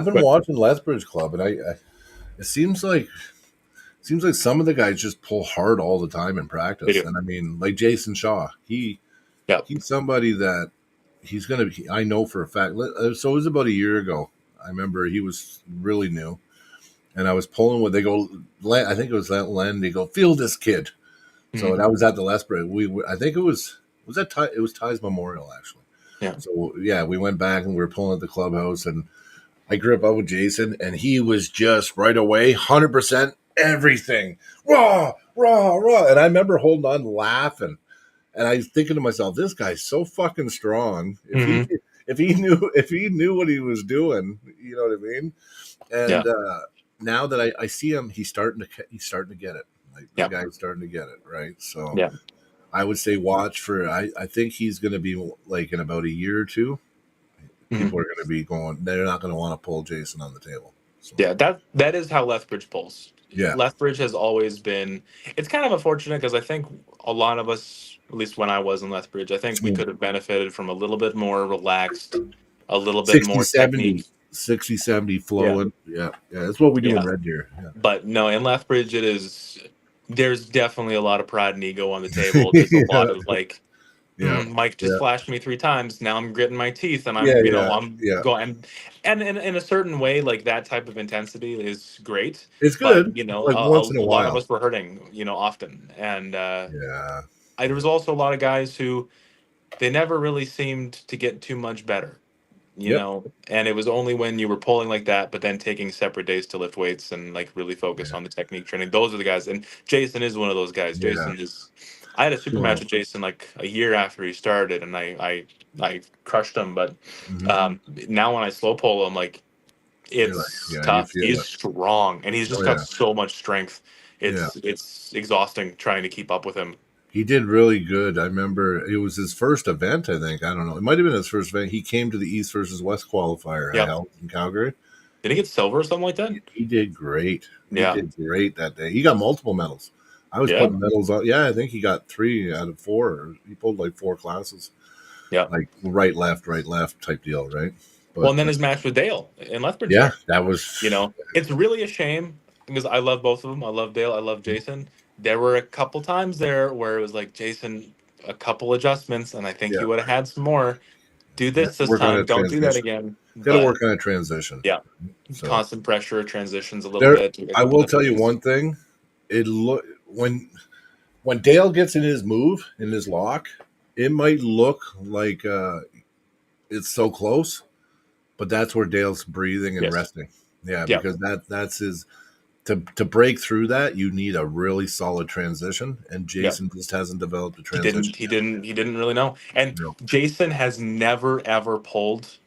been but watching Lethbridge Club, and it seems like some of the guys just pull hard all the time in they practice. do. And I mean, like Jason Shaw, Yeah. he's somebody that he's gonna be. I know for a fact. So it was about a year ago. I remember he was really new, and I was pulling what they go. I think it was that Len. They go feel this kid. So Mhm. that was at the Lethbridge. I think it was that Ty, it was Ty's memorial actually. Yeah. So yeah, we went back and we were pulling at the clubhouse, and I grew up with Jason, and he was just right away 100% everything raw, raw, raw. And I remember holding on, laughing, and I was thinking to myself, this guy's so fucking strong. Hmm. If he knew what he was doing, you know what I mean. Yeah. And now that I see him, he's starting to get it. Like the Yeah. guy's starting to get it, right? So Yeah. I would say watch for. I think he's going to be like in about a year or two. Hmm. People are going to be going. They're not going to want to pull Jason on the table. So Yeah. That is how Lethbridge pulls. Yeah. Lethbridge has always been. It's kind of unfortunate because I think a lot of us, at least when I was in Lethbridge, I think we could have benefited from a little bit more relaxed, a little bit 60, more technique. 70 flowing. Yeah. Yeah. That's what we do in Yeah, Red Deer. but no, in Lethbridge, it is. There's definitely a lot of pride and ego on the table. There's a lot Yeah. of like, Yeah. Mike just Yeah. flashed me 3 times. Now I'm gritting my teeth, and Yeah. I'm, Yeah. I'm Yeah. going, and in a certain way, like that type of intensity is great. It's But good. Like a once in a lot of while. us were hurting, often, and Yeah. there was also a lot of guys who they never really seemed to get too much better. Yep. And it was only when you were pulling like that, but then taking separate days to lift weights and like really focus Yeah. on the technique training. Those are the guys. And Jason is one of those guys. Yeah. Jason is. I had a super match So, with Jason like a year after he started, and I crushed him. But mhm. now when I slow pull him, like You're like, it's yeah, you tough. feel He's it. strong, and he's Oh just got yeah. so much strength. Yeah. It's exhausting trying to keep up with him. He did really good. I remember it was his first event, I think. I don't know. It might have been his first event. He came to the East versus West qualifier I Yep. held in Calgary. Did he get silver or something like that? He did great. He Yeah. did great that day. He got multiple medals. I was Yeah. putting medals on. Yeah, I think he got 3 out of 4. He pulled like 4 classes. Yeah. Like right, left type deal, right? But, Well, and then his match with Dale in Lethbridge. yeah, that was. It's really a shame because I love both of them. I love Dale. I love Jason. There were a couple times there where it was like, Jason, a couple adjustments, and I think Yeah. you would have had some more. Do this Work on time. a Don't do that transition. again. Got to But work on a transition. yeah, So constant pressure, transitions a little there, bit. I will tell you one thing. It look when Dale gets in his move, in his lock, it might look like it's so close, but that's where Dale's breathing and Yes. resting. Yeah, Yeah. because that's his to break through that. You need a really solid transition, and Jason just hasn't developed a transition. He didn't really know. And No. Jason has never ever pulled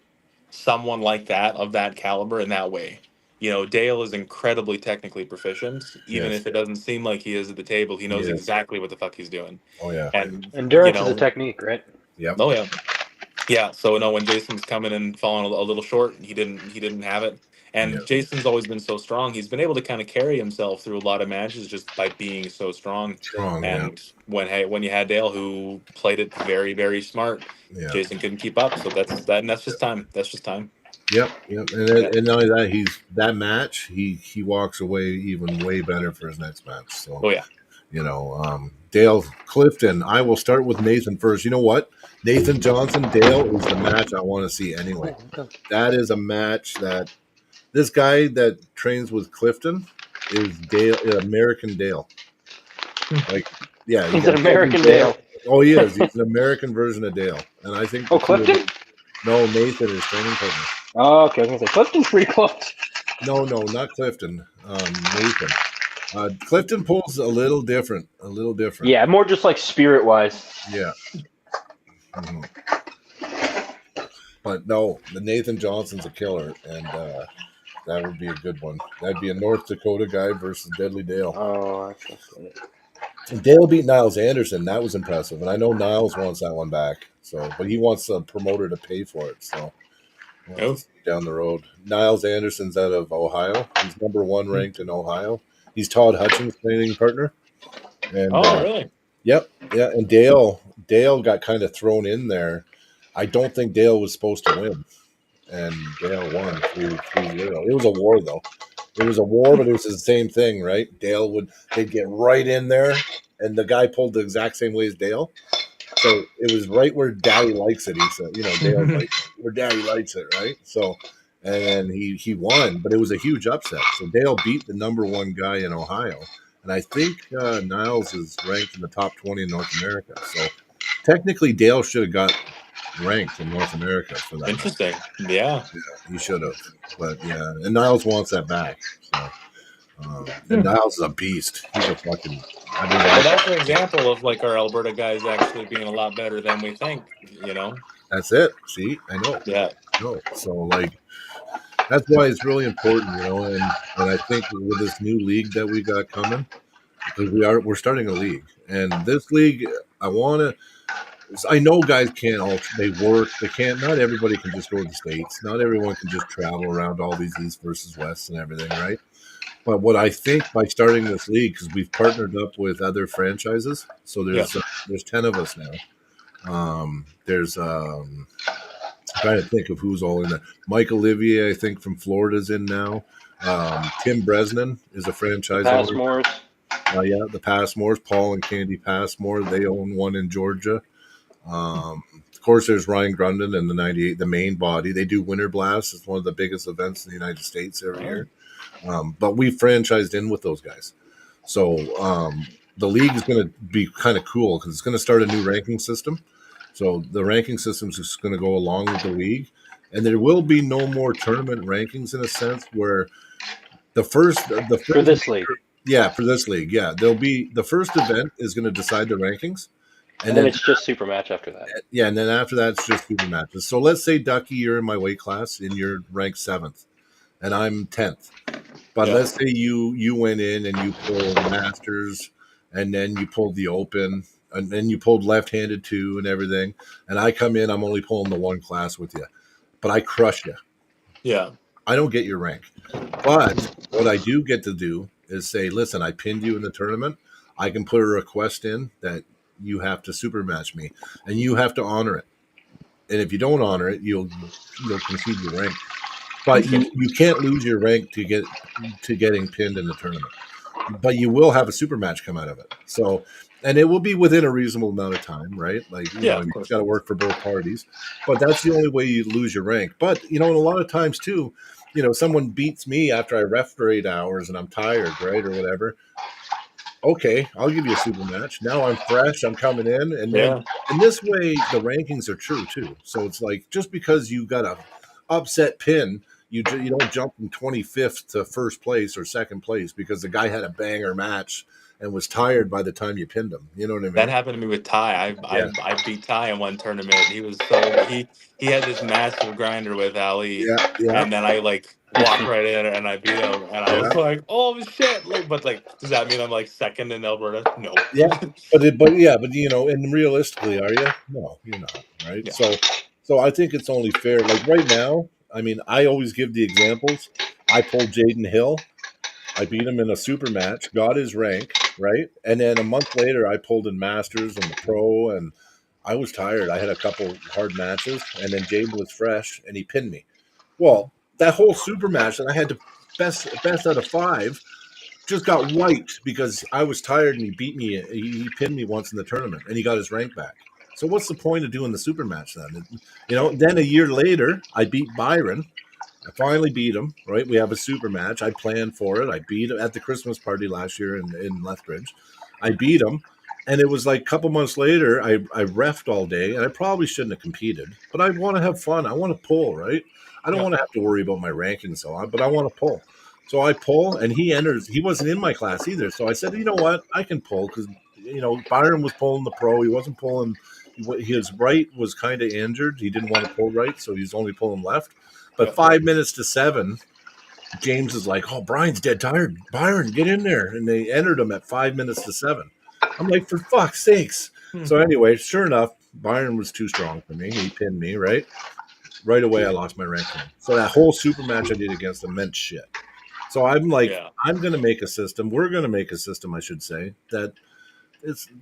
someone like that of that caliber in that way. Dale is incredibly technically proficient, even Yes. if it doesn't seem like he is at the table. He knows Yes. exactly what the fuck he's doing. Oh yeah. And Endurance is a technique, right? Yep. Oh yeah, yeah. So no, when Jason's coming and falling a little short, he didn't have it. And Yeah. Jason's always been so strong. He's been able to kind of carry himself through a lot of matches just by being so strong. Strong. And when you had Dale, who played it very, very smart, Yeah. Jason couldn't keep up. So that's just time. That's just time. Yep. And not only that, that match. He walks away even way better for his next match. So Oh yeah. Dale Clifton. I will start with Nathan first. You know what? Nathan Johnson, Dale is the match I want to see anyway. That is a match that this guy that trains with Clifton is American Dale. Like, yeah, He's an American Dale. Oh, he is. He's an American version of Dale, and I think. Oh, Clifton? No, Nathan is training partner. Oh, okay. I was gonna say Clifton's pretty close. No, not Clifton. Nathan. Clifton pulls a little different. Yeah, more just like spirit wise. Yeah. Mhm. But no, the Nathan Johnson's a killer, and that would be a good one. That'd be a North Dakota guy versus Deadly Dale. Oh, actually. And Dale beat Niles Anderson. That was impressive, and I know Niles wants that one back. So, but he wants a promoter to pay for it. So, we'll see down the road. Niles Anderson's out of Ohio. He's #1 ranked in Ohio. He's Todd Hutchins' training partner. And, Really? Yep. Yeah. And Dale got kind of thrown in there. I don't think Dale was supposed to win. And Dale won 3-0. It was a war, though. It was a war, but it was the same thing, right? They'd get right in there, and the guy pulled the exact same way as Dale. So it was right where Daddy likes it. He said, Dale's like, where Daddy likes it, right? So, and then he won, but it was a huge upset. So Dale beat the #1 guy in Ohio. And I think Niles is ranked in the top 20 in North America. So technically, Dale should have got ranked in North America for that. Interesting. Yeah. He should have. But yeah, and Niles wants that back. So, and Niles is a beast. He's a fucking. Well, that's an example of like our Alberta guys actually being a lot better than we think. That's it. See, I know. Yeah. No, so like. That's why it's really important, and I think with this new league that we got coming, because we're starting a league, and this league, I know guys can't they work, they can't, not everybody can just go to the States, not everyone can just travel around all these East versus West and everything, right? But what I think by starting this league, because we've partnered up with other franchises, so there's 10 of us now. There's I'm trying to think of who's all in there. Mike Olivier, I think from Florida's in now. Tim Bresnan is a franchise owner. Passmores. Yeah, the Passmores, Paul and Candy Passmore. They own one in Georgia. Of course, there's Ryan Grunden and the 98, the main body. They do Winter Blast. It's one of the biggest events in the United States every year. But we franchised in with those guys. So the league is going to be kind of cool because it's going to start a new ranking system. So the ranking system is just going to go along with the league. And there will be no more tournament rankings in a sense where the first For this league. Yeah, for this league. Yeah, there'll be the first event is going to decide the rankings. And then it's just super match after that. Yeah, and then after that, it's just super matches. So let's say, Ducky, you're in my weight class and you're ranked 7th and I'm 10th. But let's say you went in and you pulled Masters and then you pulled the Open and then you pulled left-handed 2 and everything. And I come in, I'm only pulling the 1 class with you. But I crush you. Yeah. I don't get your rank. But what I do get to do is say, listen, I pinned you in the tournament. I can put a request in that you have to super match me, and you have to honor it. And if you don't honor it, you'll concede your rank. But you can't lose your rank to getting pinned in the tournament. But you will have a super match come out of it. So, and it will be within a reasonable amount of time, right? Like, you know, it's got to work for both parties. But that's the only way you lose your rank. But, you know, and a lot of times too, you know, someone beats me after I ref for 8 hours and I'm tired, right, or whatever. Okay, I'll give you a super match. Now I'm fresh. I'm coming in, and then in this way, the rankings are true too. So it's like just because you got a upset pin, you don't jump from 25th to first place or second place because the guy had a banger match and was tired by the time you pinned him. You know what I mean? That happened to me with Ty. I beat Ty in one tournament. He was he had this massive grinder with Ali, and then I like walked right in and I beat him, and I was like, oh shit! Like, but like, does that mean I'm like second in Alberta? No. Yeah, but you know, and realistically, are you? No, you're not, right? Yeah. So I think it's only fair. Like right now, I mean, I always give the examples. I pulled Jaden Hill. I beat him in a super match, got his rank, right? And then a month later, I pulled in Masters and the Pro, and I was tired. I had a couple hard matches, and then Jaden was fresh, and he pinned me. Well, that whole super match that I had to best out of 5 just got wiped because I was tired, and he beat me. He pinned me once in the tournament, and he got his rank back. So what's the point of doing the super match then? You know, then a year later, I beat Byron. I finally beat him, right? We have a super match. I planned for it. I beat him at the Christmas party last year in Lethbridge. I beat him, and it was like a couple months later, I reffed all day, and I probably shouldn't have competed, but I want to have fun. I want to pull, right? I don't want to have to worry about my ranking and so on, but I want to pull. So I pull, and he enters. He wasn't in my class either, so I said, you know what? I can pull because, you know, Byron was pulling the Pro. He wasn't pulling. His right was kind of injured. He didn't want to pull right, so he's only pulling left. But 5 minutes to 7, James is like, oh, Brian's dead tired. Byron, get in there. And they entered him at 5 minutes to 7. I'm like, for fuck's sakes. So anyway, sure enough, Byron was too strong for me. He pinned me, right? Right away, I lost my rank. So that whole super match I did against him meant shit. So I'm like, I'm going to make a system. We're going to make a system, I should say, that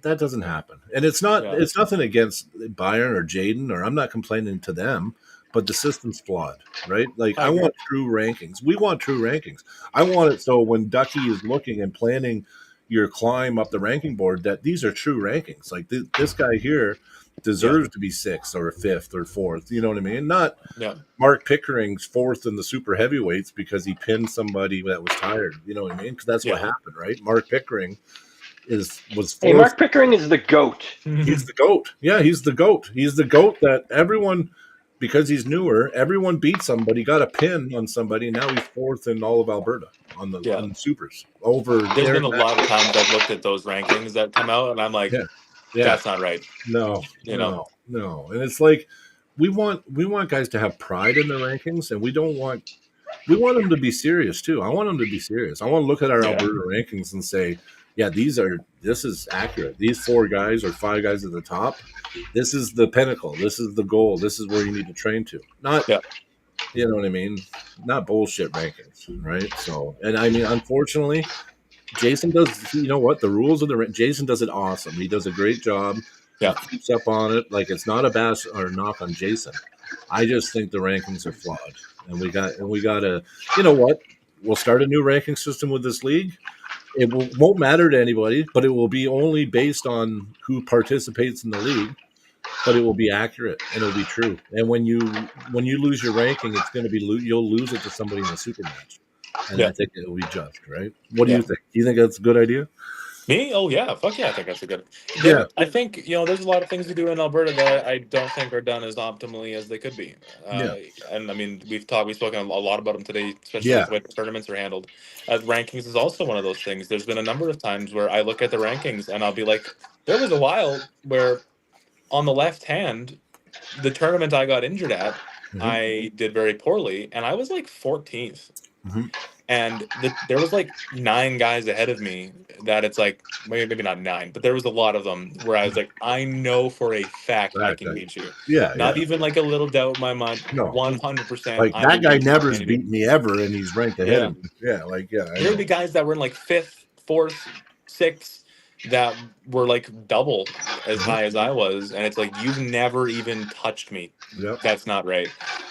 doesn't happen. And it's nothing against Byron or Jaden, or I'm not complaining to them. But the system's flawed, right? Like, I want true rankings. We want true rankings. I want it so when Ducky is looking and planning your climb up the ranking board, that these are true rankings. Like, this guy here deserves to be 6th or 5th or 4th. You know what I mean? Not Mark Pickering's 4th in the super heavyweights because he pinned somebody that was tired. You know what I mean? Because that's what happened, right? Mark Pickering was 4th. Hey, Mark Pickering is the GOAT. He's the GOAT. Yeah, he's the GOAT. He's the GOAT that everyone... Because he's newer, everyone beat somebody, got a pin on somebody, and now he's 4th in all of Alberta on the supers. There's been a lot of times I've looked at those rankings that come out, and I'm like, that's not right. No, no. And it's like we want guys to have pride in their rankings, and we want them to be serious too. I want them to be serious. I want to look at our Alberta rankings and say, yeah, this is accurate. These 4 guys or 5 guys at the top, this is the pinnacle. This is the goal. This is where you need to train to. Not, You know what I mean? Not bullshit rankings, right? So, and I mean, unfortunately, Jason does. You know what? The rules of the Jason does it awesome. He does a great job. He Yeah. keeps up on it. Like it's not a bash or knock on Jason. I just think the rankings are flawed, and we got to. You know what? We'll start a new ranking system with this league. It won't matter to anybody, but it will be only based on who participates in the league. But it will be accurate and it'll be true. And when you lose your ranking, it's going to be you'll lose it to somebody in a super match, and Yeah. I think it will be just right. What do Yeah. you think? Do you think that's a good idea? Me? Oh yeah, fuck yeah! I think that's a good. Yeah. I think there's a lot of things to do in Alberta that I don't think are done as optimally as they could be. Yeah. And I mean, we've spoken a lot about them today, especially with Yeah. the way the tournaments are handled. Rankings is also one of those things. There's been a number of times where I look at the rankings and I'll be like, there was a while where on the left hand, the tournament I got injured at, I did very poorly, and I was like 14th. Mhm. And there was like 9 guys ahead of me that it's like maybe not 9, but there was a lot of them where I was like, I know for a fact I can beat you. Yeah. Not Yeah. even like a little doubt in my mind. No. 100%. Like I that will guy beat you never's any day. beaten me ever, and he's ranked ahead Yeah. of me. Yeah. Like yeah. I There'd know. be guys that were in like 5th, 4th, 6th that were like double as high as I was, and it's like you've never even touched me. Yep. That's not right.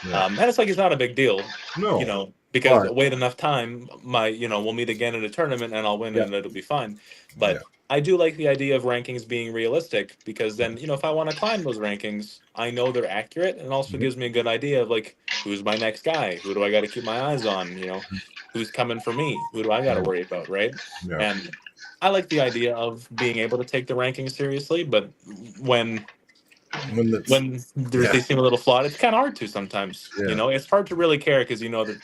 Yeah. And it's like it's not a big deal, No. because But- wait enough time, we'll meet again in a tournament and I'll win Yeah. and it'll be fine. But Yeah. I do like the idea of rankings being realistic, because then if I want to climb those rankings, I know they're accurate, and also gives me a good idea of like who's my next guy, who do I got to keep my eyes on, who's coming for me, who do I got to worry about, right? Yeah. And I like the idea of being able to take the rankings seriously, but when they seem a little flawed, it's kind of hard to sometimes. Yeah. It's hard to really care because that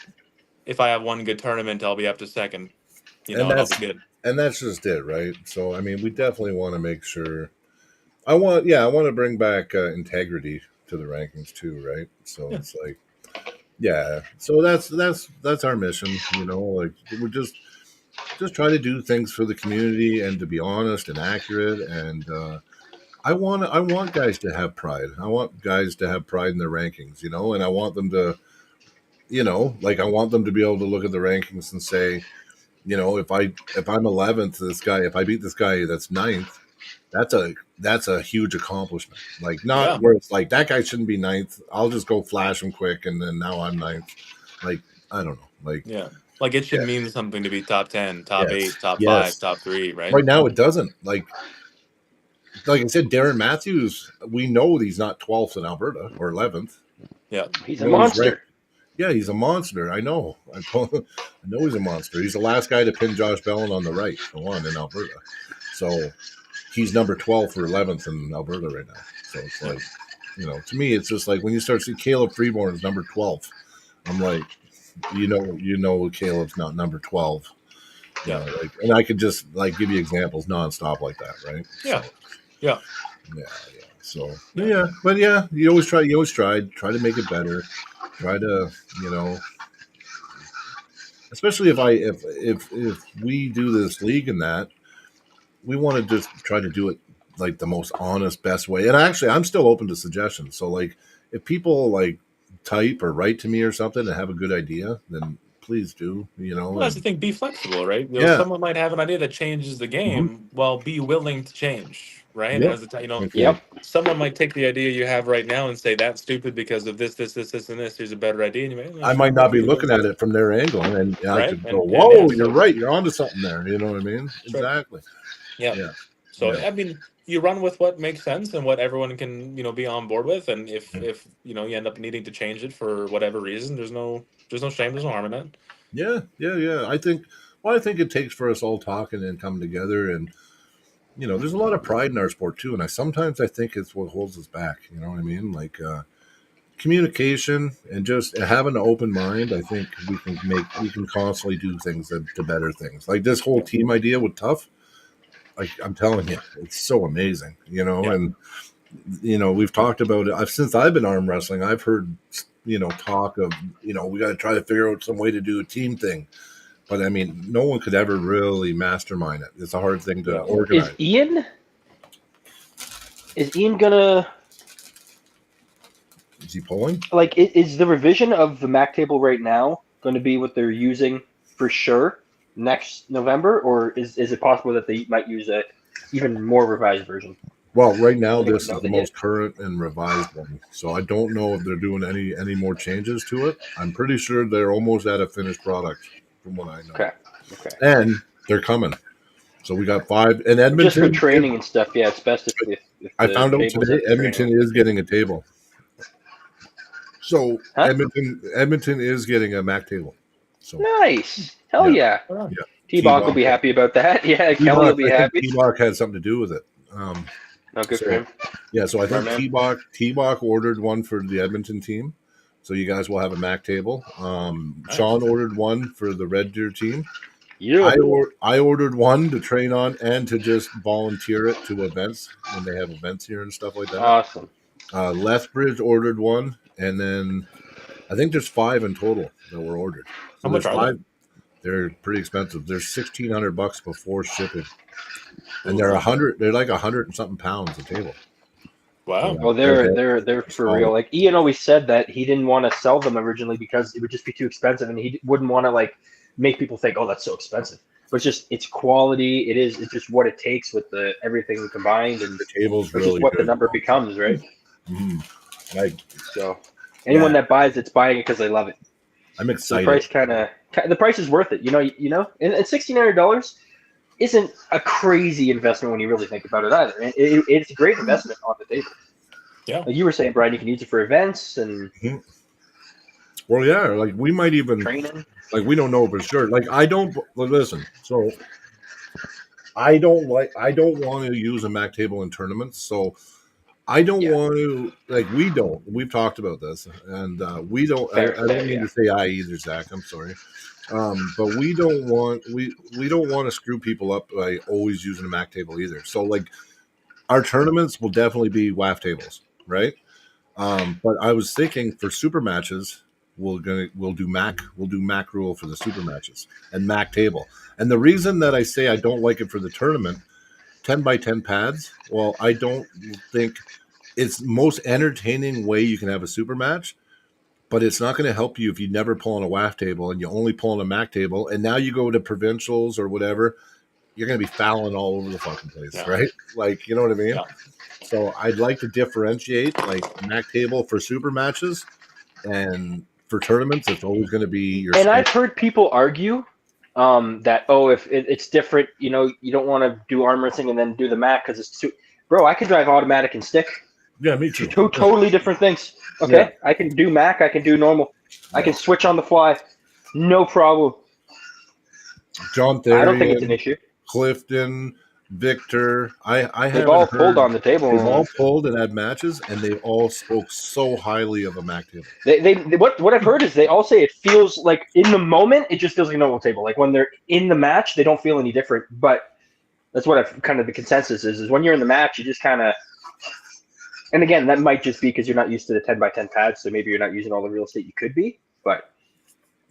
if I have one good tournament, I'll be up to second. And I'll be good. And that's just it, right? So I mean, we definitely want to make sure. I want to bring back integrity to the rankings too, right? So it's like, yeah. So that's our mission, Like we're just try to do things for the community and to be honest and accurate. And I want guys to have pride. I want guys to have pride in their rankings, and I want them to, like I want them to be able to look at the rankings and say, if I'm 11th, if I beat this guy that's 9th, that's a huge accomplishment. Like not where it's like that guy shouldn't be 9th. I'll just go flash him quick, and then now I'm 9th. Like I don't know. Like like it should mean something to be top 10, top 8, top 5, top 3, right? Right now it doesn't. Like I said, Darren Matthews. We know he's not 12th in Alberta or 11th. Yeah, he's a monster. Yeah, he's a monster. I know. I know he's a monster. He's the last guy to pin Josh Bellin on the right, the one in Alberta. So he's number 12 for 11th in Alberta right now. So it's like, to me, it's just like when you start seeing Caleb Freeborn is number 12. I'm like, Caleb's not number 12. Yeah. And I could just give you examples nonstop like that, right? Yeah. So, yeah. So but you always try to make it better. Try to, especially if we do this league and that, we want to just try to do it like the most honest, best way. And actually, I'm still open to suggestions. So like, if people type or write to me or something and have a good idea, then please do. Well, that's the thing. Be flexible, right? Someone might have an idea that changes the game. Well, be willing to change. Right, yep. As someone might take the idea you have right now and say that's stupid because of this, and this. Here's a better idea. And I might not be looking at it from their angle, and I could go, "Whoa, you're right. You're onto something there." You know what I mean? Exactly. Yeah. So I mean, you run with what makes sense and what everyone can be on board with, and if you end up needing to change it for whatever reason, there's no shame, there's no harm in that. Yeah. I think it takes for us all talking and coming together and. There's a lot of pride in our sport too, and sometimes I think it's what holds us back. You know what I mean? Like communication and just having an open mind. I think we can constantly do things to better things. Like this whole team idea with Tough. Like I'm telling you, it's so amazing. And we've talked about it. Since I've been arm wrestling, I've heard talk of we got to try to figure out some way to do a team thing. But I mean, no one could ever really mastermind it. It's a hard thing to organize. Is Ian gonna? Is he pulling? Like, is the revision of the Mac table right now going to be what they're using for sure next November, or is it possible that they might use a even more revised version? Well, right now I don't this know is the that yet. most current and revised one, so I don't know if they're doing any more changes to it. I'm pretty sure they're almost at a finished product, from what I know. Okay. And they're coming. So we got 5 in Edmonton. Just for training and stuff, yeah, it's best if I the found out table's today up for Edmonton training. is getting a table. So Huh? Edmonton is getting a Mac table. So Nice. Hell yeah. yeah. T-Bach will be happy about that. Yeah, Kelly will be happy. T-Bach had something to do with it. No, good for him. Yeah, so I think Smart man. T-Bach ordered one for the Edmonton team. So you guys will have a Mac table. Sean ordered one for the Red Deer team. Yeah. I ordered one to train on and to just volunteer it to events when they have events here and stuff like that. Awesome. Lethbridge ordered one, and then I think there's 5 in total that were ordered. So How much are they? They're pretty expensive. They're $1,600 before shipping, and they're like 100 and something pounds a table. Wow. Oh, they're for real. Like Ian always said that he didn't want to sell them originally because it would just be too expensive, and he wouldn't want to like make people think, oh, that's so expensive. But it's quality. It's just what it takes with the everything combined, and the table's really just what good. the number becomes, right? Mm-hmm. So anyone that buys it's buying it because they love it. I'm excited. The price is worth it. You know, and $1,600 isn't a crazy investment when you really think about it either. It's a great investment on the table. Yeah. Like you were saying, Brian, you can use it for events and well, yeah, like we might even training. Like we don't know for sure. Like I don't listen. So I don't want to use a Mac table in tournaments. So I don't want to we've talked about this, and we don't. I don't mean to say I either, Zach. I'm sorry, but we don't want to screw people up by always using a Mac table either. So like our tournaments will definitely be WAF tables, right? But I was thinking for super matches, we'll do Mac rule for the super matches and Mac table. And the reason that I say I don't like it for the tournament, 10 by 10 pads. Well, I don't think it's the most entertaining way you can have a super match, but it's not going to help you if you never pull on a WAF table and you only pull on a Mac table. And now you go to provincials or whatever, you're going to be fouling all over the fucking place, right? Like, you know what I mean? Yeah. So I'd like to differentiate like Mac table for super matches, and for tournaments, it's always going to be your. And I've heard people argue that if it's different, you don't want to do arm wrestling and then do the Mac because it's too. Bro, I can drive automatic and stick. Yeah, me too. Two totally different things. Okay, yeah. I can do Mac. I can do normal. Yeah. I can switch on the fly. No problem. John Therian, I don't think it's an issue. Clifton, Victor, they've all pulled on the table. They've all pulled and had matches, and they all spoke so highly of a Mac table. They what I've heard is they all say it feels like in the moment it just feels like a normal table. Like when they're in the match, they don't feel any different. But that's what I've kind of the consensus is when you're in the match, you just kind of. And again, that might just be because you're not used to the 10 by 10 pads, so maybe you're not using all the real estate you could be. But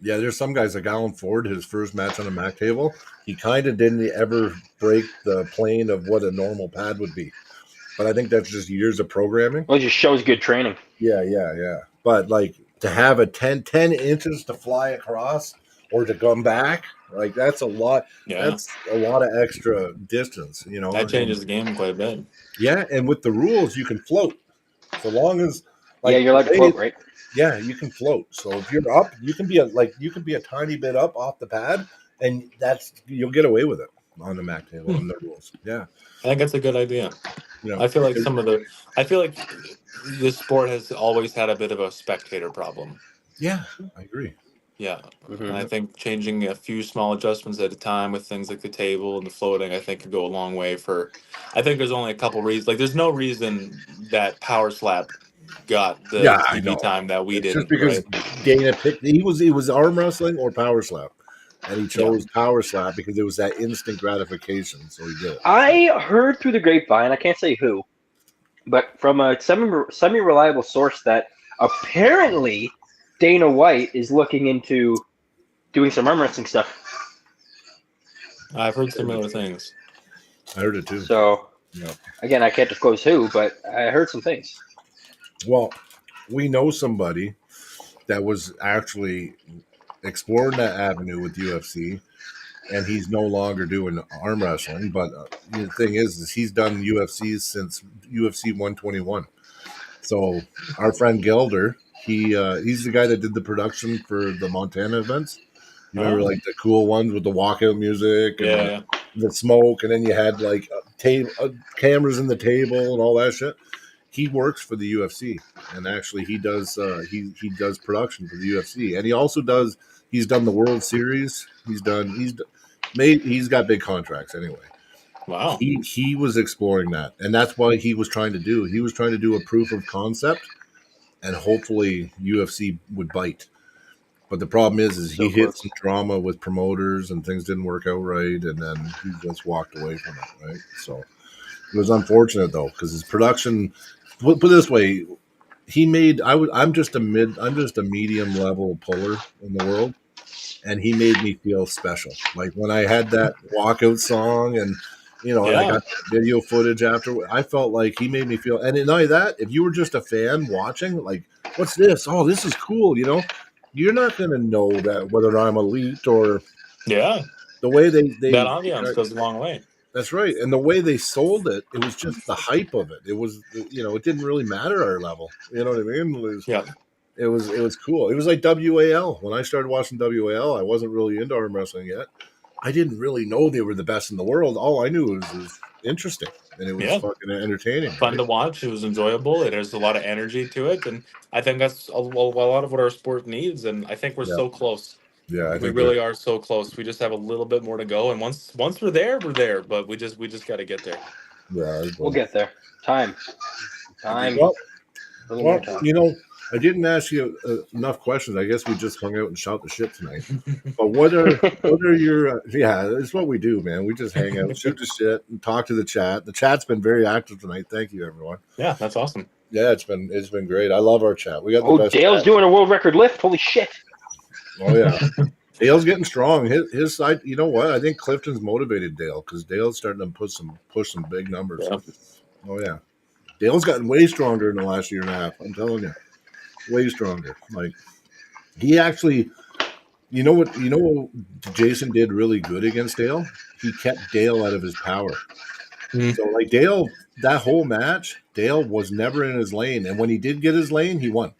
yeah, there's some guys like Alan Ford, his first match on a Mac table, he kind of didn't ever break the plane of what a normal pad would be. But I think that's just years of programming. Well, it just shows good training. Yeah. But like to have a 10 inches to fly across or to come back, like that's a lot. Yeah. That's a lot of extra distance, That changes the game quite a bit. Yeah, and with the rules, you can float. So long as you're allowed to float, right? Yeah, you can float. So if you're up, you can be a tiny bit up off the pad, and you'll get away with it on the Mac table and the rules. Yeah, I think that's a good idea. I feel like this sport has always had a bit of a spectator problem. Yeah, I agree. Yeah, and I think changing a few small adjustments at a time with things like the table and the floating, I think could go a long way for. I think there's only a couple reasons. Like, there's no reason that Power Slap got the TV time that we didn't. Just because Dana picked, he was arm wrestling or Power Slap, and he chose Power Slap because it was that instant gratification. So he did it. I heard through the grapevine, I can't say who, but from a semi-reliable source that apparently Dana White is looking into doing some arm wrestling stuff. I've heard similar things. I heard it too. So, again, I can't disclose who, but I heard some things. Well, we know somebody that was actually exploring that avenue with UFC, and he's no longer doing arm wrestling. But the thing is he's done UFC since UFC 121. So our friend Gelder, he's the guy that did the production for the Montana events. You remember, like the cool ones with the walkout music and the smoke, and then you had like cameras in the table and all that shit. He works for the UFC, and actually he does he does production for the UFC, and he also does. He's done the World Series. He's got big contracts anyway. Wow. He was exploring that, and that's what he was trying to do. He was trying to do a proof of concept, and hopefully UFC would bite. But the problem is he hit some drama with promoters, and things didn't work out right, and then he just walked away from it. Right, so it was unfortunate though, because his production. Put it this way, he made. I'm just a medium level puller in the world, and he made me feel special. Like when I had that walkout song, and and I got video footage after. I felt like he made me feel. And not only that, if you were just a fan watching, like, what's this? Oh, this is cool. You're not going to know that whether I'm elite or the way they that ambiance goes a long way. That's right. And the way they sold it, it was just the hype of it. It was, it didn't really matter our level. You know what I mean? It was cool. It was like WAL. When I started watching WAL, I wasn't really into arm wrestling yet. I didn't really know they were the best in the world. All I knew was interesting, and it was fucking entertaining. Fun to watch. It was enjoyable. It has a lot of energy to it, and I think that's a lot of what our sport needs. And I think we're so close. Yeah, I think we really are so close. We just have a little bit more to go, and once we're there, we're there. But we just got to get there. Yeah, we'll get there. Time. Well, I didn't ask you enough questions. I guess we just hung out and shot the shit tonight. But what are your it's what we do, man. We just hang out, shoot the shit, and talk to the chat. The chat's been very active tonight. Thank you, everyone. Yeah, that's awesome. Yeah, it's been great. I love our chat. We got the best. Dale's doing a world record lift. Holy shit. Oh yeah. Dale's getting strong. His side, you know what? I think Clifton's motivated Dale because Dale's starting to push some big numbers. Yeah. Oh yeah. Dale's gotten way stronger in the last year and a half. I'm telling you. Way stronger. Like he actually, you know what Jason did really good against Dale? He kept Dale out of his power. So like Dale, that whole match, Dale was never in his lane, and when he did get his lane, he won.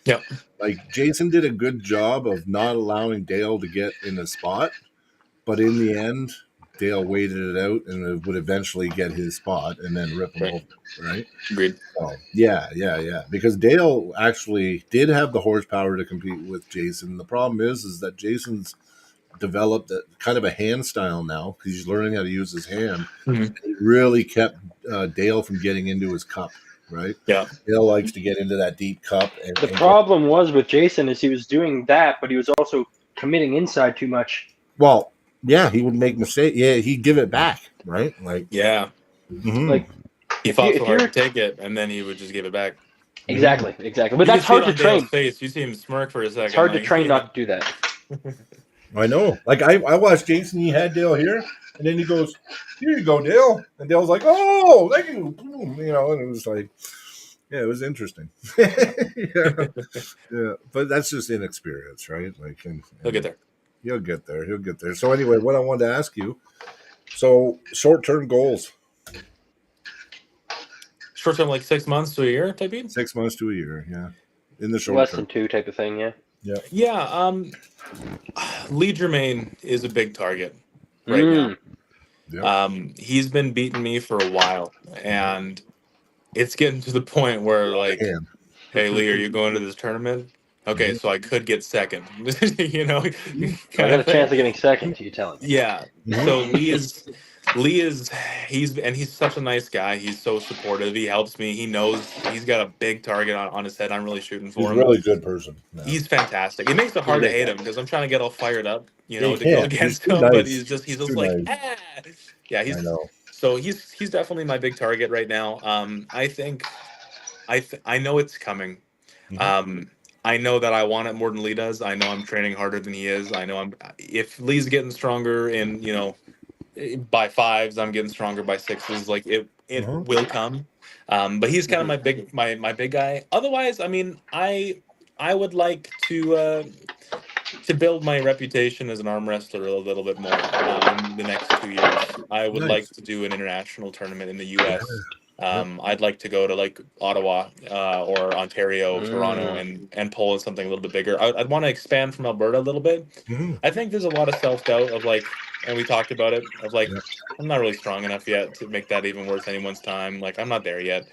Yep. Like Jason did a good job of not allowing Dale to get in the spot, but in the end, Dale waited it out and would eventually get his spot and then rip him over, right? Agreed. So, yeah. Because Dale actually did have the horsepower to compete with Jason. The problem is that Jason's developed kind of a hand style now because he's learning how to use his hand. Mm-hmm. It really kept Dale from getting into his cup, right? Yeah. Dale likes to get into that deep cup. The problem was with Jason is he was doing that, but he was also committing inside too much. Well, yeah, he would make mistakes. Yeah, he'd give it back, right? Like, yeah, like he fought so hard to take it, and then he would just give it back. Exactly. But that's hard to train. Face. You see him smirk for a second. It's hard to train not to do that. I know. Like I watched Jason. He had Dale here, and then he goes, "Here you go, Dale." And Dale's like, "Oh, thank you." And it was like, yeah, it was interesting. yeah, but that's just inexperience, right? Like, he'll get there. He'll get there. So anyway, what I wanted to ask you, so short-term goals. Short-term, like 6 months to a year type of? 6 months to a year, yeah. In the short Less term. than 2 type of thing, yeah. Yeah. Yeah. Lee Germain is a big target right now. Yeah. He's been beating me for a while, and it's getting to the point where, like, hey, Lee, are you going to this tournament? Okay, so I could get second. I got a chance of getting second, you telling me. Yeah. So he's such a nice guy. He's so supportive. He helps me. He knows he's got a big target on his head. I'm really shooting for him. He's a really good person. Yeah. He's fantastic. It makes it hard to hate him because I'm trying to get all fired up, to go against him. Nice. But he's just like, nice. Yeah. So he's definitely my big target right now. I think I know it's coming. Mm-hmm. I know that I want it more than Lee does. I know I'm training harder than he is. I know if Lee's getting stronger in by 5s. I'm getting stronger by 6s. Like it will come. But he's kind of my big guy. Otherwise, I mean, I would like to build my reputation as an arm wrestler a little bit more in the next 2 years. I would like to do an international tournament in the U.S. I'd like to go to like Ottawa or Ontario, Toronto, and pull in something a little bit bigger. I'd want to expand from Alberta a little bit. I think there's a lot of self-doubt of like, and we talked about it, of like, I'm not really strong enough yet to make that even worth anyone's time. Like, I'm not there yet.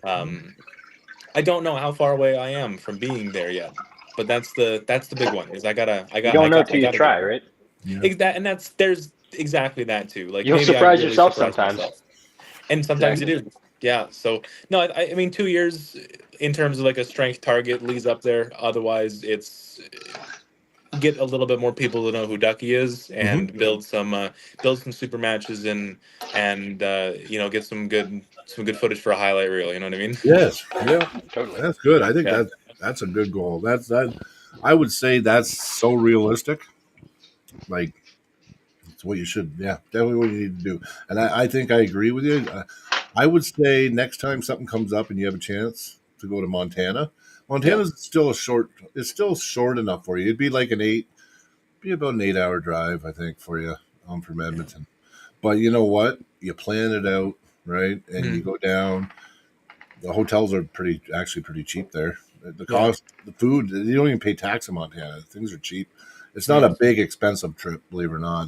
I don't know how far away I am from being there yet. But that's the big one. Is I gotta You don't know till you try, right? And there's exactly that too. Like you'll maybe surprise I really yourself surprise sometimes. myself. And sometimes you do. Yeah. So no, I mean 2 years in terms of like a strength target leads up there. Otherwise, it's get a little bit more people to know who Ducky is and build some super matches and get some good footage for a highlight reel. You know what I mean? Yes. Yeah. Totally. That's good. I think that's a good goal. That. I would say that's so realistic. Like, it's what you should. Yeah, definitely what you need to do. And I think I agree with you. I would say next time something comes up and you have a chance to go to Montana. Montana's still it's still short enough for you. It'd be like about an 8-hour drive, I think, for you from Edmonton. But you know what? You plan it out, right? And you go down. The hotels are actually pretty cheap there. The cost, the food, you don't even pay tax in Montana. Things are cheap. It's not a big, expensive trip, believe it or not.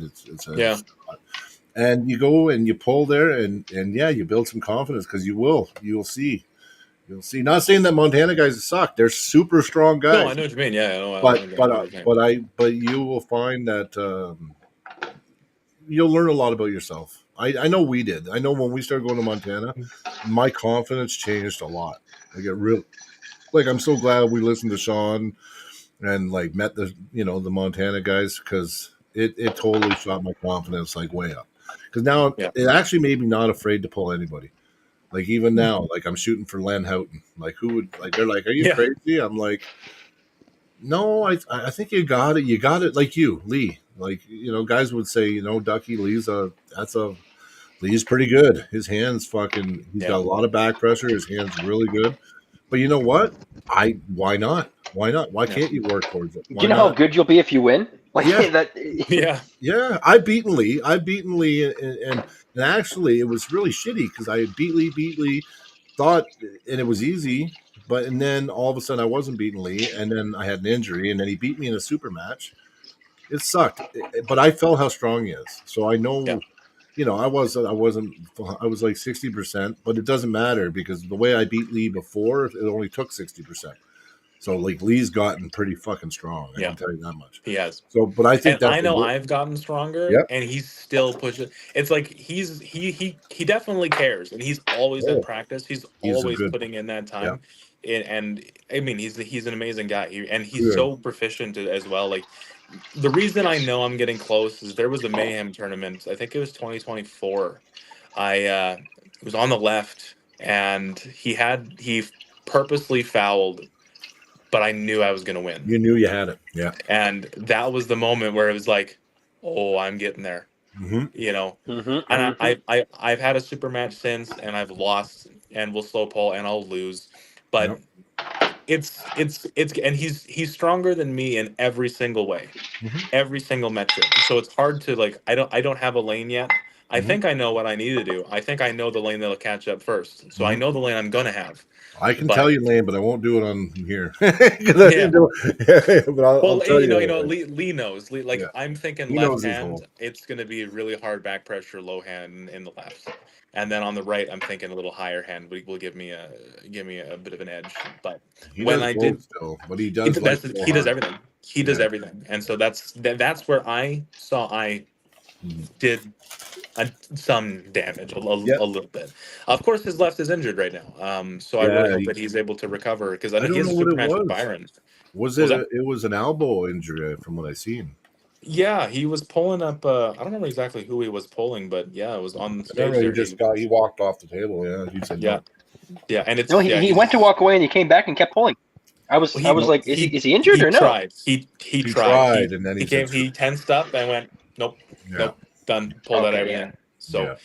And you go and you pull there, and you build some confidence because you'll see. Not saying that Montana guys suck; they're super strong guys. No, I know what you mean. Yeah, I know. But you will find that you'll learn a lot about yourself. I know we did. I know when we started going to Montana, my confidence changed a lot. I get real, like, I'm so glad we listened to Sean and like met the Montana guys, because it totally shot my confidence like way up. Because now it actually made me not afraid to pull anybody. Like even now, like I'm shooting for Len Houghton. Like who would like? They're like, "Are you crazy?" I'm like, "No, I think you got it. You got it." Like you, Lee. Like guys would say, Ducky, Lee's pretty good. His hands he's got a lot of back pressure. His hands really good. But you know what? Why not? Why not? Why can't you work towards it? Do you know how good you'll be if you win? Like Yeah. I've beaten Lee. And actually it was really shitty because I beat Lee, thought, and it was easy. And then all of a sudden I wasn't beating Lee, and then I had an injury, and then he beat me in a super match. It sucked, but I felt how strong he is. So I know, I was like 60%, but it doesn't matter because the way I beat Lee before, it only took 60%. So like Lee's gotten pretty fucking strong. I can tell you that much. He has. So, but I think I know I've gotten stronger, and he's still pushing. It's like he definitely cares, and he's always in practice. He's always putting in that time. And I mean, he's an amazing guy, and he's so proficient as well. Like the reason I know I'm getting close is there was a Mayhem tournament. I think it was 2024. I was on the left, and he purposely fouled, but I knew I was going to win. You knew you had it. Yeah. And that was the moment where it was like, oh, I'm getting there. And I've had a super match since, and I've lost, and will slow pull, and I'll lose. But it's and he's stronger than me in every single way, every single metric. So it's hard to like. I don't have a lane yet. I think I know what I need to do. I think I know the lane that'll catch up first. So I know the lane I'm gonna have. I can tell you lane, but I won't do it on here. But I'll tell Lee knows. Lee, I'm thinking left hand. It's going to be really hard back pressure, low hand in the left, and then on the right, I'm thinking a little higher hand will give me a bit of an edge. But he does everything. He does everything, and so that's where I saw I did some damage, a little bit. Of course, his left is injured right now. So I really hope that he's able to remember, because I know he has a super match with Byron. It was an elbow injury from what I seen. Yeah, he was pulling up. I don't remember exactly who he was pulling, but it was on stage. He walked off the table. Yeah, he said no. Yeah, and it's he went to walk away and he came back and kept pulling. I was like, is he injured or no? He tried, and then he tensed up and went, nope. done, pulled out Okay, everything. yeah. So,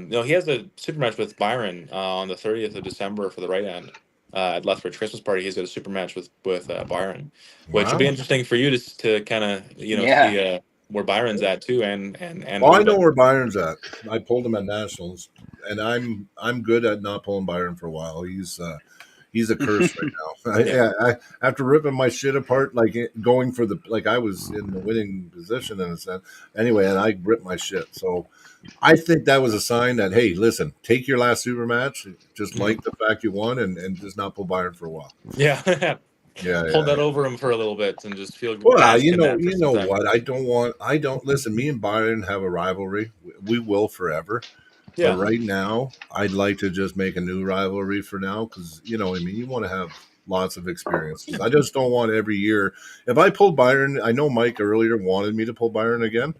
no, he has a super match with Byron on the 30th of December for the right hand. At Lethbridge Christmas party, he's got a super match with Byron, which will be Wow. interesting for you to kind of Yeah. see where Byron's at too, and Well, I Lee. know But where Byron's at. I pulled him at nationals, and I'm good at not pulling Byron for a while. He's a curse right now. Yeah. After ripping my shit apart, like going for the like I was in the winning position in a sense. Anyway, and I ripped my shit. So I think that was a sign that hey, listen, take your last super match, just Mhm. like the fact you won, and just not pull Byron for a while. Yeah. Yeah, Hold yeah. that over him for a little bit and just Well, bask in that for you some know time. what? I don't listen. Me and Byron have a rivalry. We will forever. But Yeah. right now, I'd like to just make a new rivalry for now because you know, what I mean, you want to have lots of experiences. I just don't want every year. If I pull Byron, I know Mike earlier wanted me to pull Byron again.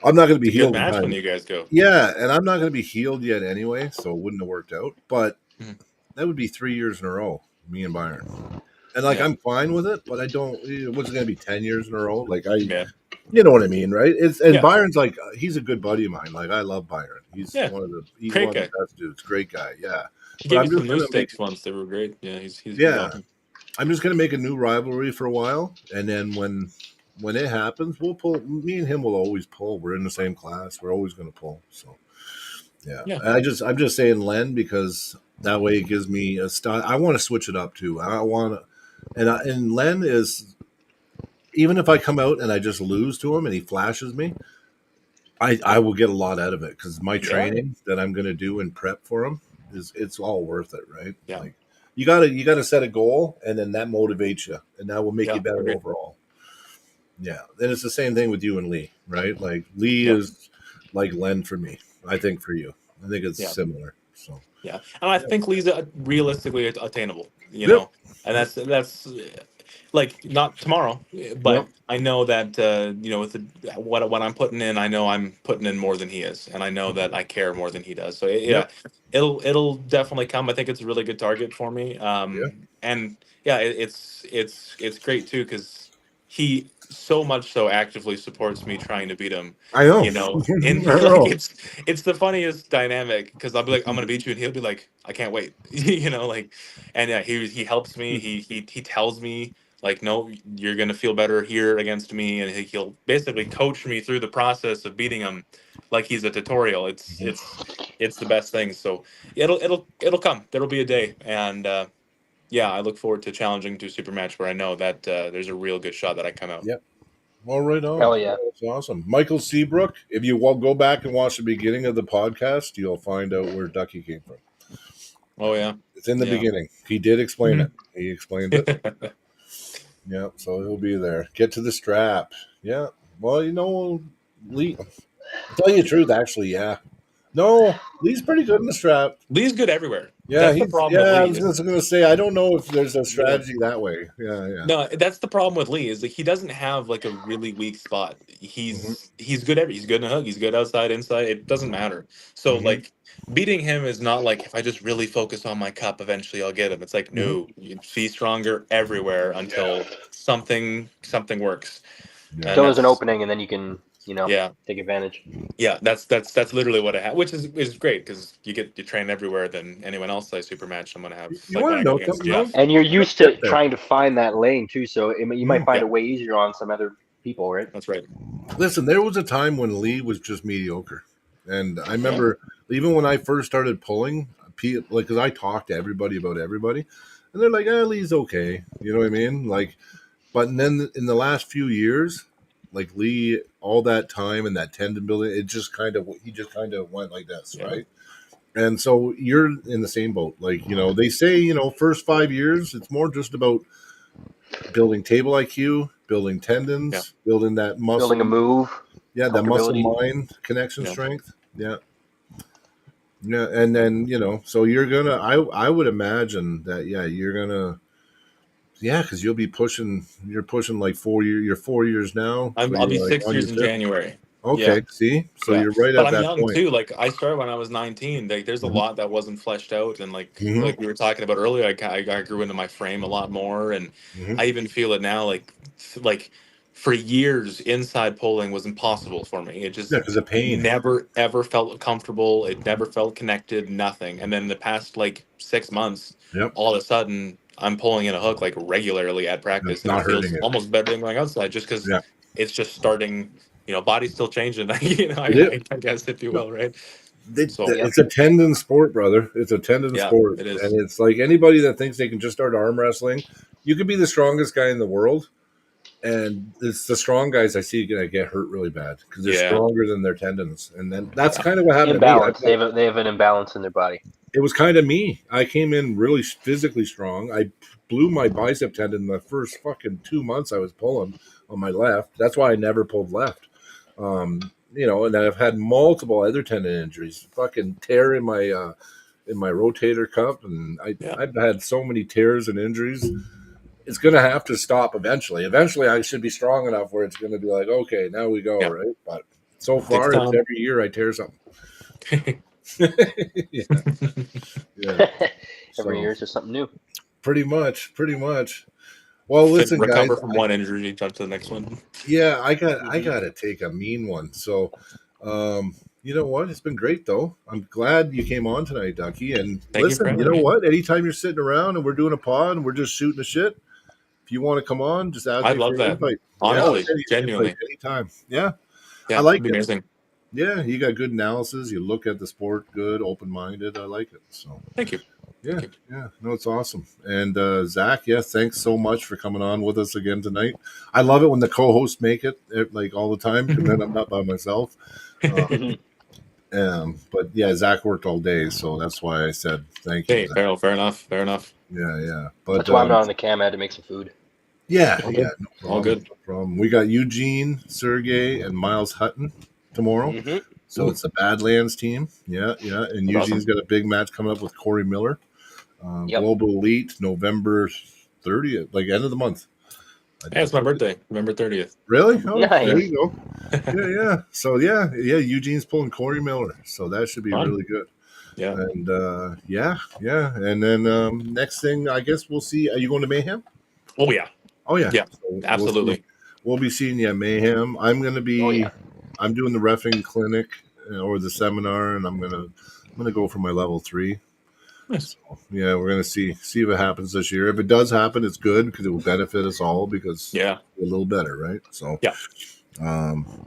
I'm not going to It's be a good healed in match when time. you guys go. Yeah, and I'm not going to be healed yet anyway, so it wouldn't have worked out. But Mhm. that would be 3 years in a row, me and Byron. And like Yeah. I'm fine with it, but I don't. What's it going to be 10 years in a row? Like Yeah. you know what I mean, right? It's and Yeah. Byron's like he's a good buddy of mine. Like I love Byron. He's Yeah. he's Great one of guy. the best dudes. Great guy, yeah. He But gave me I'm some just new gonna make stakes once. They were great. Yeah, he's yeah, awesome. I'm just gonna make a new rivalry for a while, and then when it happens, we'll pull. Me and him will always pull. We're in the same class. We're always gonna pull. So yeah, Yeah. I'm just saying Len because that way it gives me a style. I want to switch it up too. I want to, and Len is even if I come out and I just lose to him and he flashes me, I will get a lot out of it because my Yeah. training that I'm going to do in prep for him is it's all worth it, right? Yeah. Like you gotta set a goal and then that motivates you and that will make Yeah. you better Agreed. overall. Yeah, and it's the same thing with you and Lee, right? Like Lee Yeah. is like Len for me. I think for you, I think it's Yeah. similar. So Yeah. And I think Lee's realistically attainable. yep, And that's like not tomorrow, yep, but I know that with what I'm putting in, I know I'm putting in more than he is, and I know that I care more than he does. So yep, yeah, it'll definitely come. I think it's a really good target for me. yeah. And yeah, it's great too because he so much so actively supports me trying to beat him. I know, And I like know. it's the funniest dynamic because I'll be like, I'm gonna beat you, and he'll be like, I can't wait, like, and yeah, he helps me. He tells me like, no, you're gonna feel better here against me, and he'll basically coach me through the process of beating him, like he's a tutorial. It's the best thing. So it'll come. There'll be a day, and yeah, I look forward to challenging to a super match where I know that there's a real good shot that I come out. Yep. Well, right on. Hell yeah. That's awesome. Michael Seabrook, if you will go back and watch the beginning of the podcast, you'll find out where Ducky came from. Oh yeah, It's in the yeah. beginning. He did explain Mhm. it. He explained it. Yeah, so he'll be there. Get to the strap. Yeah. Well, Lee. To tell you the truth, actually, yeah. No, Lee's pretty good in the strap. Lee's good everywhere. Yeah, That's the he's. problem with Yeah, I Lee. was just gonna say I don't know if there's a Yeah. strategy that way. Yeah, yeah. No, that's the problem with Lee is like he doesn't have like a really weak spot. Hmm. He's good he's good in a hug, he's good outside, inside. It doesn't matter. So Hmm. like beating him is not like if I just really focus on my cup, eventually I'll get him. It's like Hmm. no, you be stronger everywhere Yeah, until something works. yeah. And Till there's an that's opening, and then you can, yeah. take advantage. Yeah, that's literally what I have, which is great because you train everywhere than anyone else I super match I'm gonna have You like want when to I go know against something though? Jeff. And you're used Get to there. trying to find that lane too, so you might find Yeah, it way easier on some other people, right? that's right. Listen, there was a time when Lee was just mediocre, and I Yeah. remember even when I first started pulling, like because I talked to everybody about everybody, and they're like, Lee's okay." You know what I mean? Like, but then in the last few years, like Lee, all that time and that tendon building, he just kind of went like this, Yeah. right? And so you're in the same boat. Like, they say, first 5 years, it's more just about building table IQ, building Yeah. tendons, building that Building a muscle. move, Yeah, that muscle comfortability. mind connection Yeah. strength. Yeah. Yeah. And then, so I would imagine that, yeah, you're going to, yeah, because you're pushing like 4 years, you're 4 years now. So I'll be you're like 6 years on in your fifth. January. Yeah. Okay. See? So Yeah. you're right But at I'm that young point. too. Like I started when I was 19. Like there's a Hmm. lot that wasn't fleshed out, and Hmm. like we were talking about earlier, I grew into my frame a lot more, and Hmm. I even feel it now. Like for years, inside polling was impossible for me. It Yeah, just because of pain. never ever felt comfortable. It never felt connected. Nothing. And then the past like 6 months, Yep. all of a sudden, I'm pulling in a hook like regularly at practice, It's and it not feels hurting it. almost better than going outside, just because Yeah. it's just starting. Body's still changing. It is. I guess if you will, right? So It's a tendon sport, brother. It's a tendon yeah, sport. it is. And it's like anybody that thinks they can just start arm wrestling, you could be the strongest guy in the world. And it's the strong guys I see going to get hurt really bad because they're Yeah. stronger than their tendons. And then that's Yeah. kind of what happened to me. Imbalance. They have an imbalance in their body. It was kind of me. I came in really physically strong. I blew my bicep tendon the first fucking 2 months I was pulling on my left. That's why I never pulled left. And I've had multiple other tendon injuries. Fucking tear in my rotator cuff, and Yeah. I've had so many tears and injuries. It's going to have to stop eventually. Eventually, I should be strong enough where it's going to be like, okay, now we go, Yeah. right? But so Takes far, it's time. every year I tear something. Yeah. Every year it's just something new. Pretty much. Well, listen, guys. Recover from one injury, jump to the next one. Yeah, I got to take a mean one. So, you know what? It's been great, though. I'm glad you came on tonight, Ducky. And Thank you for listen, having you know me. what? Anytime you're sitting around and we're doing a pod and we're just shooting the shit, if you want to come on, just ask I'd me for love an that. invite. Honestly, Yeah, genuinely. invite anytime. Yeah, Yeah, I like it'd be it. amazing. Yeah, you got good analysis. You look at the sport good, open-minded. I like it. So Thank you. yeah, Thank you. yeah, no, it's awesome. And Zach, yeah, thanks so much for coming on with us again tonight. I love it when the co-hosts make it like all the time, because then I'm not by myself. But yeah, Zach worked all day, so that's why I said thank you. Hey, Zach. fair enough. Yeah. But That's why I'm not on the cam. I had to make some food. yeah, All yeah, good. no problem. All good. No problem. We got Eugene, Sergey, and Miles Hutton tomorrow. Mm-hmm. So it's the Badlands team. Yeah. And That's Eugene's awesome. got a big match coming up with Corey Miller. Yep. Global Elite, November 30th, like end of the month. Hey, it's my birthday, November 30th. Really? Oh, Nice. there you go. Yeah. So yeah, Eugene's pulling Corey Miller. So that should be Fun. really good. Yeah. And yeah. And then next thing, I guess we'll see. Are you going to Mayhem? Oh yeah. Oh yeah. Yeah. So Absolutely. We'll be seeing you at Mayhem. I'm going to be. Oh, yeah. I'm doing the reffing clinic or the seminar, and I'm gonna go for my level 3. Nice. So, yeah, we're gonna see if it happens this year. If it does happen, it's good because it will benefit us all because Yeah. we're a little better, right? So Yeah.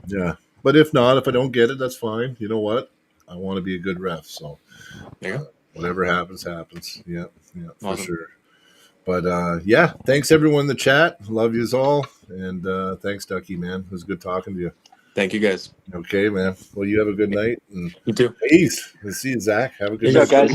yeah. But if not, if I don't get it, that's fine. You know what? I want to be a good ref, so There you go. whatever happens, happens. Yeah, for Awesome. sure. But yeah, thanks everyone in the chat. Love yous all, and thanks, Ducky, man. It was good talking to you. Thank you guys. Okay, man. Well, you have a good night, and You too. peace. We'll see you, Zach. Have a good Peace. night, What's up, guys? buddy.